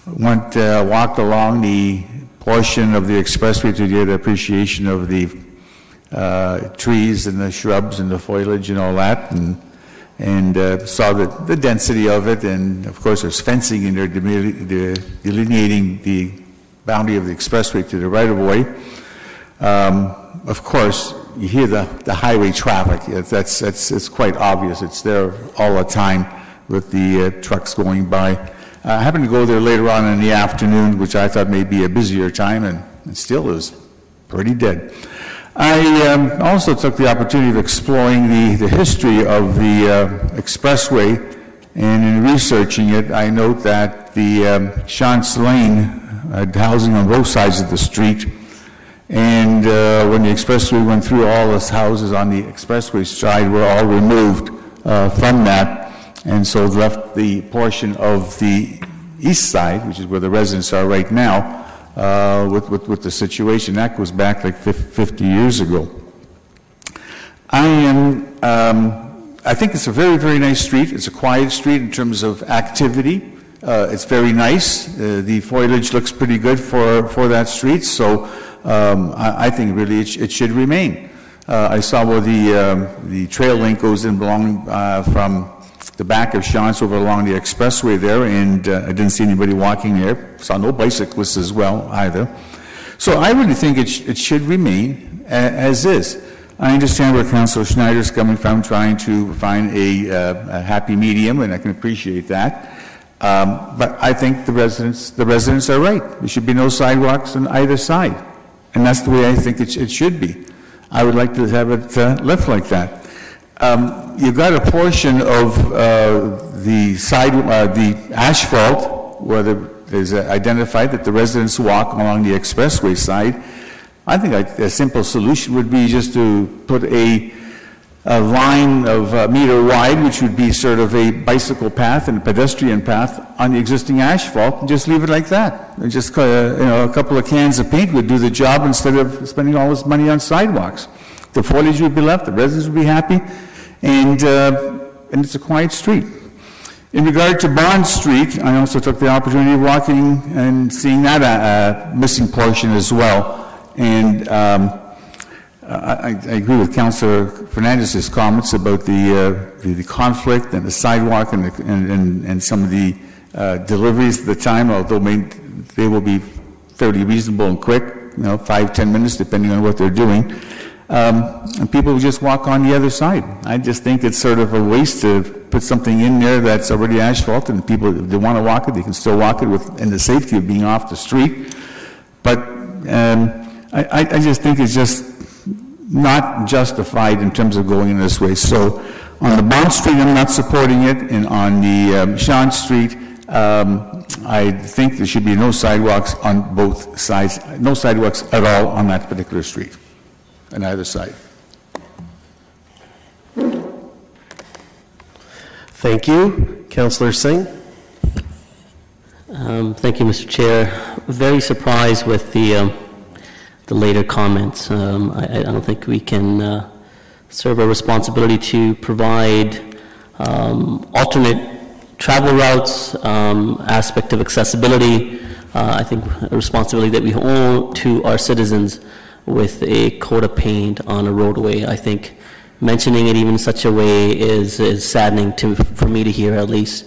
walked along the portion of the expressway to get appreciation of the trees and the shrubs and the foliage and all that, and saw the density of it, and of course there's fencing in there delineating the boundary of the expressway to the right-of-way. Of course, you hear the highway traffic. It's quite obvious. It's there all the time with the trucks going by. I happened to go there later on in the afternoon, which I thought may be a busier time, and it still is pretty dead. I also took the opportunity of exploring the history of the expressway, and in researching it, I note that the Shantz Lane had housing on both sides of the street, and when the expressway went through, all those houses on the expressway side were all removed from that, and so left the portion of the east side, which is where the residents are right now, with the situation. That goes back like 50 years ago. I think it's a very, very nice street. It's a quiet street in terms of activity. It's very nice. The foliage looks pretty good for that street, so I think really it should remain. I saw where the trail link goes in belonging from the back of Shantz over along the expressway there, and I didn't see anybody walking there. Saw no bicyclists as well either. So I really think it should remain as is. I understand where Councillor Schneider's coming from, trying to find a happy medium, and I can appreciate that. But I think the residents are right. There should be no sidewalks on either side, and that's the way I think it should be. I would like to have it left like that. You've got a portion of the asphalt where it is identified that the residents walk along the expressway side. I think a simple solution would be just to put a line of a meter wide, which would be sort of a bicycle path and a pedestrian path on the existing asphalt, and just leave it like that. And just a couple of cans of paint would do the job instead of spending all this money on sidewalks. The foliage would be left, the residents would be happy, and it's a quiet street. In regard to Bond Street, I also took the opportunity of walking and seeing that missing portion as well. And I agree with Councillor Fernandez's comments about the conflict and the sidewalk and some of the deliveries at the time, although they will be fairly reasonable and quick, 5-10 minutes depending on what they're doing. And people will just walk on the other side. I just think it's sort of a waste to put something in there that's already asphalt, and people, if they want to walk it, they can still walk it in the safety of being off the street. But I just think it's just not justified in terms of going in this way. So on the Bond Street, I'm not supporting it, and on the Shantz Street, I think there should be no sidewalks on both sides, no sidewalks at all on that particular street, on either side. Thank you. Councillor Singh? Thank you, Mr. Chair. Very surprised with the later comments. I don't think we can serve a responsibility to provide alternate travel routes, aspect of accessibility. I think a responsibility that we owe to our citizens with a coat of paint on a roadway. I think mentioning it even in such a way is saddening for me to hear, at least.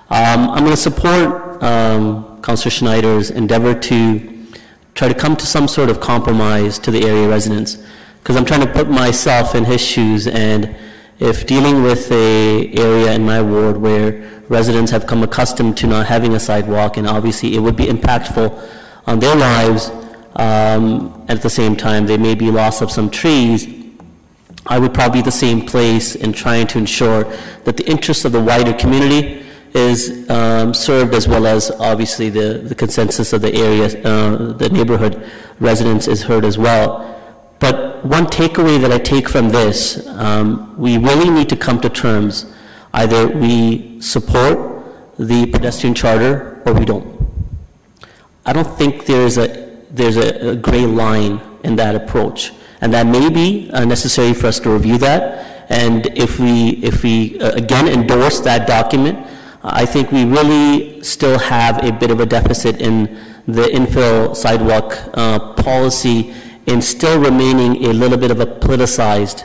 I'm going to support Councillor Schneider's endeavor to try to come to some sort of compromise to the area residents, because I'm trying to put myself in his shoes, and if dealing with an area in my ward where residents have come accustomed to not having a sidewalk, and obviously it would be impactful on their lives, at the same time there may be loss of some trees, I would probably be the same place in trying to ensure that the interests of the wider community is served, as well as obviously the consensus of the area, the neighborhood residents is heard as well. But one takeaway that I take from this, we really need to come to terms. Either we support the pedestrian charter or we don't. I don't think there's a gray line in that approach, and that may be necessary for us to review that. And if we again endorse that document, I think we really still have a bit of a deficit in the infill sidewalk policy, in still remaining a little bit of a politicized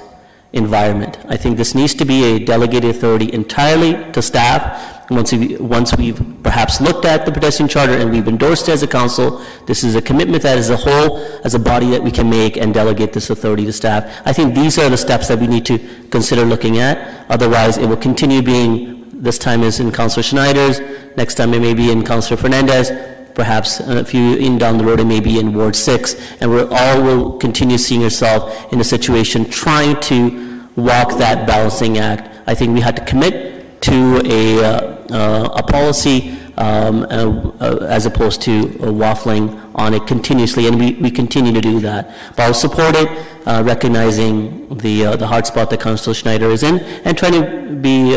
environment. I think this needs to be a delegated authority entirely to staff. Once we've perhaps looked at the pedestrian charter and we've endorsed it as a council, this is a commitment that as a whole, as a body, that we can make and delegate this authority to staff. I think these are the steps that we need to consider looking at. Otherwise, it will continue being, this time is in Councillor Schneider's, next time it may be in Councillor Fernandez, perhaps a few down the road it may be in Ward 6, and we all will continue seeing ourselves in a situation trying to walk that balancing act. I think we had to commit to a policy as opposed to waffling on it continuously, and we continue to do that. But I'll support it, recognizing the hard spot that Councillor Schneider is in, and trying to be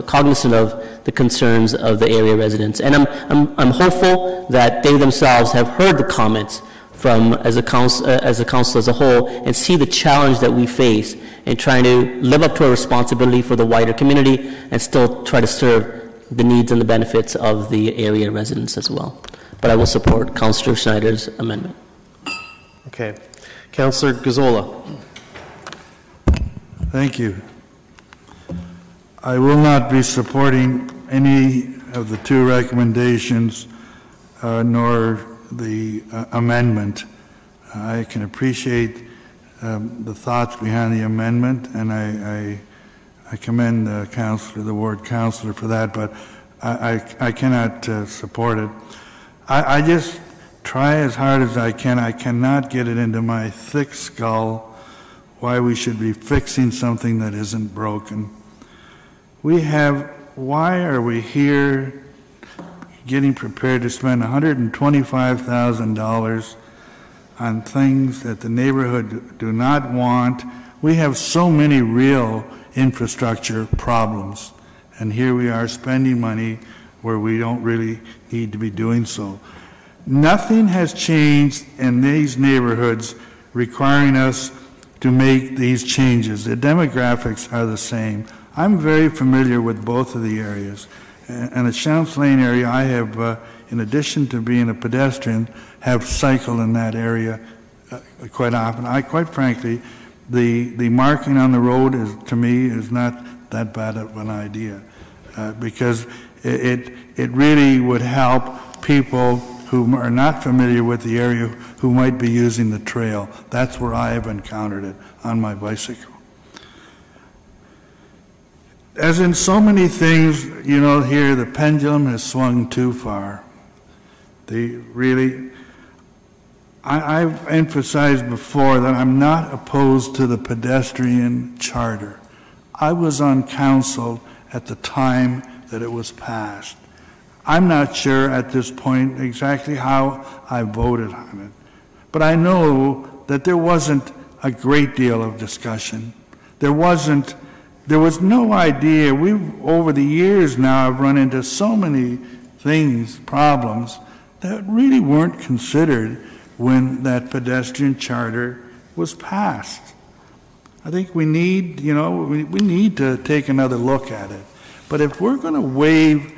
cognizant of the concerns of the area residents. And I'm hopeful that they themselves have heard the comments from as a council as a whole, and see the challenge that we face in trying to live up to our responsibility for the wider community and still try to serve the needs and the benefits of the area residents as well. But I will support Councillor Schneider's amendment. Okay. Councillor Gazzola. Thank you. I will not be supporting any of the two recommendations, nor the amendment. I can appreciate the thoughts behind the amendment, and I commend the councillor, the ward councillor, for that, but I cannot support it. I just try as hard as I can. I cannot get it into my thick skull why we should be fixing something that isn't broken. Why are we here getting prepared to spend $125,000 on things that the neighborhood do not want? We have so many real infrastructure problems, and here we are spending money where we don't really need to be doing so. Nothing has changed in these neighborhoods requiring us to make these changes. The demographics are the same. I'm very familiar with both of the areas. And the Champlain area, I have, in addition to being a pedestrian, have cycled in that area quite often. Quite frankly, the marking on the road to me is not that bad of an idea, because it really would help people who are not familiar with the area, who might be using the trail. That's where I have encountered it on my bicycle. As in so many things, here the pendulum has swung too far. I've emphasized before that I'm not opposed to the pedestrian charter. I was on council at the time that it was passed. I'm not sure at this point exactly how I voted on it, but I know that there wasn't a great deal of discussion. There was no idea. Over the years now, I've run into so many problems that really weren't considered when that pedestrian charter was passed. I think we need to take another look at it. But if we're going to waive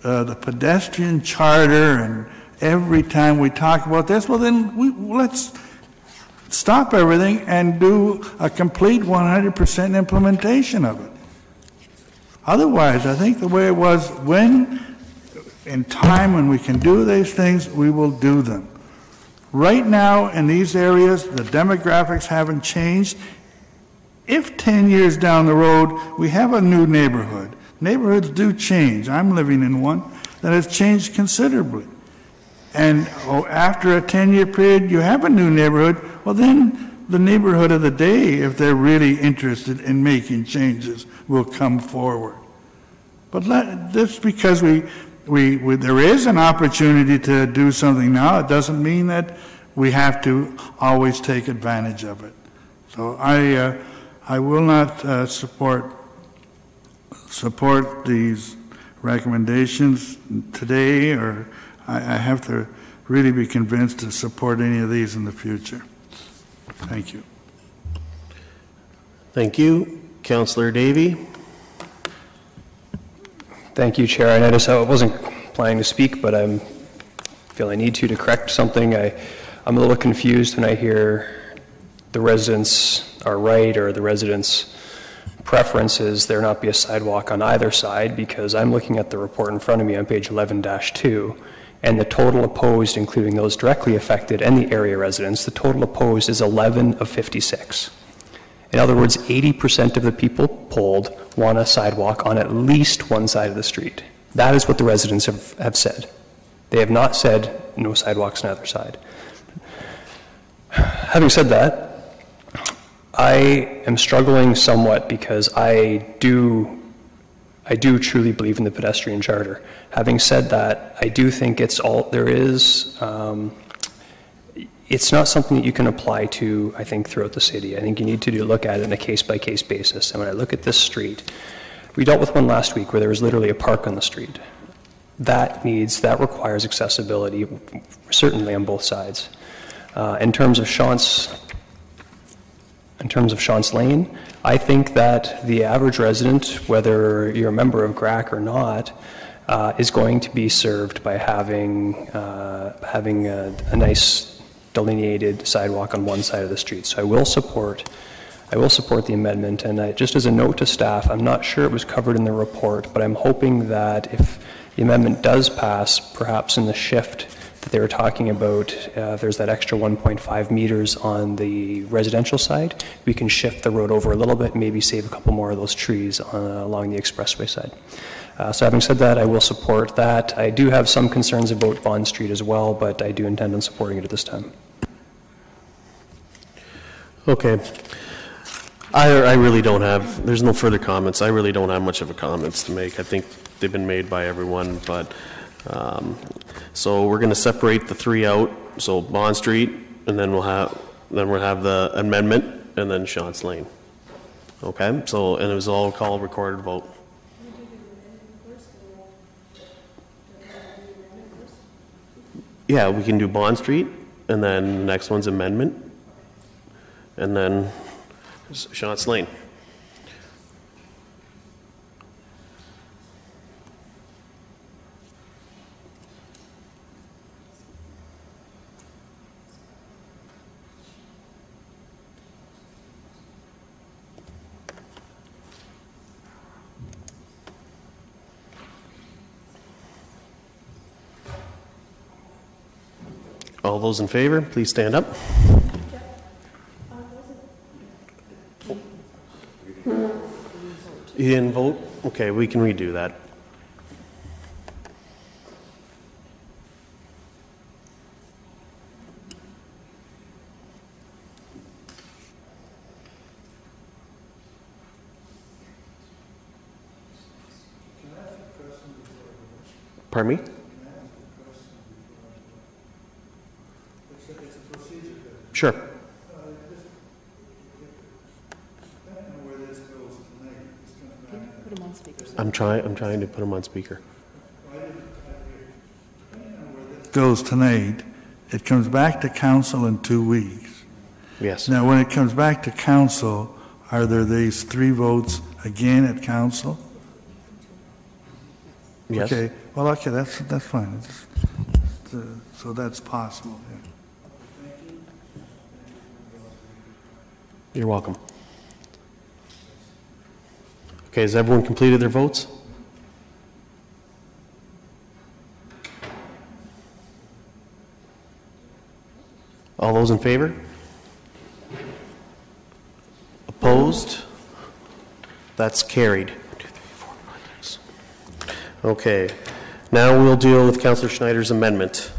the pedestrian charter and every time we talk about this, well then let's stop everything and do a complete 100% implementation of it. Otherwise, I think the way it was, in time when we can do these things, we will do them. Right now in these areas, the demographics haven't changed. If 10 years down the road we have a new neighborhood, neighborhoods do change. I'm living in one that has changed considerably. And after a 10-year period, you have a new neighborhood, well then the neighborhood of the day, if they're really interested in making changes, will come forward. But just because there is an opportunity to do something now, it doesn't mean that we have to always take advantage of it. So I will not support these recommendations today, or I have to really be convinced to support any of these in the future. Thank you. Thank you. Councillor Davey. Thank you, Chair. I noticed I wasn't planning to speak, but I feel I need to correct something. I'm a little confused when I hear the residents are right, or the residents' preference is there not be a sidewalk on either side, because I'm looking at the report in front of me on page 11-2, and the total opposed, including those directly affected and the area residents, the total opposed is 11 of 56. In other words, 80% of the people polled want a sidewalk on at least one side of the street. That is what the residents have said. They have not said no sidewalks on either side. Having said that, I am struggling somewhat because I do truly believe in the pedestrian charter. Having said that, I do think it's not something that you can apply to, I think, throughout the city. I think you need to look at it on a case-by-case basis. And when I look at this street, we dealt with one last week where there was literally a park on the street. That requires accessibility, certainly on both sides. In terms of Shantz Lane, I think that the average resident, whether you're a member of GRAC or not, is going to be served by having a nice delineated sidewalk on one side of the street. So I will support the amendment. And just as a note to staff, I'm not sure it was covered in the report, but I'm hoping that if the amendment does pass, perhaps in the shift that they were talking about, if there's that extra 1.5 meters on the residential side, we can shift the road over a little bit, maybe save a couple more of those trees along the expressway side. So having said that, I will support that. I do have some concerns about Bond Street as well, but I do intend on supporting it at this time. Okay. I really don't have, there's no further comments. I really don't have much of a comments to make. I think they've been made by everyone, but so we're going to separate the three out. So Bond Street, and then we'll have the amendment, and then Shantz Lane. Okay. So, and it was all called recorded vote. Yeah, we can do Bond Street, and then the next one's amendment, and then Shantz Lane. All those in favor, please stand up. You didn't vote? Okay, we can redo that. Pardon me? Sure. I'm trying to put them on speaker. Goes tonight, it comes back to council in 2 weeks. Yes. Now, when it comes back to council, are there these 3 votes again at council? Yes. Okay. Well, okay, that's fine. So that's possible. Yeah. You're welcome. Okay, has everyone completed their votes? All those in favor? Opposed? That's carried. Okay, now we'll deal with Councillor Schneider's amendment.